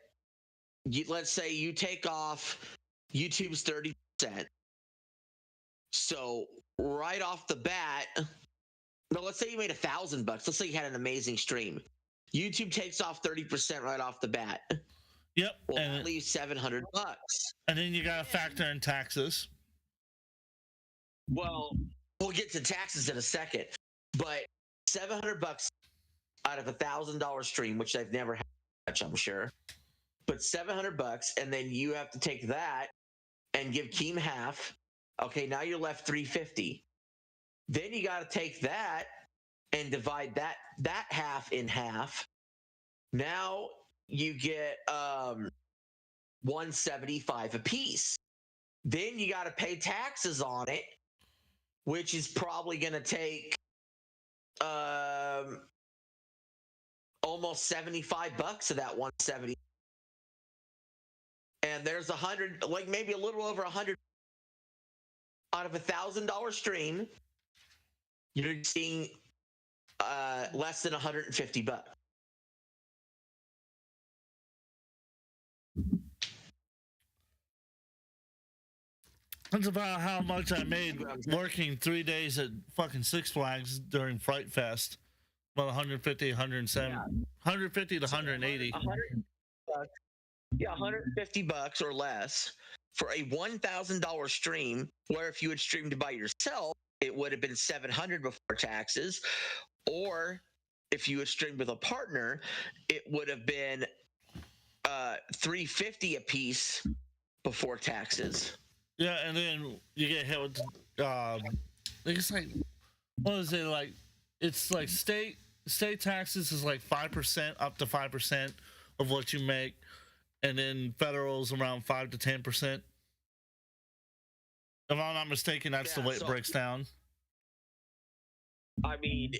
let's say you take off YouTube's 30%. So right off the bat, no, let's say you made $1,000. Let's say you had an amazing stream. YouTube takes off 30% right off the bat. Yep. Well, that leaves $700. And then you gotta factor in taxes. Well, we'll get to taxes in a second. But $700 out of $1,000 stream, which they've never had much, I'm sure. But $700, and then you have to take that and give Keem half. Okay, now you're left $350. Then you got to take that and divide that half in half. Now you get $175 a piece. Then you got to pay taxes on it, which is probably going to take almost $75 of that 170. And there's 100, like maybe a little over 100 out of $1,000 stream. You're seeing less than $150. That's about how much I made working 3 days at fucking Six Flags during Fright Fest. About 150, 170, 150 to 180. Yeah, $150 or less for a $1,000 stream, where if you had streamed by yourself, it would have been $700 before taxes. Or if you had streamed with a partner, it would have been $350 a piece before taxes. Yeah, and then you get hit with it's like, what is it like? It's like state taxes is like 5%, up to 5% of what you make, and then federal's around 5 to 10%. If I'm not mistaken, that's the way it breaks down. I mean,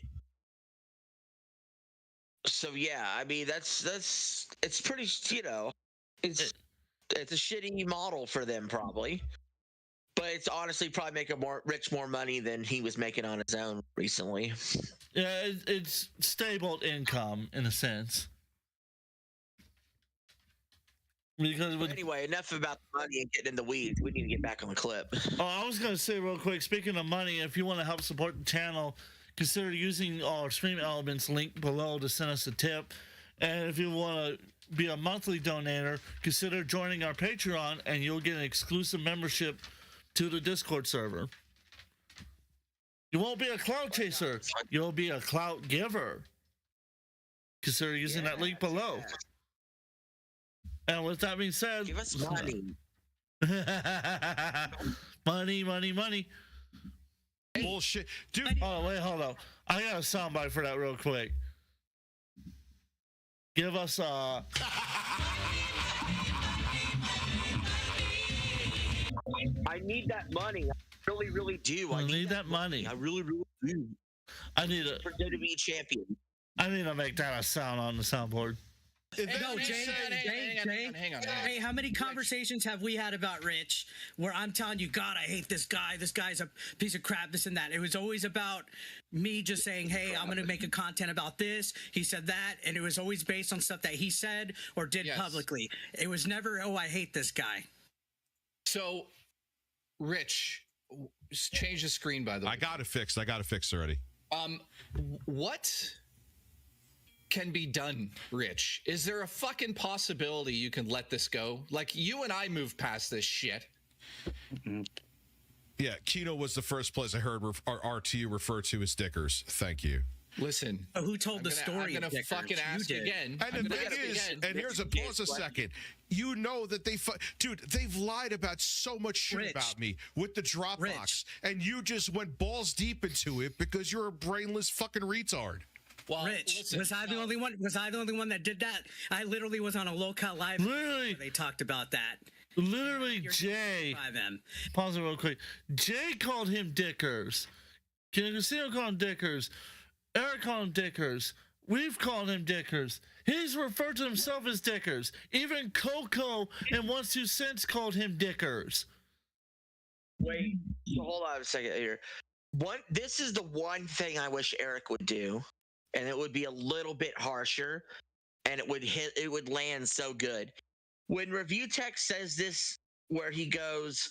so yeah, I mean that's it's pretty, you know, it's a shitty model for them probably, but it's honestly probably making more money than he was making on his own recently. Yeah, it's stable income in a sense. Because anyway, enough about the money and getting in the weeds. We need to get back on the clip. Oh, I was gonna say real quick. Speaking of money, if you want to help support the channel, consider using our stream elements link below to send us a tip. And if you want to be a monthly donator, consider joining our Patreon, and you'll get an exclusive membership to the Discord server. You won't be a clout chaser; you'll be a clout giver. Consider using that link below. And with that being said, give us money. money. Bullshit, dude. Oh wait, hold on. I got a soundbite for that real quick. Give us I need that money. I really do. I need that money. I really do. I need it for WWE champion. I need to make that a sound on the soundboard. Hey, hang on. Hey, how many conversations have we had about Rich where I'm telling you, God, I hate this guy. This guy's a piece of crap, this and that. It was always about me just saying, hey, I'm going to make a content about this. He said that. And it was always based on stuff that he said or did publicly. It was never, oh, I hate this guy. So, Rich, change the screen, by the way. I got it fixed already. What can be done, Rich? Is there a fucking possibility you can let this go? Like, you and I moved past this shit. Yeah, Kino was the first place I heard our RTU refer to as Dickers. Thank you. Listen, who told the story? I'm gonna fucking ask again. And the thing is, and here's a pause a second. You know that dude, they've lied about so much shit about me with the Dropbox, and you just went balls deep into it because you're a brainless fucking retard. Well, Rich, listen, was I the only one? Was I the only one that did that? I literally was on a Lolcow live. Literally, they talked about that. Literally, Jay. Pause it real quick. Jay called him Dickers. Casino called him Dickers. Eric called him Dickers. We've called him Dickers. He's referred to himself as Dickers. Even Coco and 1 2 Cents called him Dickers. Wait, so hold on a second here. This is the one thing I wish Eric would do. And it would be a little bit harsher, and it would land so good. When Review Tech says this, where he goes,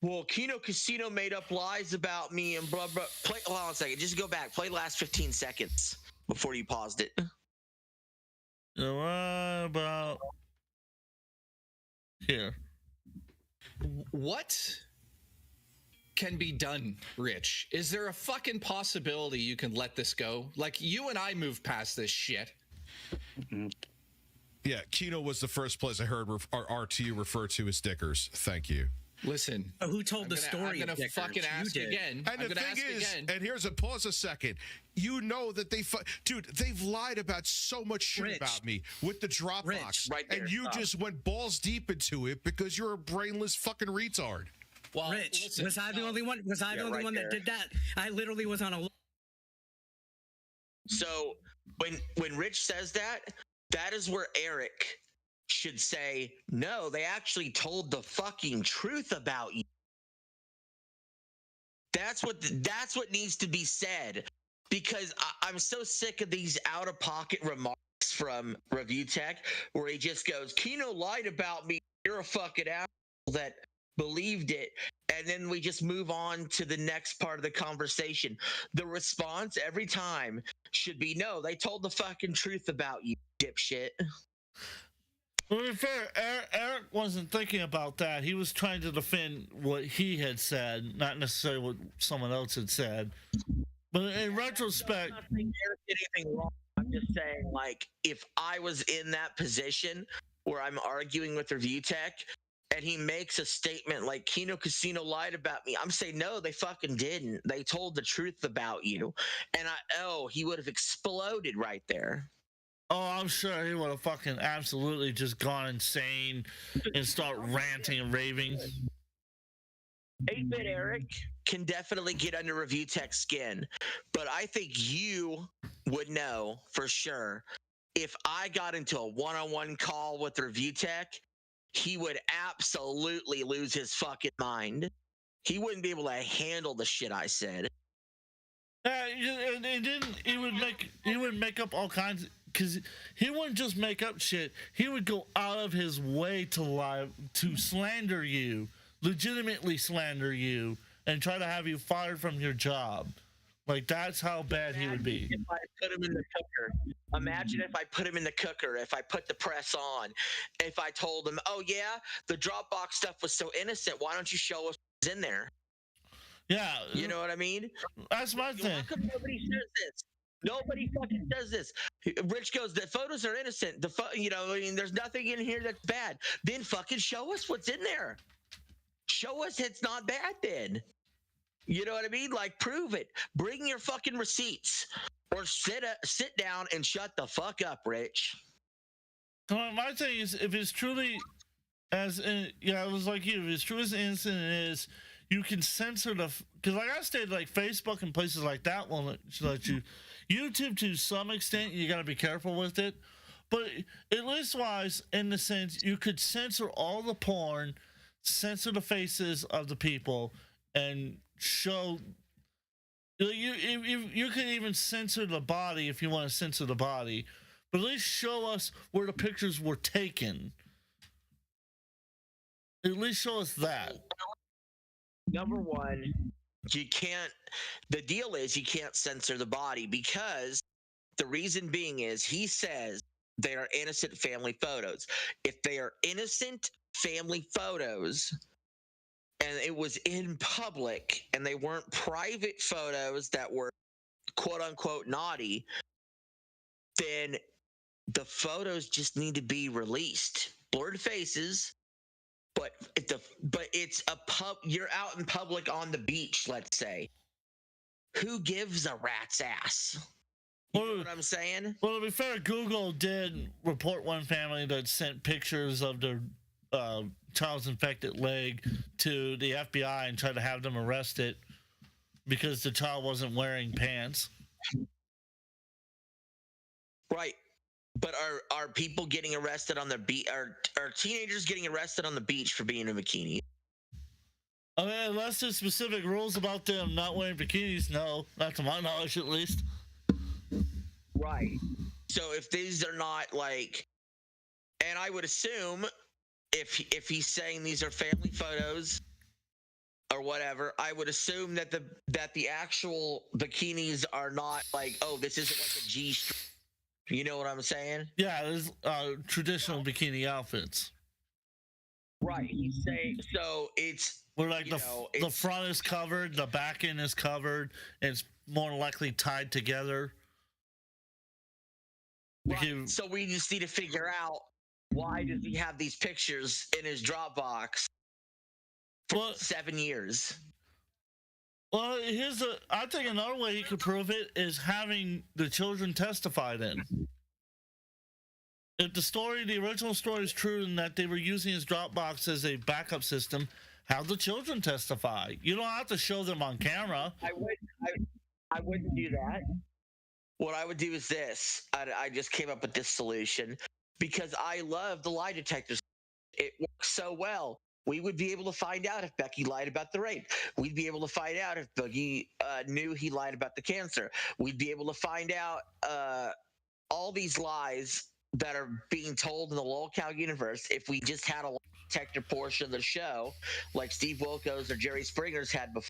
well, Kino Casino made up lies about me and blah, blah. Hold on a second. Just go back. Play the last 15 seconds before you paused it. What about here? What can be done, Rich? Is there a fucking possibility you can let this go? Like, you and I moved past this shit. Yeah, Kino was the first place I heard our RTU refer to as Dickers. Thank you. Listen, who told the story? I'm gonna fucking ask again. And the thing is, and here's a pause a second. You know that dude, they've lied about so much shit about me with the Dropbox, and you just went balls deep into it because you're a brainless fucking retard. Well, Rich, listen, was I the only one? Was I the only one that did that? I literally was on a. So when Rich says that, that is where Eric should say, no, they actually told the fucking truth about you. That's what needs to be said, because I'm so sick of these out of pocket remarks from Review Tech where he just goes, Kino lied about me. You're a fucking asshole that believed it, and then we just move on to the next part of the conversation. The response every time should be, no, they told the fucking truth about you, dipshit. To be fair, Eric wasn't thinking about that. He was trying to defend what he had said, not necessarily what someone else had said. But in retrospect, I'm not saying Eric did anything wrong. I'm just saying, like, if I was in that position where I'm arguing with Review Tech, and he makes a statement like Kino Casino lied about me, I'm saying, no, they fucking didn't. They told the truth about you. And he would have exploded right there. Oh, I'm sure he would have fucking absolutely just gone insane and start ranting and raving. 8-Bit Eric can definitely get under Review Tech's skin, but I think you would know for sure if I got into a one-on-one call with Review Tech, he would absolutely lose his fucking mind. He wouldn't be able to handle the shit I said. And then he would make up all kinds, because he wouldn't just make up shit. He would go out of his way to slander you, legitimately slander you, and try to have you fired from your job. Like, that's how bad he would be. If I put him in the cooker. Imagine if I put him in the cooker, if I put the press on, if I told him, oh yeah, the Dropbox stuff was so innocent, why don't you show us what's in there? Yeah. You know what I mean? That's my thing. How come nobody says this? Nobody fucking says this. Rich goes, the photos are innocent. I mean, there's nothing in here that's bad. Then fucking show us what's in there. Show us it's not bad then. You know what I mean? Like, prove it. Bring your fucking receipts. Or sit down and shut the fuck up, Rich. My thing is, if it's truly it was like you. If it's true as innocent it is, you can censor because like I stated, like Facebook and places like that won't let you. YouTube, to some extent, you got to be careful with it. But at least wise, in the sense, you could censor all the porn, censor the faces of the people, and show. You can even censor the body if you want to censor the body, but at least show us where the pictures were taken. At least show us that. Number one, you can't. The deal is you can't censor the body, because the reason being is he says they are innocent family photos. If they are innocent family photos, and it was in public, and they weren't private photos that were quote unquote naughty, then the photos just need to be released. Blurred faces, but it's a pub. You're out in public on the beach, let's say. Who gives a rat's ass? You know what I'm saying? Well, to be fair, Google did report one family that sent pictures of their child's infected leg to the FBI and tried to have them arrested because the child wasn't wearing pants. Right. But are people getting arrested on the beach? Are teenagers getting arrested on the beach for being in bikinis? I mean, unless there's specific rules about them not wearing bikinis, no. Not to my knowledge, at least. Right. So if these are not like, and I would assume if he's saying these are family photos or whatever, I would assume that the actual bikinis are not like, oh, this isn't like a G-string. You know what I'm saying? Yeah, there's traditional bikini outfits. Right. He's saying, so it's where like the front is covered, the back end is covered, and it's more likely tied together. Right. So we just need to figure out, why does he have these pictures in his Dropbox for 7 years? Well, I think another way he could prove it is having the children testify then. If the original story is true and that they were using his Dropbox as a backup system, have the children testify. You don't have to show them on camera. I wouldn't do that. What I would do is this. I just came up with this solution because I love the lie detectors. It works so well. We would be able to find out if Becky lied about the rape. We'd be able to find out if Boogie knew he lied about the cancer. We'd be able to find out all these lies that are being told in the Lolcow universe if we just had a lie detector portion of the show like Steve Wilkos or Jerry Springer's had before.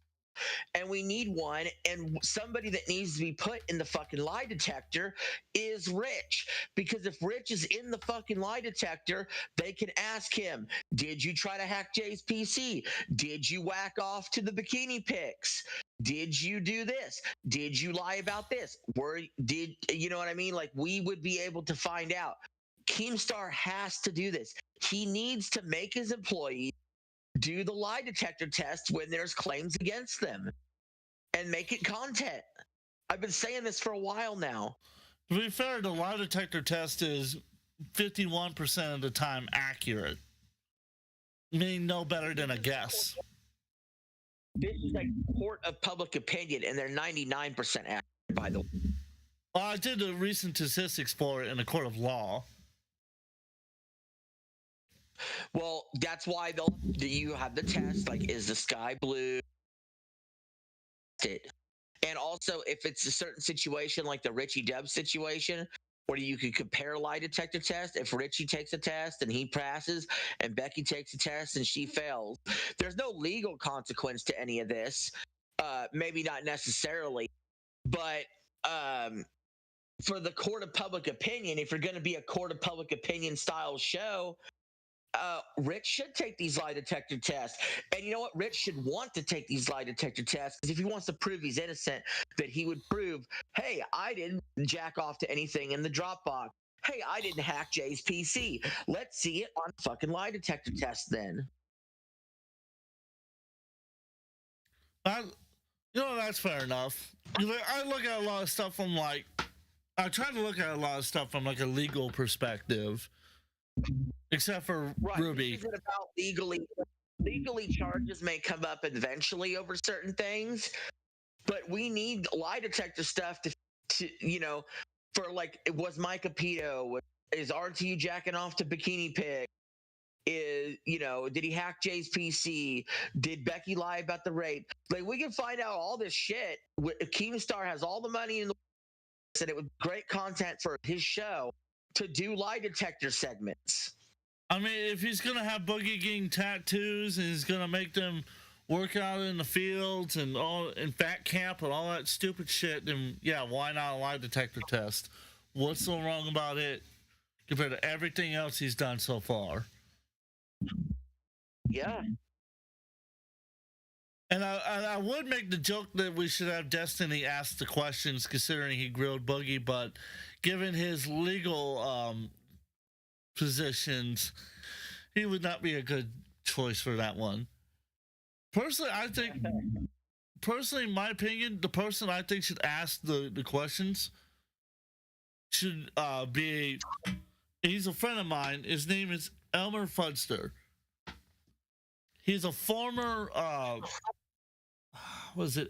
And we need one, and somebody that needs to be put in the fucking lie detector is Rich. Because if Rich is in the fucking lie detector, they can ask him, did you try to hack Jay's PC? Did you whack off to the bikini pics? Did you do this? Did you lie about this? You know what I mean? Like, we would be able to find out. Keemstar has to do this. He needs to make his employees do the lie detector test when there's claims against them and make it content. I've been saying this for a while now. To be fair, the lie detector test is 51% of the time accurate, meaning no better than a guess. This is like court of public opinion, and they're 99% accurate, by the way. Well, I did a recent statistics for it in a court of law. Well, that's why you have the test, like, is the sky blue? And also, if it's a certain situation like the Richie Dub situation, where you could compare lie detector tests, if Richie takes a test and he passes, and Becky takes a test and she fails, there's no legal consequence to any of this. Maybe not necessarily, but for the court of public opinion, if you're going to be a court of public opinion style show, Rich should take these lie detector tests. And you know what? Rich should want to take these lie detector tests, because if he wants to prove he's innocent, that he would prove, hey, I didn't jack off to anything in the Dropbox. Hey, I didn't hack Jay's PC. Let's see it on fucking lie detector test then. That's fair enough. I look at a lot of stuff from I try to look at a lot of stuff from like a legal perspective. Except for Ruby. This isn't about legally charges may come up eventually over certain things, but we need lie detector stuff to for like, was Mike Capito, is RTU jacking off to Bikini Pig? Did he hack Jay's PC? Did Becky lie about the rape? Like, we can find out all this shit. Keemstar has all the money in the world, and it was great content for his show to do lie detector segments. I mean, if he's gonna have Boogie getting tattoos and he's gonna make them work out in the fields and all in fat camp and all that stupid shit, then yeah, why not a lie detector test? What's so wrong about it compared to everything else he's done so far? Yeah. And I would make the joke that we should have Destiny ask the questions, considering he grilled Boogie, but given his legal positions, he would not be a good choice for that one. Personally, in my opinion, the person I think should ask the questions should be, he's a friend of mine. His name is Elmer Fudster. He's a former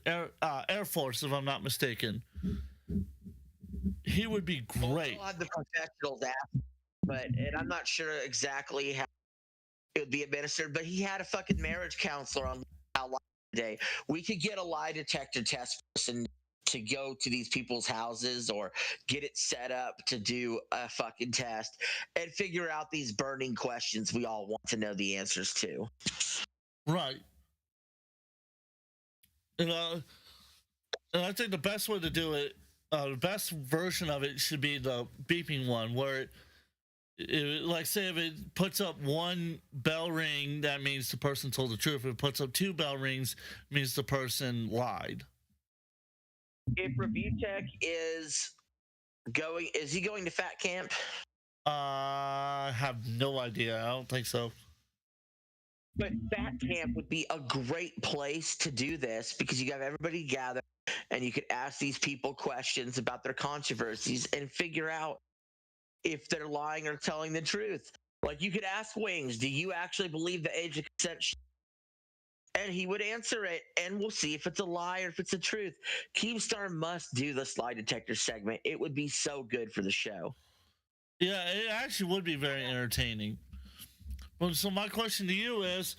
Air Force, if I'm not mistaken. He would be great. I'll have the professionals ask, and I'm not sure exactly how it would be administered, but he had a fucking marriage counselor on Live today. We could get a lie detector test person to go to these people's houses or get it set up to do a fucking test and figure out these burning questions we all want to know the answers to. Right. And I think the best way to do it, the best version of it should be the beeping one, where it, like, say if it puts up one bell ring, that means the person told the truth. If it puts up two bell rings, it means the person lied. If Review Tech is he going to Fat Camp? I have no idea. I don't think so. But Fat Camp would be a great place to do this, because you have everybody gather and you could ask these people questions about their controversies and figure out if they're lying or telling the truth. Like, you could ask Wings, do you actually believe the age of consent? And he would answer it, and we'll see if it's a lie or if it's the truth. Keemstar must do this lie detector segment. It would be so good for the show. Yeah, it actually would be very entertaining. Well, so my question to you is,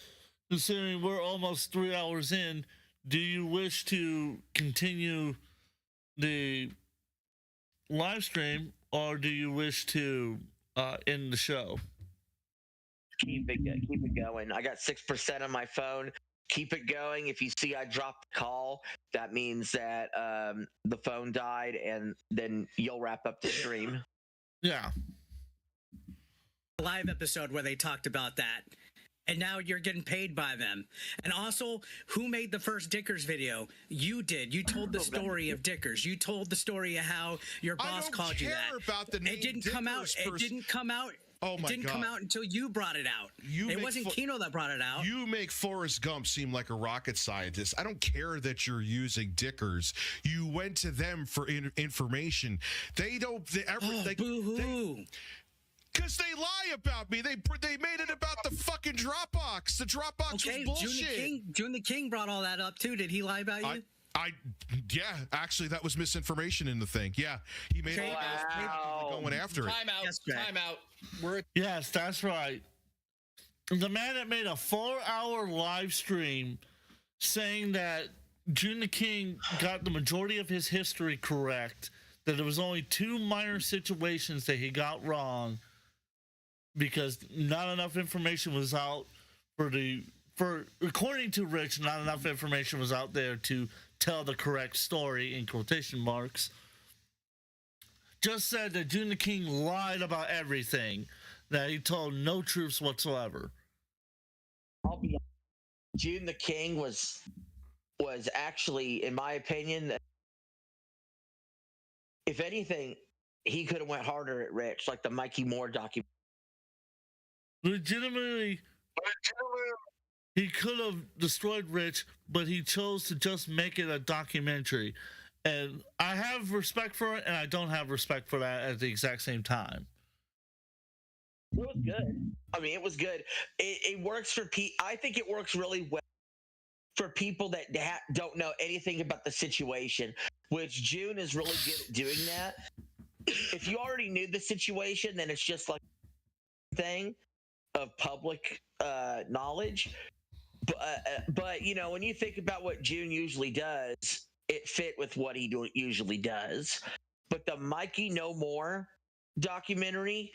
considering we're almost 3 hours in, do you wish to continue the live stream, or do you wish to end the show? Keep it going. I got 6% on my phone. Keep it going. If you see I dropped the call, that means that the phone died, and then you'll wrap up the stream. Yeah. Live episode where they talked about that, and now you're getting paid by them. And also, who made the first Dickers video? You did. You told the story of Dickers. You told the story of how your boss called you that. About the name it didn't come out. It didn't come out. Oh my it didn't God. come out until you brought it out. It wasn't Kino that brought it out. You make Forrest Gump seem like a rocket scientist. I don't care that you're using Dickers. You went to them for information. They don't. Boo-hoo. Because they lie about me. They made it about the fucking Dropbox. The Dropbox was bullshit. June the King brought all that up too. Did he lie about you? Yeah, actually, that was misinformation in the thing. Yeah, he made it going after it. Time out. Yes, that's right. The man that made a 4-hour live stream saying that June the King got the majority of his history correct, that there was only 2 minor situations that he got wrong because not enough information was out according to Rich, not enough information was out there to tell the correct story, in quotation marks. Just said that June the King lied about everything, that he told no truths whatsoever. I'll be honest. June the King was actually, in my opinion, if anything, he could have went harder at Rich, like the Mikey Moore documentary. Legitimately, he could have destroyed Rich, but he chose to just make it a documentary. And I have respect for it, and I don't have respect for that at the exact same time. It was good. I mean, it was good. It works for I think it works really well for people that don't know anything about the situation, which June is really good at doing that. If you already knew the situation, then it's just like a thing of public knowledge. But you know, when you think about what June usually does, it fit with what he usually does. But the Mikey No More documentary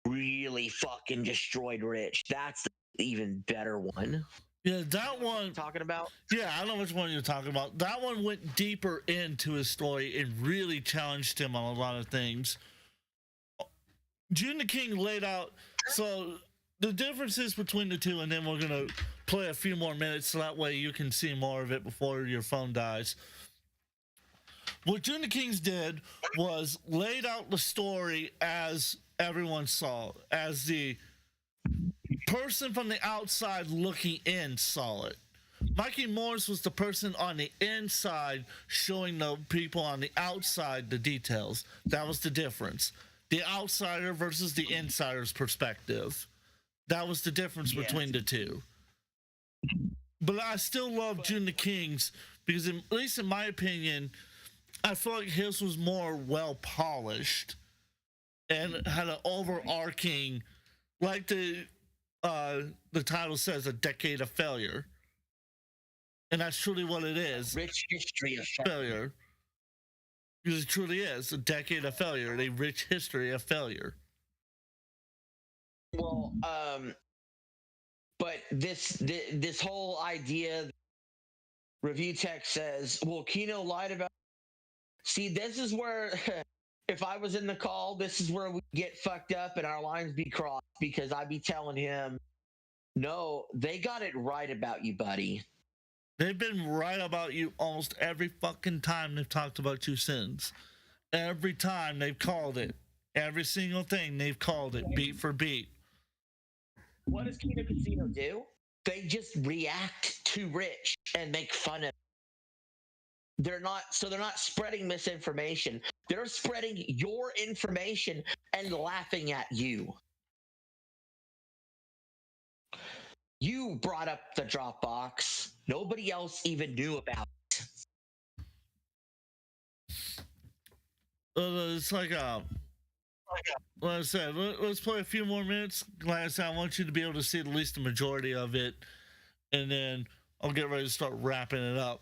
really fucking destroyed Rich. That's the even better one. Yeah, that one. Talking about? Yeah, I know which one you're talking about. That one went deeper into his story and really challenged him on a lot of things. June the King laid out. So the differences between the two, and then we're gonna play a few more minutes so that way you can see more of it before your phone dies. What June the Kings did was laid out the story as everyone saw, as the person from the outside looking in saw it. Mikey Morris was the person on the inside showing the people on the outside the details. That was the difference. The outsider versus the insider's perspective. That was the difference between the two. But I still love June the King's because, at least in my opinion, I feel like his was more well polished and had an overarching, like the title says, a decade of failure. And that's truly what it is. Rich history of failure. Because it truly is a decade of failure, a rich history of failure. Well, but this whole idea, Review Tech says, well, Kino lied about. See, this is where, if I was in the call, this is where we get fucked up and our lines be crossed, because I'd be telling him, no, they got it right about you, buddy. They've been right about you almost every fucking time they've talked about you since. Every time they've called it. Every single thing they've called it, beat for beat. What does Kino Casino do? They just react to Rich and make fun of him. They're not spreading misinformation. They're spreading your information and laughing at you. You brought up the Dropbox. Nobody else even knew about it. It's like like I said, let's play a few more minutes. Like I said, I want you to be able to see at least the majority of it, and then I'll get ready to start wrapping it up.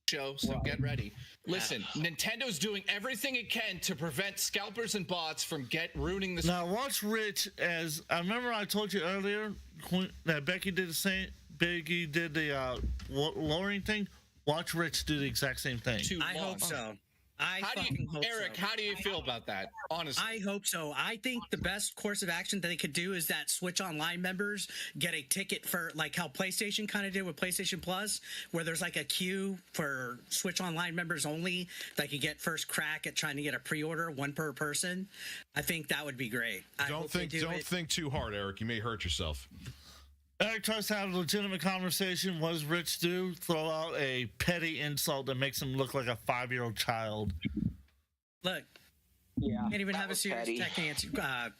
Show, so get ready. Listen, Nintendo's doing everything it can to prevent scalpers and bots from ruining this. Now watch Rich, as I remember I told you earlier that Becky did the same. Becky did the lowering thing. Watch Rich do the exact same thing. I hope so. Eric, how do you feel about that? Honestly, I hope so. I think the best course of action that they could do is that Switch Online members get a ticket for, like how PlayStation kind of did with PlayStation Plus, where there's like a queue for Switch Online members only that could get first crack at trying to get a pre-order, one per person. I think that would be great. Don't think too hard, Eric. You may hurt yourself. Eric tries to have a legitimate conversation. What does Rich do? Throw out a petty insult that makes him look like a 5-year-old child. Look, Yeah. Can't even have a serious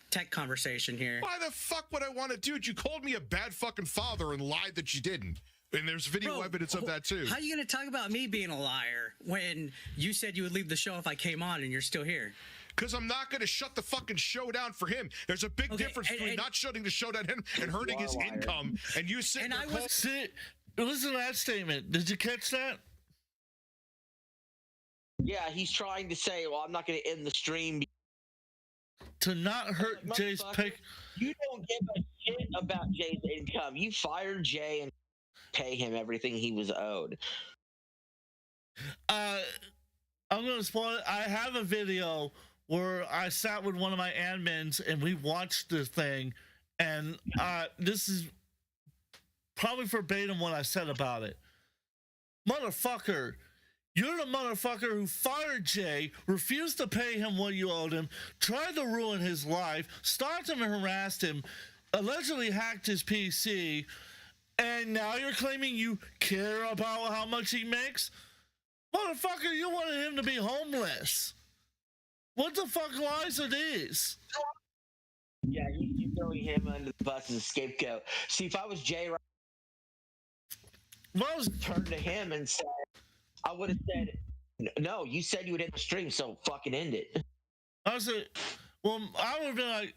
tech conversation here. Why the fuck would I want to do it? You called me a bad fucking father and lied that you didn't. And there's video evidence of that too. How are you going to talk about me being a liar when you said you would leave the show if I came on and you're still here? Because I'm not going to shut the fucking show down for him. There's a big difference between not shutting the show down him and hurting his income. And you sitting there. Listen to that statement. Did you catch that? Yeah, he's trying to say, well, I'm not going to end the stream. To not hurt Jay's pick. You don't give a shit about Jay's income. You fired Jay and pay him everything he was owed. I'm going to spoil it. I have a video where I sat with one of my admins and we watched the thing. And this is probably verbatim what I said about it. Motherfucker. You're the motherfucker who fired Jay, refused to pay him what you owed him, tried to ruin his life, stalked him and harassed him, allegedly hacked his PC, and now you're claiming you care about how much he makes? Motherfucker, you wanted him to be homeless. What the fuck lies are these? Yeah, you throwing him under the bus as a scapegoat. See, if I was Jay, I was turned to him and said, I would have said, no, you said you would end the stream, so fucking end it. I said, well, I would have been like,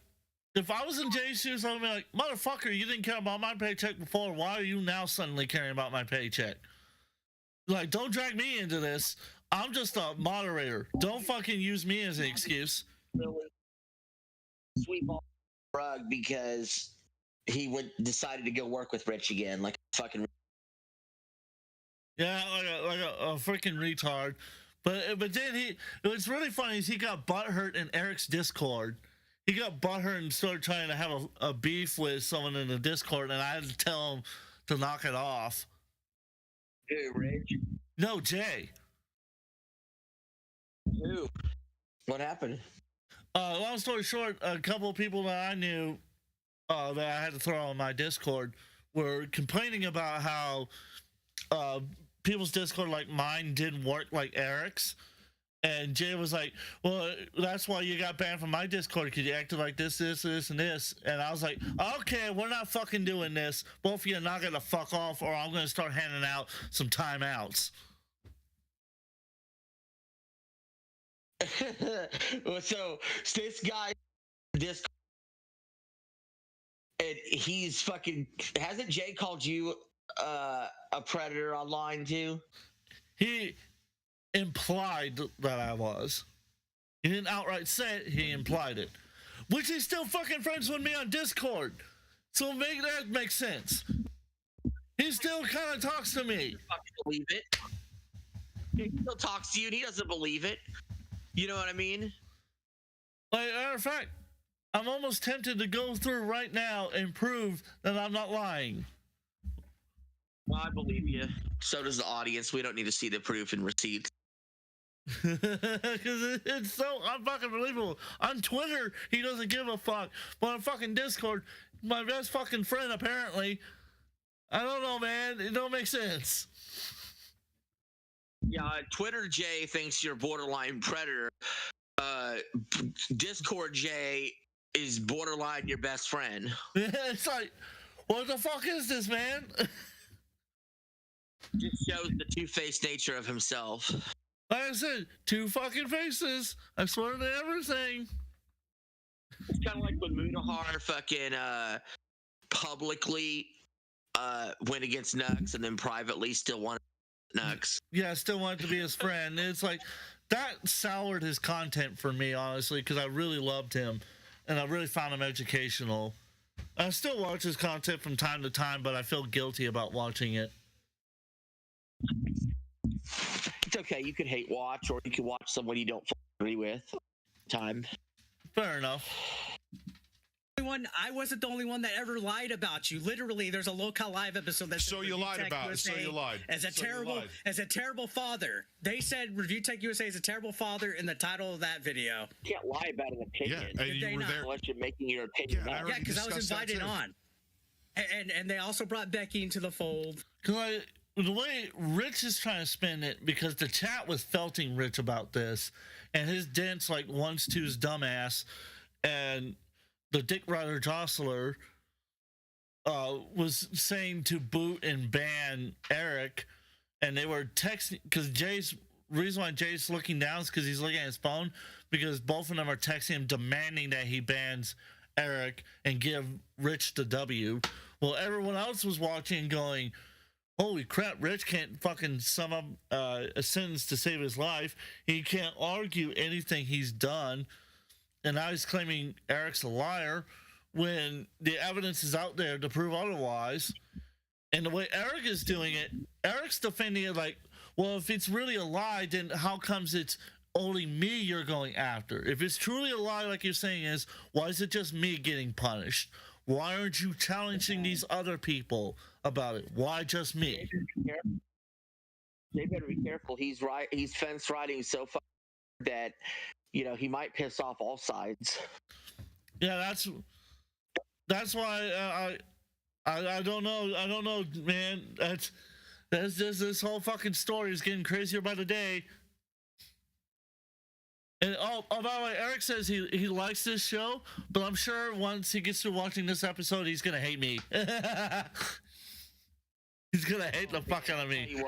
if I was in Jay's shoes, I would have been like, motherfucker, you didn't care about my paycheck before. Why are you now suddenly caring about my paycheck? Like, don't drag me into this. I'm just a moderator. Don't fucking use me as an excuse. Really sweep off the rug because he decided to go work with Rich again, like fucking. Yeah, like a freaking retard. But then what's really funny is he got butthurt in Eric's Discord. He got butthurt and started trying to have a beef with someone in the Discord, and I had to tell him to knock it off. Who, Rich? No, Jay. Who? What happened? Long story short, a couple of people that I knew that I had to throw on my Discord were complaining about how people's Discord like mine didn't work like Eric's. And Jay was like, well, that's why you got banned from my Discord, because you acted like this, and this. And I was like, okay, we're not fucking doing this. Both of you are not going to fuck off, or I'm going to start handing out some timeouts. So this guy, and he's fucking. Hasn't Jay called you a predator online too? He implied that I was. He didn't outright say it, he implied it. Which he's still fucking friends with me on Discord. So make that make sense. He still kind of talks to me. Fucking believe it. He still talks to you and he doesn't believe it. You know what I mean? Like, matter of fact, I'm almost tempted to go through right now and prove that I'm not lying. Well, I believe you. So does the audience. We don't need to see the proof and receipts. Because it's so unfucking believable. On Twitter, he doesn't give a fuck. But on fucking Discord, my best fucking friend, apparently. I don't know, man. It don't make sense. Yeah, Twitter Jay thinks you're borderline predator. Discord Jay is borderline your best friend. It's like, what the fuck is this, man? Just shows the two-faced nature of himself. Like I said, two fucking faces. I swear to everything. It's kind of like when Mudahar fucking publicly went against Nux and then privately still wanted Nux. Yeah, still wanted to be his friend. It's like, that soured his content for me, honestly, because I really loved him and I really found him educational. I still watch his content from time to time, but I feel guilty about watching it. It's okay. You could hate watch, or you could watch someone you don't agree with. Time. Fair enough. I wasn't the only one that ever lied about you. Literally, there's a Lolcow live episode that So you lied about it. So you lied. As a terrible father. They said Review Tech USA is a terrible father in the title of that video. You can't lie about an opinion. Yeah, and you were there. Unless you're making your opinion. Yeah, because I was invited on. And they also brought Becky into the fold. Because the way Rich is trying to spin it, because the chat was felting Rich about this, and his dents like once to his dumbass, and the dick rider jostler was saying to boot and ban Eric, and they were texting because reason why Jay's looking down is because he's looking at his phone, because both of them are texting him demanding that he bans Eric and give Rich the W. Well, everyone else was watching going, holy crap, Rich can't fucking sum up a sentence to save his life. He can't argue anything he's done. And now he's claiming Eric's a liar when the evidence is out there to prove otherwise. And the way Eric is doing it, Eric's defending it like, well, if it's really a lie, then how comes it's only me you're going after? If it's truly a lie, like you're saying, is why is it just me getting punished? Why aren't you challenging these other people about it? Why just me? They better be careful. He's right. He's fence riding so far that, you know, he might piss off all sides. Yeah, that's why I don't know. I don't know, man. That's just, this whole fucking story is getting crazier by the day. And oh, by the way, Eric says he likes this show, but I'm sure once he gets to watching this episode, he's gonna hate me. He's gonna hate the fuck out of me.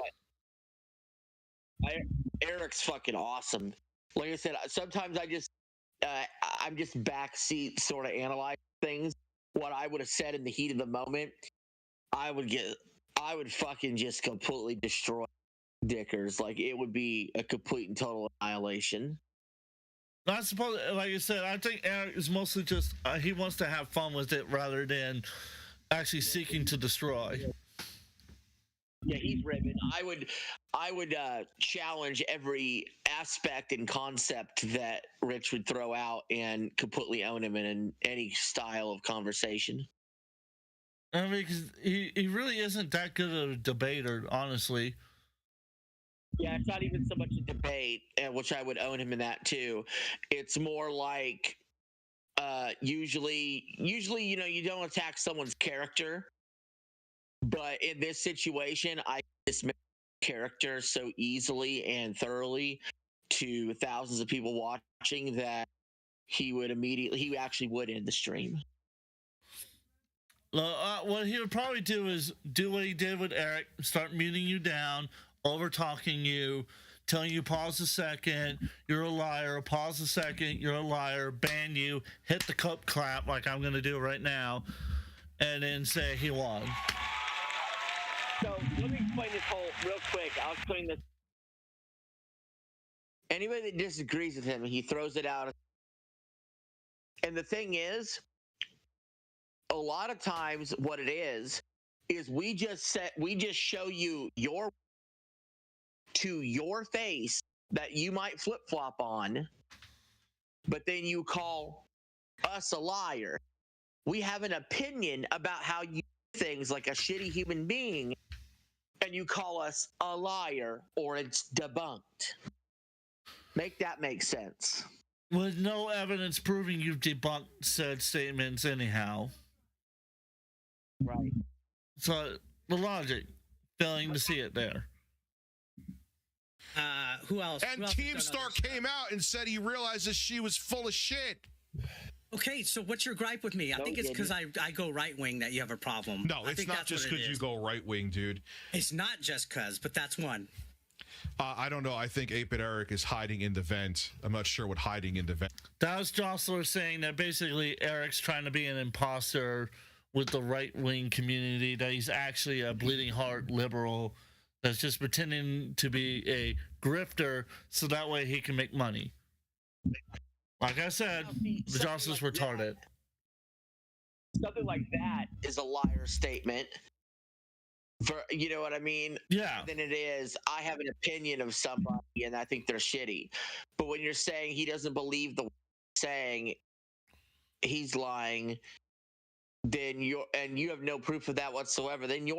Eric's fucking awesome. Like I said, sometimes I'm just backseat sort of analyzing things. What I would have said in the heat of the moment, I would fucking just completely destroy Dickers. Like, it would be a complete and total annihilation. Not supposed, like I said, I think Eric is mostly just he wants to have fun with it rather than actually seeking to destroy. Yeah, he's ribbon. I would challenge every aspect and concept that Rich would throw out and completely own him in any style of conversation. I mean, because he really isn't that good of a debater, honestly. Yeah, it's not even so much a debate, which I would own him in that too. It's more like usually, you know, you don't attack someone's character, but in this situation, I dismiss character so easily and thoroughly to thousands of people watching that he actually would end the stream. What he would probably do is do what he did with Eric, start muting you down, over talking you, telling you pause a second, you're a liar, pause a second, you're a liar, ban you, hit the cup clap like I'm gonna do right now, and then say he won. So let me explain this whole real quick. I'll explain this. Anybody that disagrees with him, he throws it out. And the thing is, a lot of times what it is we just show you to your face that you might flip-flop on, but then you call us a liar. We have an opinion about how you do things like a shitty human being, and you call us a liar or it's debunked. Make that make sense. With no evidence proving you've debunked said statements anyhow. Right. So the logic, failing to see it there. Who else? And Keemstar came out and said he realizes she was full of shit. Okay, so what's your gripe with me? I think it's because I go right wing that you have a problem. No, it's not just because you go right wing, dude. It's not just because, but that's one. I don't know. I think 8-Bit Eric is hiding in the vent. I'm not sure what hiding in the vent. That was Jostler saying that basically Eric's trying to be an imposter with the right-wing community, that he's actually a bleeding heart liberal that's just pretending to be a grifter so that way he can make money. Like I said, the Jostler's retarded. Something like that is a liar statement. For, you know what I mean? Yeah. Than it is, I have an opinion of somebody and I think they're shitty. But when you're saying he doesn't believe the saying he's lying, then you have no proof of that whatsoever, then you're.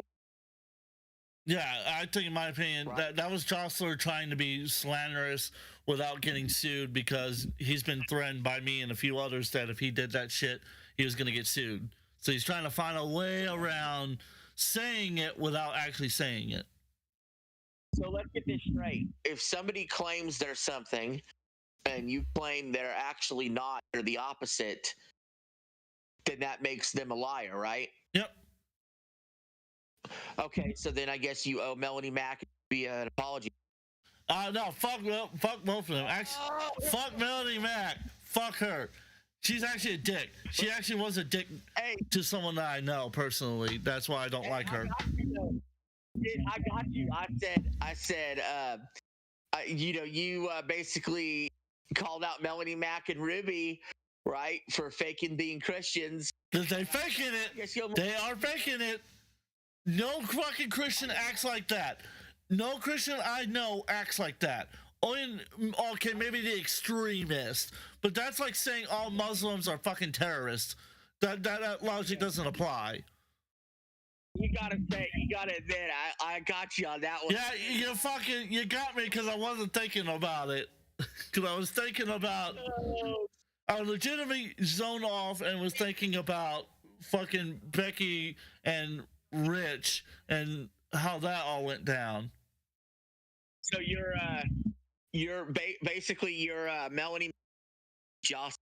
Yeah, I think in my opinion, that was Jostler trying to be slanderous without getting sued, because he's been threatened by me and a few others that if he did that shit, he was going to get sued. So he's trying to find a way around saying it without actually saying it. So let's get this straight. If somebody claims there's something and you claim they're actually not, or the opposite, then that makes them a liar, right? Yep. Okay, so then I guess you owe Melanie Mack an apology. No, fuck both of them. Actually, fuck Melanie Mack. Fuck her. She's actually a dick. She actually was a dick to someone that I know personally. That's why I don't like her. I got you. I said, you basically called out Melanie Mack and Ruby, right, for faking being Christians. Because they faking it. They are faking it. No fucking Christian acts like that. No Christian I know acts like that. Okay, maybe the extremist, but that's like saying all Muslims are fucking terrorists. That logic doesn't apply. You gotta admit, I got you on that one. Yeah, you got me because I wasn't thinking about it. Because I was thinking about, I legitimately zoned off and was thinking about fucking Becky and Rich and how that all went down. So you're basically Melanie Joss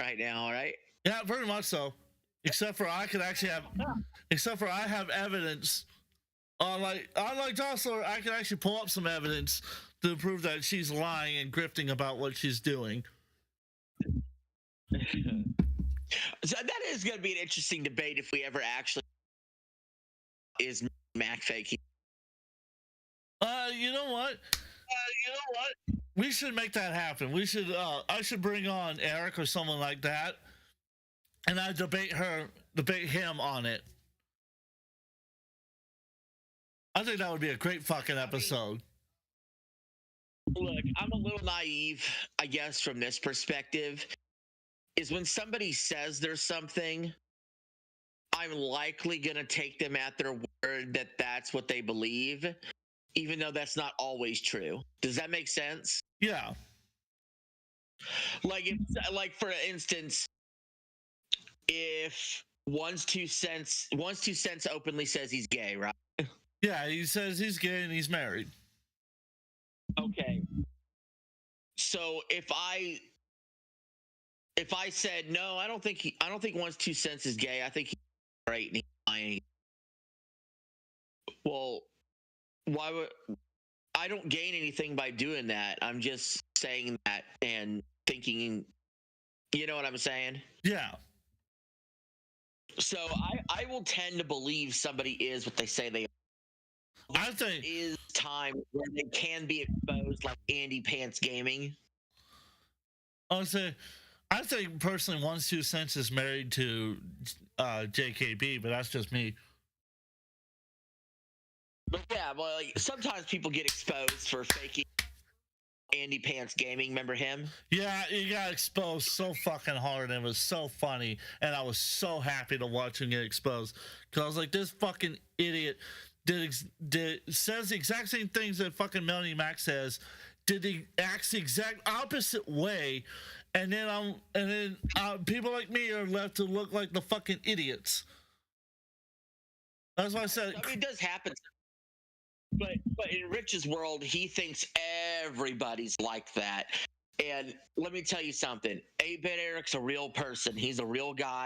right now, right? Yeah, very much so. Except for I have evidence. Unlike Jocelyn, I can actually pull up some evidence to prove that she's lying and grifting about what she's doing. So that is going to be an interesting debate if we ever actually is Mac faking. You know what? We should make that happen. We should. I should bring on Eric or someone like that, and I debate him on it. I think that would be a great fucking episode. Look, I'm a little naive, I guess, from this perspective. Is when somebody says there's something, I'm likely going to take them at their word that that's what they believe, even though that's not always true. Does that make sense? Yeah. Like for instance, if One's Two Cents openly says he's gay, right? Yeah, he says he's gay and he's married. Okay. So if I said no, I don't think One's Two Cents is gay. I think he's straight and he's lying. Well, why would I don't gain anything by doing that? I'm just saying that and thinking, you know what I'm saying? Yeah. So I will tend to believe somebody is what they say they are. I think there is time where they can be exposed, like Andy Pants Gaming. I think personally, One's Two Cents is married to JKB, but that's just me. But yeah, well, sometimes people get exposed for faking Andy Pants Gaming. Remember him? Yeah, he got exposed so fucking hard, and it was so funny, and I was so happy to watch him get exposed because I was like, this fucking idiot says the exact same things that fucking Melanie Mack says. Acts the exact opposite way, and then people like me are left to look like the fucking idiots. That's why I said. I mean, it does happen. But in Rich's world, he thinks everybody's like that. And let me tell you something. 8-Bit Eric's a real person. He's a real guy.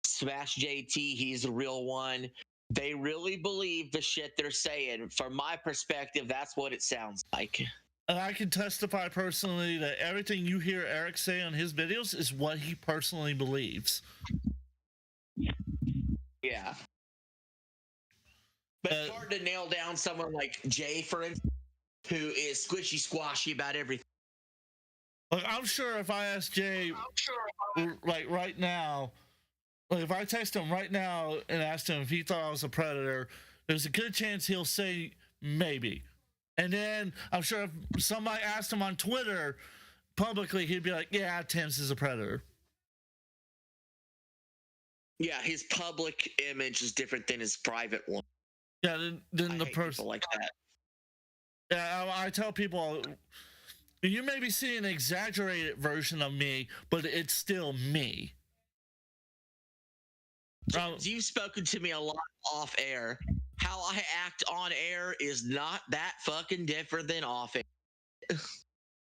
Smash JT, he's a real one. They really believe the shit they're saying. From my perspective, that's what it sounds like. And I can testify personally that everything you hear Eric say on his videos is what he personally believes. Yeah. But it's hard to nail down someone like Jay, for instance, who is squishy squashy about everything. Like, I'm sure if I asked Jay, like right now, like if I text him right now and asked him if he thought I was a predator, there's a good chance he'll say maybe. And then I'm sure if somebody asked him on Twitter publicly, he'd be like, yeah, Tim's is a predator. Yeah, his public image is different than his private one. Yeah, then the person like that. Yeah, I tell people, you may be seeing an exaggerated version of me, but it's still me. You've spoken to me a lot off air. How I act on air is not that fucking different than off air.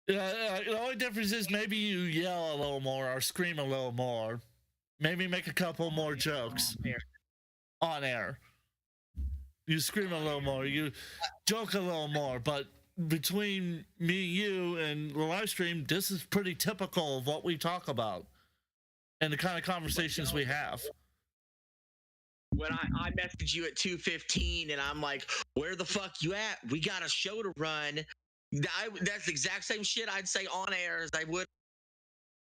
The only difference is maybe you yell a little more or scream a little more. Maybe make a couple more jokes on air. You scream a little more. You joke a little more. But between me, you, and the live stream, this is pretty typical of what we talk about and the kind of conversations we have. When I message you at 2:15 and I'm like, where the fuck you at? We got a show to run. That's the exact same shit I'd say on air as I would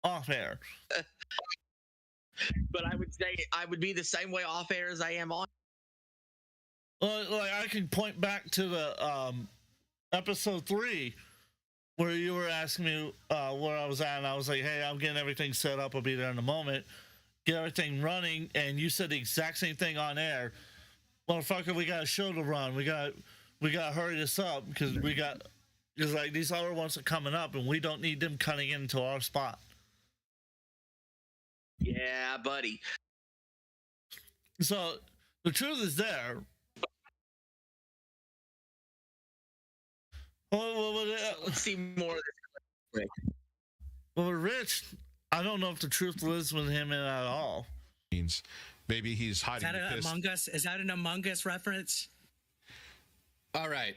off air. But I would say I would be the same way off air as I am on. Well, like I can point back to the episode 3 where you were asking me where I was at, and I was like, hey, I'm getting everything set up. I'll be there in a moment. Get everything running, and you said the exact same thing on air. Motherfucker, we got a show to run. We got to hurry this up because like these other ones are coming up, and we don't need them cutting into our spot. Yeah, buddy. So the truth is there. Let's see more of this. Well, Rich, I don't know if the truth lives with him at all. Maybe he's hiding. Is that an Among Us? Is that an Among Us reference? All right.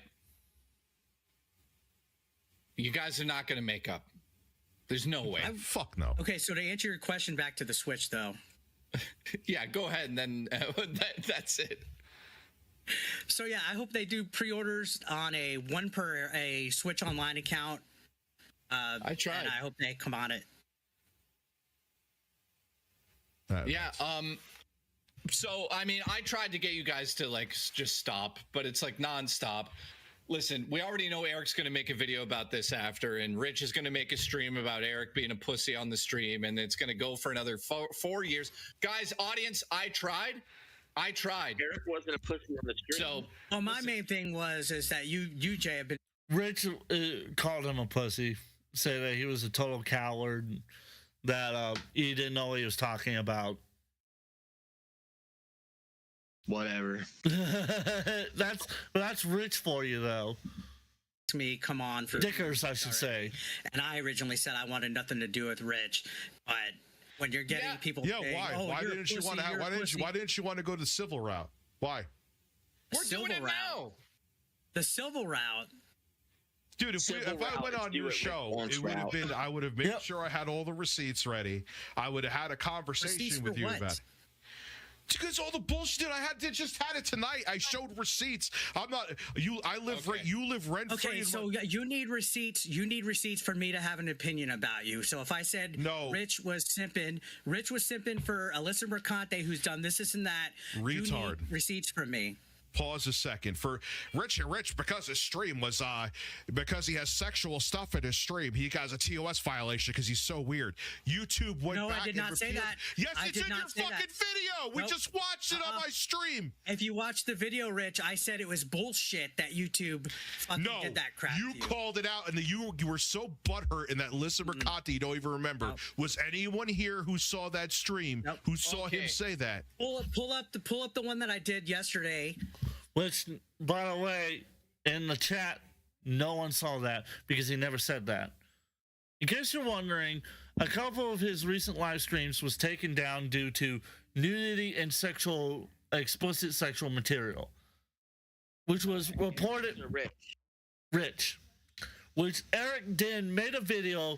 You guys are not going to make up. There's no way. Fuck no. Okay, so to answer your question back to the Switch, though. Yeah, go ahead, and then that's it. So yeah, I hope they do pre-orders on a 1 per a Switch Online account. I tried. And I hope they come on it. Yeah. So I mean, I tried to get you guys to like just stop, but it's like nonstop. Listen, we already know Eric's going to make a video about this after, and Rich is going to make a stream about Eric being a pussy on the stream, and it's going to go for another 4 years. Guys, audience, I tried. Eric wasn't a pussy on the stream. So, well, my main thing is that you Jay, have been. Rich called him a pussy, said that he was a total coward, that he didn't know what he was talking about. Whatever. that's Rich for you, though. Me, come on for Dickers, I should say. And I originally said I wanted nothing to do with Rich, but when you're getting people, saying, why? Oh, Why didn't you want to? Why didn't you want to go the civil route? Why? We're doing it now. The civil route. Dude, if I went on your show, it would have been. I would have made sure I had all the receipts ready. I would have had a conversation with you about it. Because all the bullshit I just had it tonight. I showed receipts. I'm not you. I live you live rent free. Okay, so you need receipts. You need receipts for me to have an opinion about you. So if I said no, Rich was simping for Alyssa Mercante, who's done this and that. Retard. You need receipts from me. Pause a second. For Rich, because his stream was because he has sexual stuff in his stream, he got a TOS violation because he's so weird. YouTube went back. No, I did not say that. Yes, it's in your fucking video. We just watched it on my stream. If you watch the video, Rich, I said it was bullshit that YouTube fucking did that crap. You called it out, and you were so butthurt in that Alyssa Mercante you don't even remember. Was anyone here who saw that stream who saw him say that? Pull up the one that I did yesterday. Which, by the way, in the chat, no one saw that because he never said that. In case you're wondering, a couple of his recent live streams was taken down due to nudity and explicit sexual material, which was reported. Rich, which Eric then made a video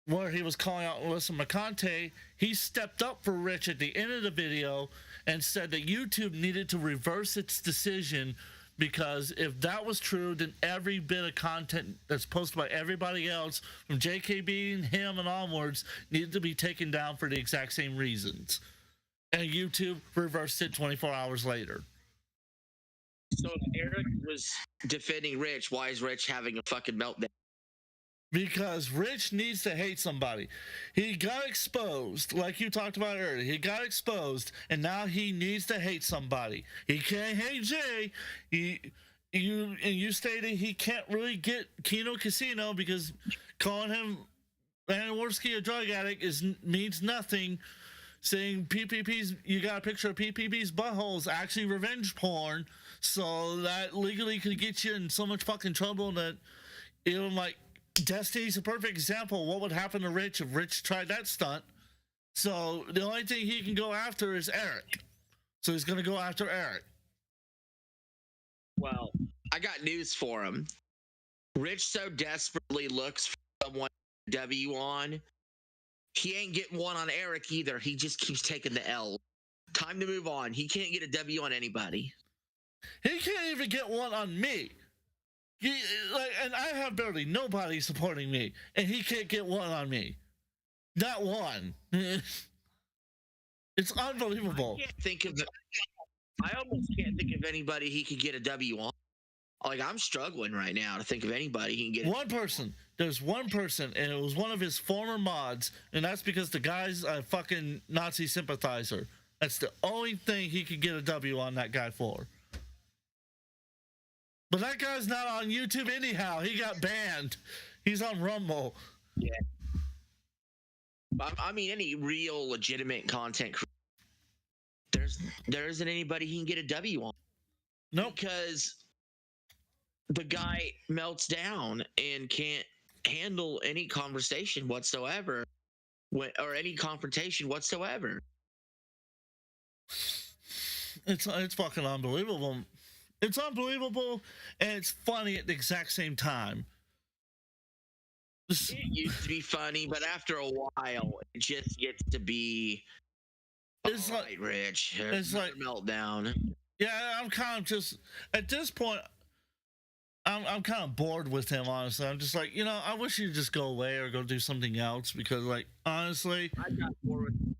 where he was calling out Alyssa Mercante. He stepped up for Rich at the end of the video and said that YouTube needed to reverse its decision, because if that was true, then every bit of content that's posted by everybody else, from JKB and him and onwards, needed to be taken down for the exact same reasons. And YouTube reversed it 24 hours later. So if Eric was defending Rich, why is Rich having a fucking meltdown? Because Rich needs to hate somebody. He got exposed, like you talked about earlier. He got exposed, and now he needs to hate somebody. He can't hate Jay. You stated he can't really get Kino Casino because calling him Anwarski a drug addict means nothing. Saying PPP's, you got a picture of PPP's butthole is actually revenge porn, so that legally could get you in so much fucking trouble that even like Destiny's a perfect example of what would happen to Rich if Rich tried that stunt. So the only thing he can go after is Eric. So he's going to go after Eric. Well, I got news for him. Rich so desperately looks for someone to W on. He ain't getting one on Eric either. He just keeps taking the L. Time to move on. He can't get a W on anybody. He can't even get one on me. And I have barely nobody supporting me, and he can't get one on me. Not one. It's unbelievable. I almost can't think of anybody he could get a W on. Like, I'm struggling right now to think of anybody he can get. One person. There's one person, and it was one of his former mods, and that's because the guy's a fucking Nazi sympathizer. That's the only thing he could get a W on that guy for. But that guy's not on YouTube anyhow. He got banned. He's on Rumble. Yeah. I mean, any real legitimate content creator, there isn't anybody he can get a W on. Nope. Because the guy melts down and can't handle any conversation whatsoever, or any confrontation whatsoever. It's fucking unbelievable. It's unbelievable, and it's funny at the exact same time. It used to be funny, but after a while, it just gets to be. It's all right, Rich. It's like meltdown. Yeah, I'm kind of just at this point. I'm kind of bored with him, honestly. I'm just like, I wish you'd just go away or go do something else because, like, honestly, I got bored with him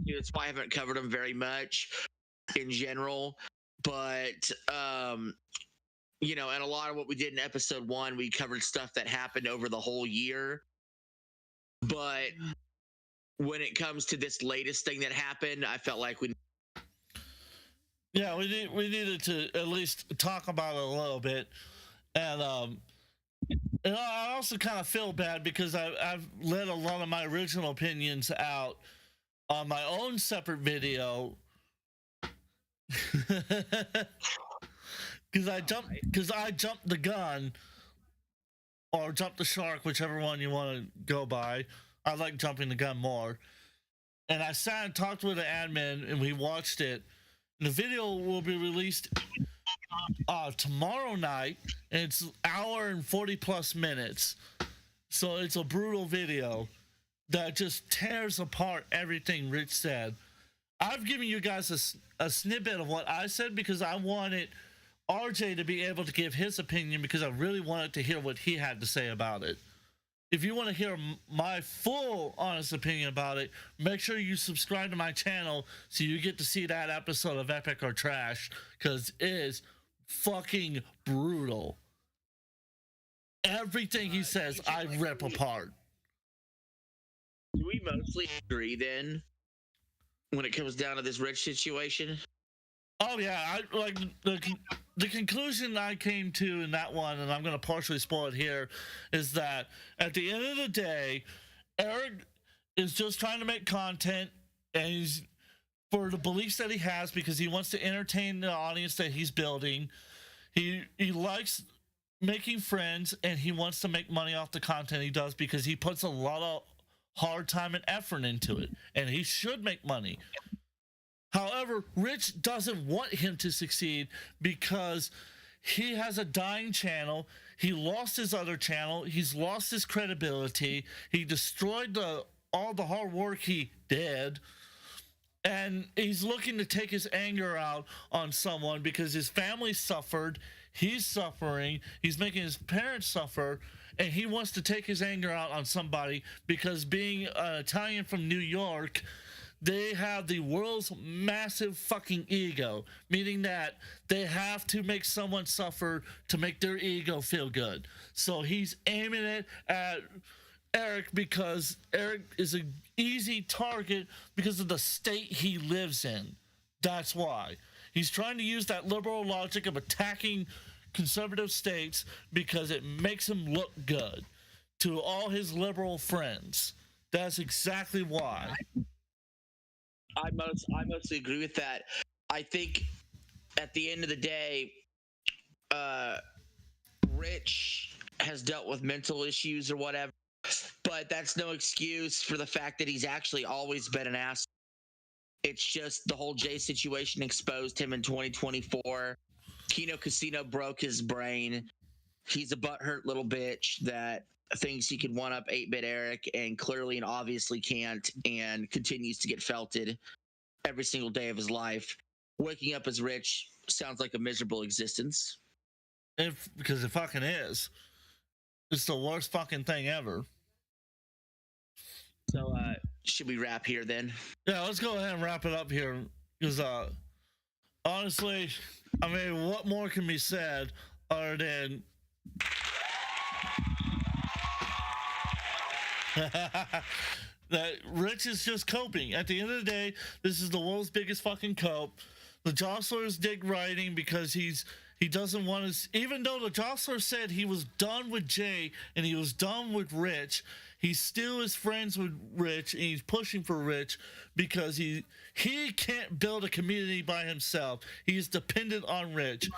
too. That's why I haven't covered him very much in general. But and a lot of what we did in episode 1, we covered stuff that happened over the whole year. But when it comes to this latest thing that happened, I felt like we needed to at least talk about it a little bit. And I also kind of feel bad because I've let a lot of my original opinions out on my own separate video. Because I jumped the gun or jumped the shark, whichever one you want to go by. I like jumping the gun more. And I sat and talked with the admin, and we watched it. And the video will be released tomorrow night, and it's an hour and 40 plus minutes. So it's a brutal video that just tears apart everything Rich said. I've given you guys a snippet of what I said because I wanted RJ to be able to give his opinion because I really wanted to hear what he had to say about it. If you want to hear my full honest opinion about it, make sure you subscribe to my channel so you get to see that episode of Epic or Trash because it is fucking brutal. Everything he says, I rip apart. Do we mostly agree then when it comes down to this Rich situation? Oh yeah, I like the conclusion I came to in that one, and I'm going to partially spoil it here, is that at the end of the day, Eric is just trying to make content, and he's for the beliefs that he has because he wants to entertain the audience that he's building. He likes making friends, and he wants to make money off the content he does because he puts a lot of hard time and effort into it, and he should make money. However, Rich doesn't want him to succeed because he has a dying channel. He lost his other channel. He's lost his credibility. He destroyed all the hard work he did. And he's looking to take his anger out on someone because his family suffered. He's suffering. He's making his parents suffer. And he wants to take his anger out on somebody because being an Italian from New York, they have the world's massive fucking ego, meaning that they have to make someone suffer to make their ego feel good. So he's aiming it at Eric because Eric is an easy target because of the state he lives in. That's why. He's trying to use that liberal logic of attacking conservative states because it makes him look good to all his liberal friends. That's exactly why. I mostly agree with that. I think at the end of the day, Rich has dealt with mental issues or whatever. But that's no excuse for the fact that he's actually always been an ass. It's just the whole Jay situation exposed him in 2024. Kino Casino broke his brain. He's a butthurt little bitch that thinks he can one up 8-Bit Eric and clearly and obviously can't, and continues to get felted every single day of his life. Waking up as rich sounds like a miserable existence. Because it fucking is. It's the worst fucking thing ever. So, should we wrap here then? Yeah, let's go ahead and wrap it up here. Because, honestly, I mean, what more can be said other than that Rich is just coping. At the end of the day, this is the world's biggest fucking cope. The Jostler is dick riding because he doesn't want to, even though the Jostler said he was done with Jay and he was done with Rich, he still is friends with Rich and he's pushing for Rich because he can't build a community by himself. He's dependent on Rich.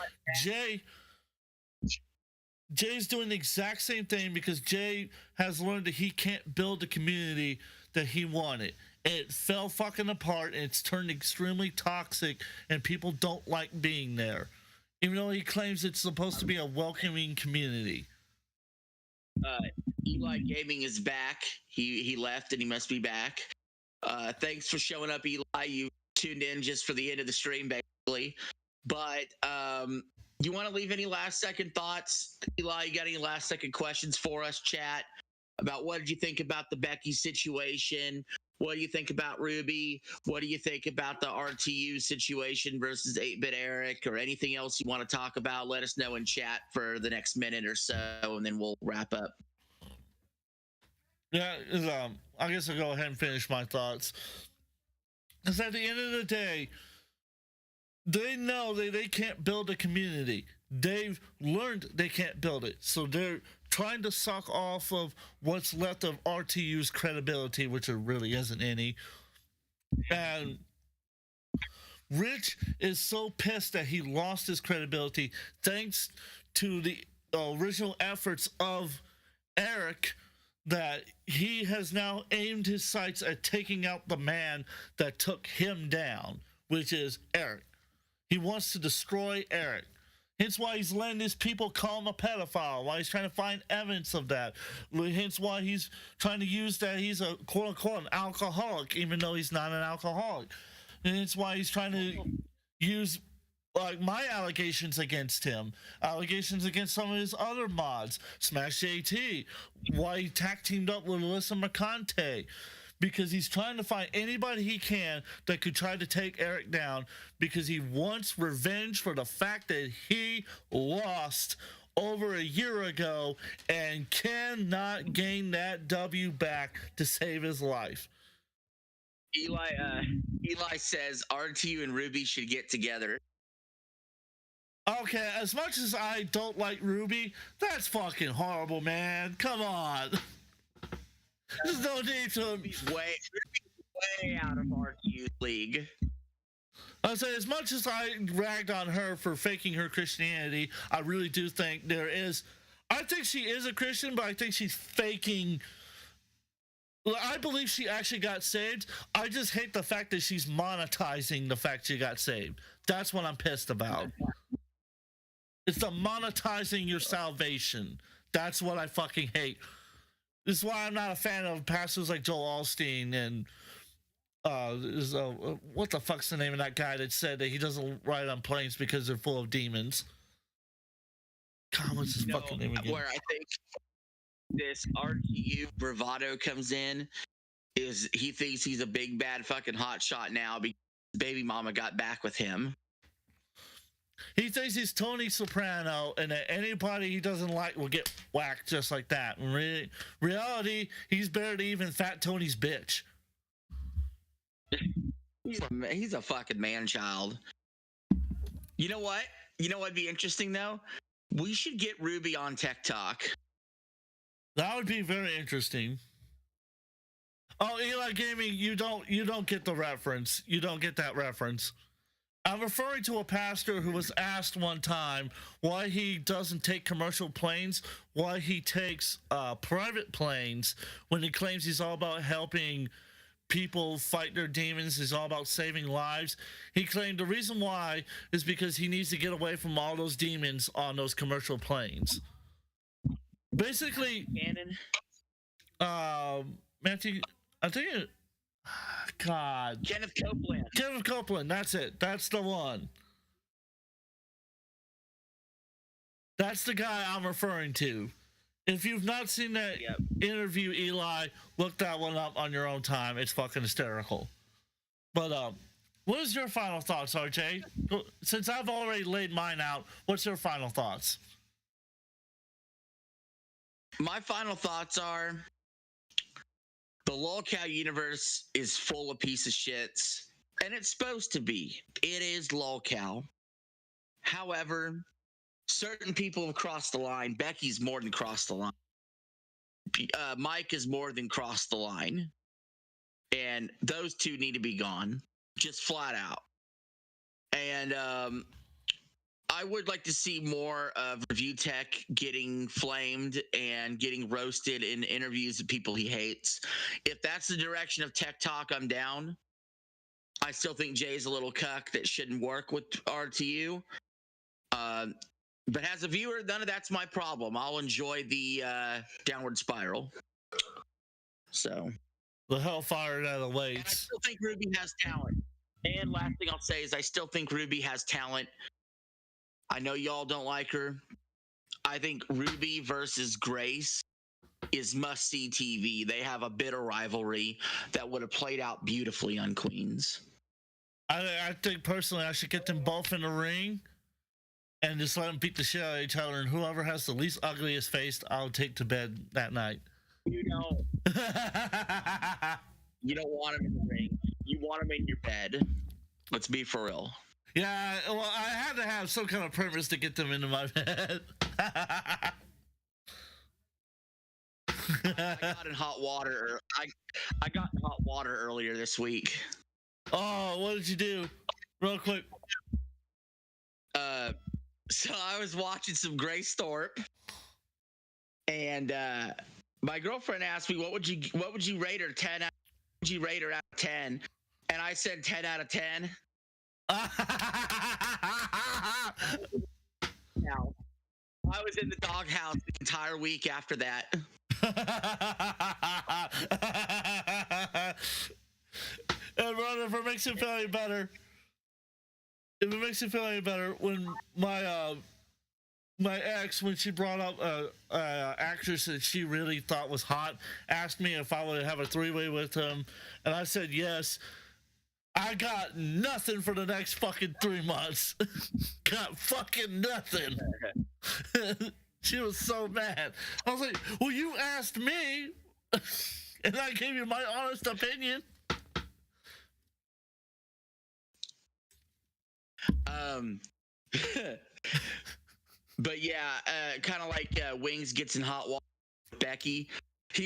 Jay's doing the exact same thing because Jay has learned that he can't build the community that he wanted. And it fell fucking apart and it's turned extremely toxic and people don't like being there. Even though he claims it's supposed to be a welcoming community. Eli Gaming is back. He left and he must be back. Thanks for showing up, Eli. You tuned in just for the end of the stream, basically. But you want to leave any last second thoughts? Eli, you got any last second questions for us, chat? About what did you think about the Becky situation? What do you think about Ruby? What do you think about the RTU situation versus 8-Bit Eric, or anything else you want to talk about? Let us know in chat for the next minute or so, and then we'll wrap up. Yeah, I guess I'll go ahead and finish my thoughts. Because at the end of the day, they know they can't build a community. They've learned they can't build it. So they're trying to suck off of what's left of RTU's credibility, which there really isn't any. And Rich is so pissed that he lost his credibility thanks to the original efforts of Eric, that he has now aimed his sights at taking out the man that took him down, which is Eric. He wants to destroy Eric. Hence why he's letting his people call him a pedophile, why he's trying to find evidence of that. Hence why he's trying to use that he's a quote-unquote an alcoholic, even though he's not an alcoholic. And it's why he's trying to use like my allegations against him, allegations against some of his other mods, Smash JT, why he tag teamed up with Alyssa Mercante. Because he's trying to find anybody he can that could try to take Eric down, because he wants revenge for the fact that he lost over a year ago and cannot gain that W back to save his life. Eli says RTU and Ruby should get together. Okay, as much as I don't like Ruby, that's fucking horrible, man. Come on. There's no need to way out of RTU's league. I say, as much as I ragged on her for faking her Christianity, I really do think there is. I think she is a Christian, but I think she's faking. I believe she actually got saved. I just hate the fact that she's monetizing the fact she got saved. That's what I'm pissed about. It's the monetizing your salvation. That's what I fucking hate. This is why I'm not a fan of pastors like Joel Osteen and what the fuck's the name of that guy that said that he doesn't ride on planes because they're full of demons? God, what's his fucking name again? Where I think this RTU bravado comes in is he thinks he's a big bad fucking hotshot now because baby mama got back with him. He thinks he's Tony Soprano and that anybody he doesn't like will get whacked just like that. In reality, he's better than even Fat Tony's bitch. He's a fucking man-child. You know what? You know what'd be interesting, though? We should get Ruby on Tech Talk. That would be very interesting. Oh, Eli Gaming, you don't get the reference. You don't get that reference. I'm referring to a pastor who was asked one time why he doesn't take commercial planes, why he takes private planes when he claims he's all about helping people fight their demons, he's all about saving lives. He claimed the reason why is because he needs to get away from all those demons on those commercial planes. Basically, Matthew, I think it, God. Kenneth Copeland. Kenneth Copeland, that's it. That's the one. That's the guy I'm referring to. If you've not seen that interview, Eli, look that one up on your own time. It's fucking hysterical. But what is your final thoughts, RJ? Since I've already laid mine out, what's your final thoughts? My final thoughts are the Lolcow universe is full of piece of shits, and it's supposed to be. It is Lolcow. However, certain people have crossed the line. Becky's more than crossed the line. Mike is more than crossed the line. And those two need to be gone, just flat out. And I would like to see more of Review Tech getting flamed and getting roasted in interviews of people he hates. If that's the direction of Tech Talk, I'm down. I still think Jay's a little cuck that shouldn't work with RTU. But as a viewer, none of that's my problem. I'll enjoy the downward spiral. So the hellfire that awaits. And I still think Ruby has talent. And last thing I'll say is I still think Ruby has talent. I know y'all don't like her. I think Ruby versus Grace is must-see TV. They have a bitter rivalry that would have played out beautifully on Queens. I think personally I should get them both in the ring and just let them beat the shit out of each other, and whoever has the least ugliest face, I'll take to bed that night. You don't. You don't want them in the ring. You want them in your bed. Let's be for real. Yeah, well, I had to have some kind of purpose to get them into my bed. I got in hot water. I got in hot water earlier this week. Oh, what did you do? Real quick. So I was watching some Grace Thorpe, and my girlfriend asked me, "What would you rate her 10 out? Would you rate her out of 10?" And I said 10 out of 10. Now, I was in the doghouse the entire week after that. And Ron, if it makes you feel any better, when my ex, when she brought up actress that she really thought was hot, asked me if I would have a three-way with him, and I said yes. I got nothing for the next fucking 3 months. Got fucking nothing. She was so mad. I was like, well, you asked me, and I gave you my honest opinion. But yeah, kind of like Wings gets in hot water with Becky.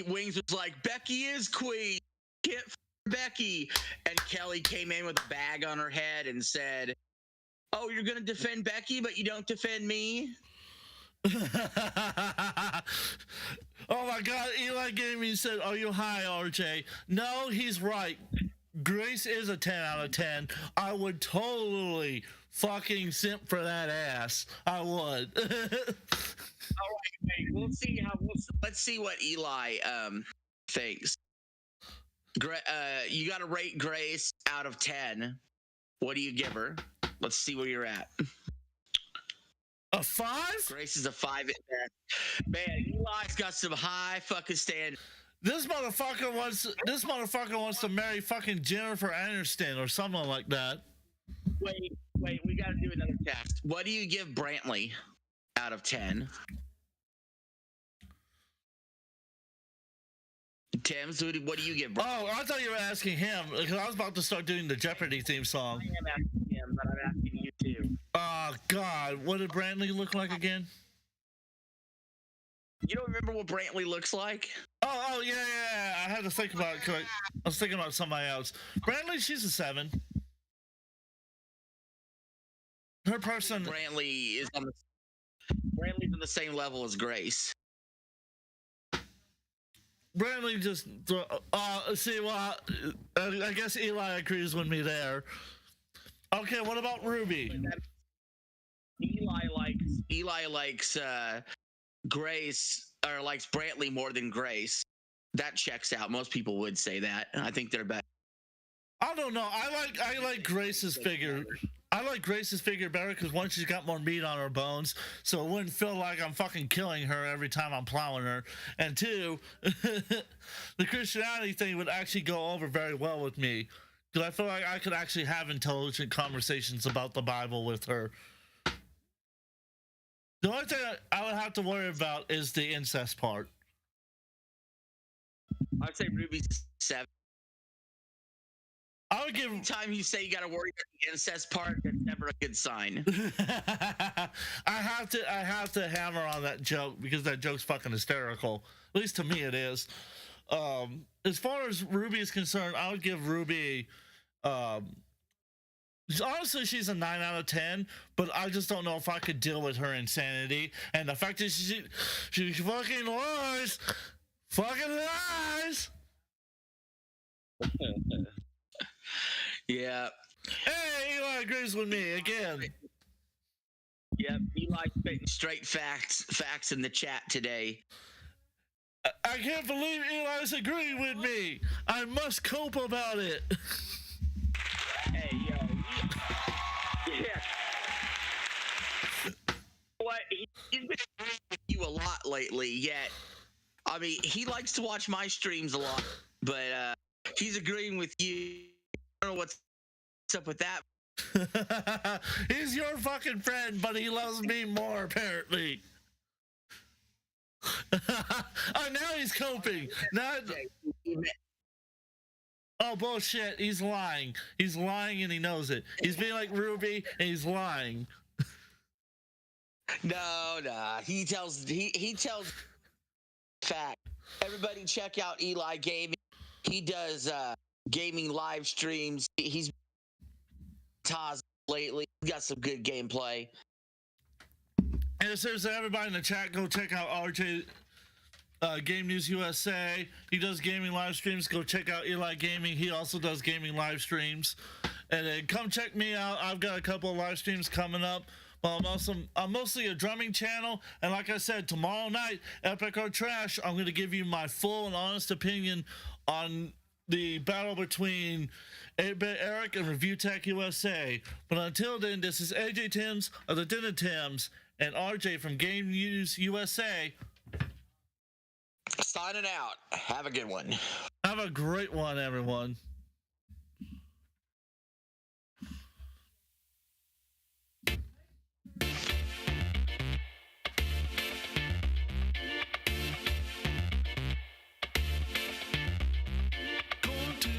Wings was like, Becky is queen. Get Becky. And Kelly came in with a bag on her head and said, "Oh, you're gonna defend Becky, but you don't defend me?" Oh my God, Eli gave me and said, "Are you high, RJ?" No, he's right. Grace is a 10 out of 10. I would totally fucking simp for that ass. I would. All right, mate. Let's see what Eli thinks. You got to rate Grace out of 10. What do you give her? Let's see where you're at. A 5? Grace is a 5 at best. Man, Eli's got some high fucking standards. This motherfucker wants to marry fucking Jennifer Aniston or someone like that. Wait, we got to do another test. What do you give Brantley out of 10? Tim's, what do you give Brantley? Oh, I thought you were asking him, because I was about to start doing the Jeopardy theme song. I am asking him, but I'm asking you too. Oh, God. What did Brantley look like again? You don't remember what Brantley looks like? Oh, yeah. I had to think about it. I was thinking about somebody else. Brantley, she's a 7. her person. Brantley's on the same level as Grace. Brantley just see. Well, I guess Eli agrees with me there. Okay, what about Ruby? Eli likes Grace, or likes Brantley more than Grace. That checks out. Most people would say that. I think they're better. I don't know. I like Grace's figure. I like Grace's figure better because one, she's got more meat on her bones, so it wouldn't feel like I'm fucking killing her every time I'm plowing her. And two, the Christianity thing would actually go over very well with me because I feel like I could actually have intelligent conversations about the Bible with her. The only thing I would have to worry about is the incest part. I'd say Ruby's 7. I would give. Anytime you say you got to worry about the incest part, that's never a good sign. I have to hammer on that joke because that joke's fucking hysterical. At least to me, it is. As far as Ruby is concerned, I would give Ruby. Honestly, she's a 9 out of 10, but I just don't know if I could deal with her insanity and the fact that she fucking lies. Fucking lies. Yeah. Hey, Eli agrees with me again. Yep, Eli spitting straight facts in the chat today. I can't believe Eli's agreeing with me. I must cope about it. Hey, yo. Yeah. What? He's been agreeing with you a lot lately, yet. I mean, he likes to watch my streams a lot, but he's agreeing with you. I don't know what's up with that. He's your fucking friend, but he loves me more, apparently. Oh, now he's coping. Oh, bullshit. He's lying. He's lying and he knows it. He's being like Ruby and he's lying. No. He tells fact. Everybody check out Eli Gaming. He does gaming live streams. He's Taz lately. He's got some good gameplay. And it says to everybody in the chat, go check out RJ Game News USA. He does gaming live streams. Go check out Eli Gaming. He also does gaming live streams. And then come check me out. I've got a couple of live streams coming up. Well, I'm mostly a drumming channel, and like I said, tomorrow night, Epic or Trash, I'm going to give you my full and honest opinion on the battle between 8-Bit Eric and Review Tech USA. But until then, this is AJ Timms of the Dinner Tims and RJ from Game News USA. Signing out. Have a good one. Have a great one, everyone.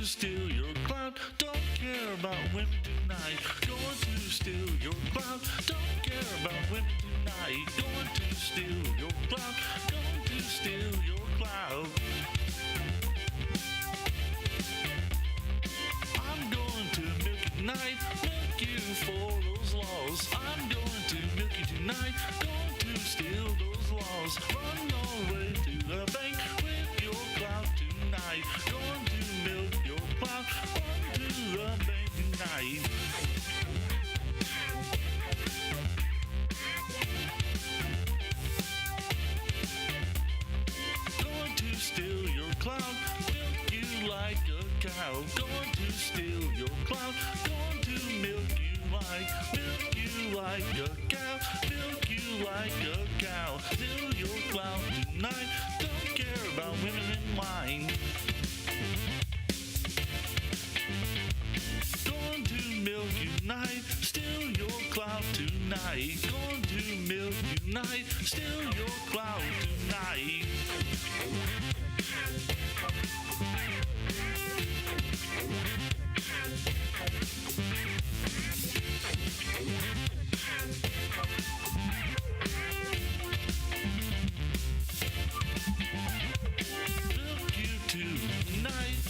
Steal your clout, don't care about women tonight. Going to steal your clout, don't care about women tonight. Going to steal your clout, going to steal your clout. I'm going to milk you tonight, milk you for those laws. I'm going to milk you tonight, going to steal those laws. Run all the way to the bank with your clout tonight. Going to milk your clout, run to the bank tonight. Going to steal your clout, milk you like a cow. Going to steal your clout, going to milk you like a cow, milk you like a cow. Steal your clout tonight, don't care about women and wine. Going to milk you tonight, steal your clout tonight. Going to milk you tonight, steal your clout tonight. Milk you tonight.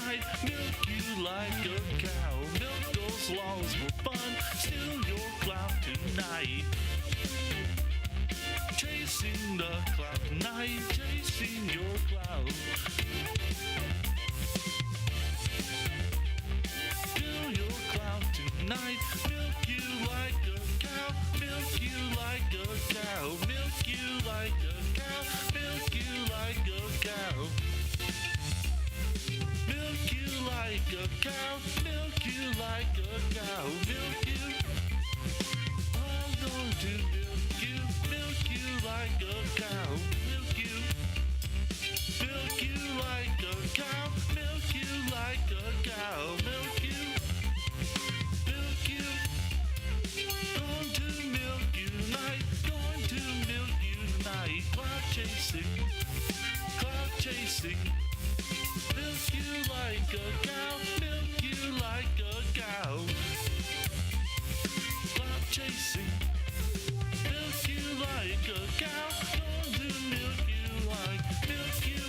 tonight. Milk you like a cow. Milk those laws for fun. Steal your clout tonight. Chasing the clout tonight. Chasing your clout. Steal your clout tonight. Milk you like a cow. Milk you like a cow. Milk you like a cow. Milk you like a cow. Milk you like a cow. Milk you like a cow. Milk you. I'm going to milk you. Milk you like a cow. Milk you. Milk you like a cow. Milk you like a cow. Milk you. Milk you. Going to milk you tonight. Going to milk you tonight. Clout chasing. Clout chasing. Milk you like a cow. Milk you like a cow. Clout chasing. Milk you like a cow. Going to milk you like. Milk you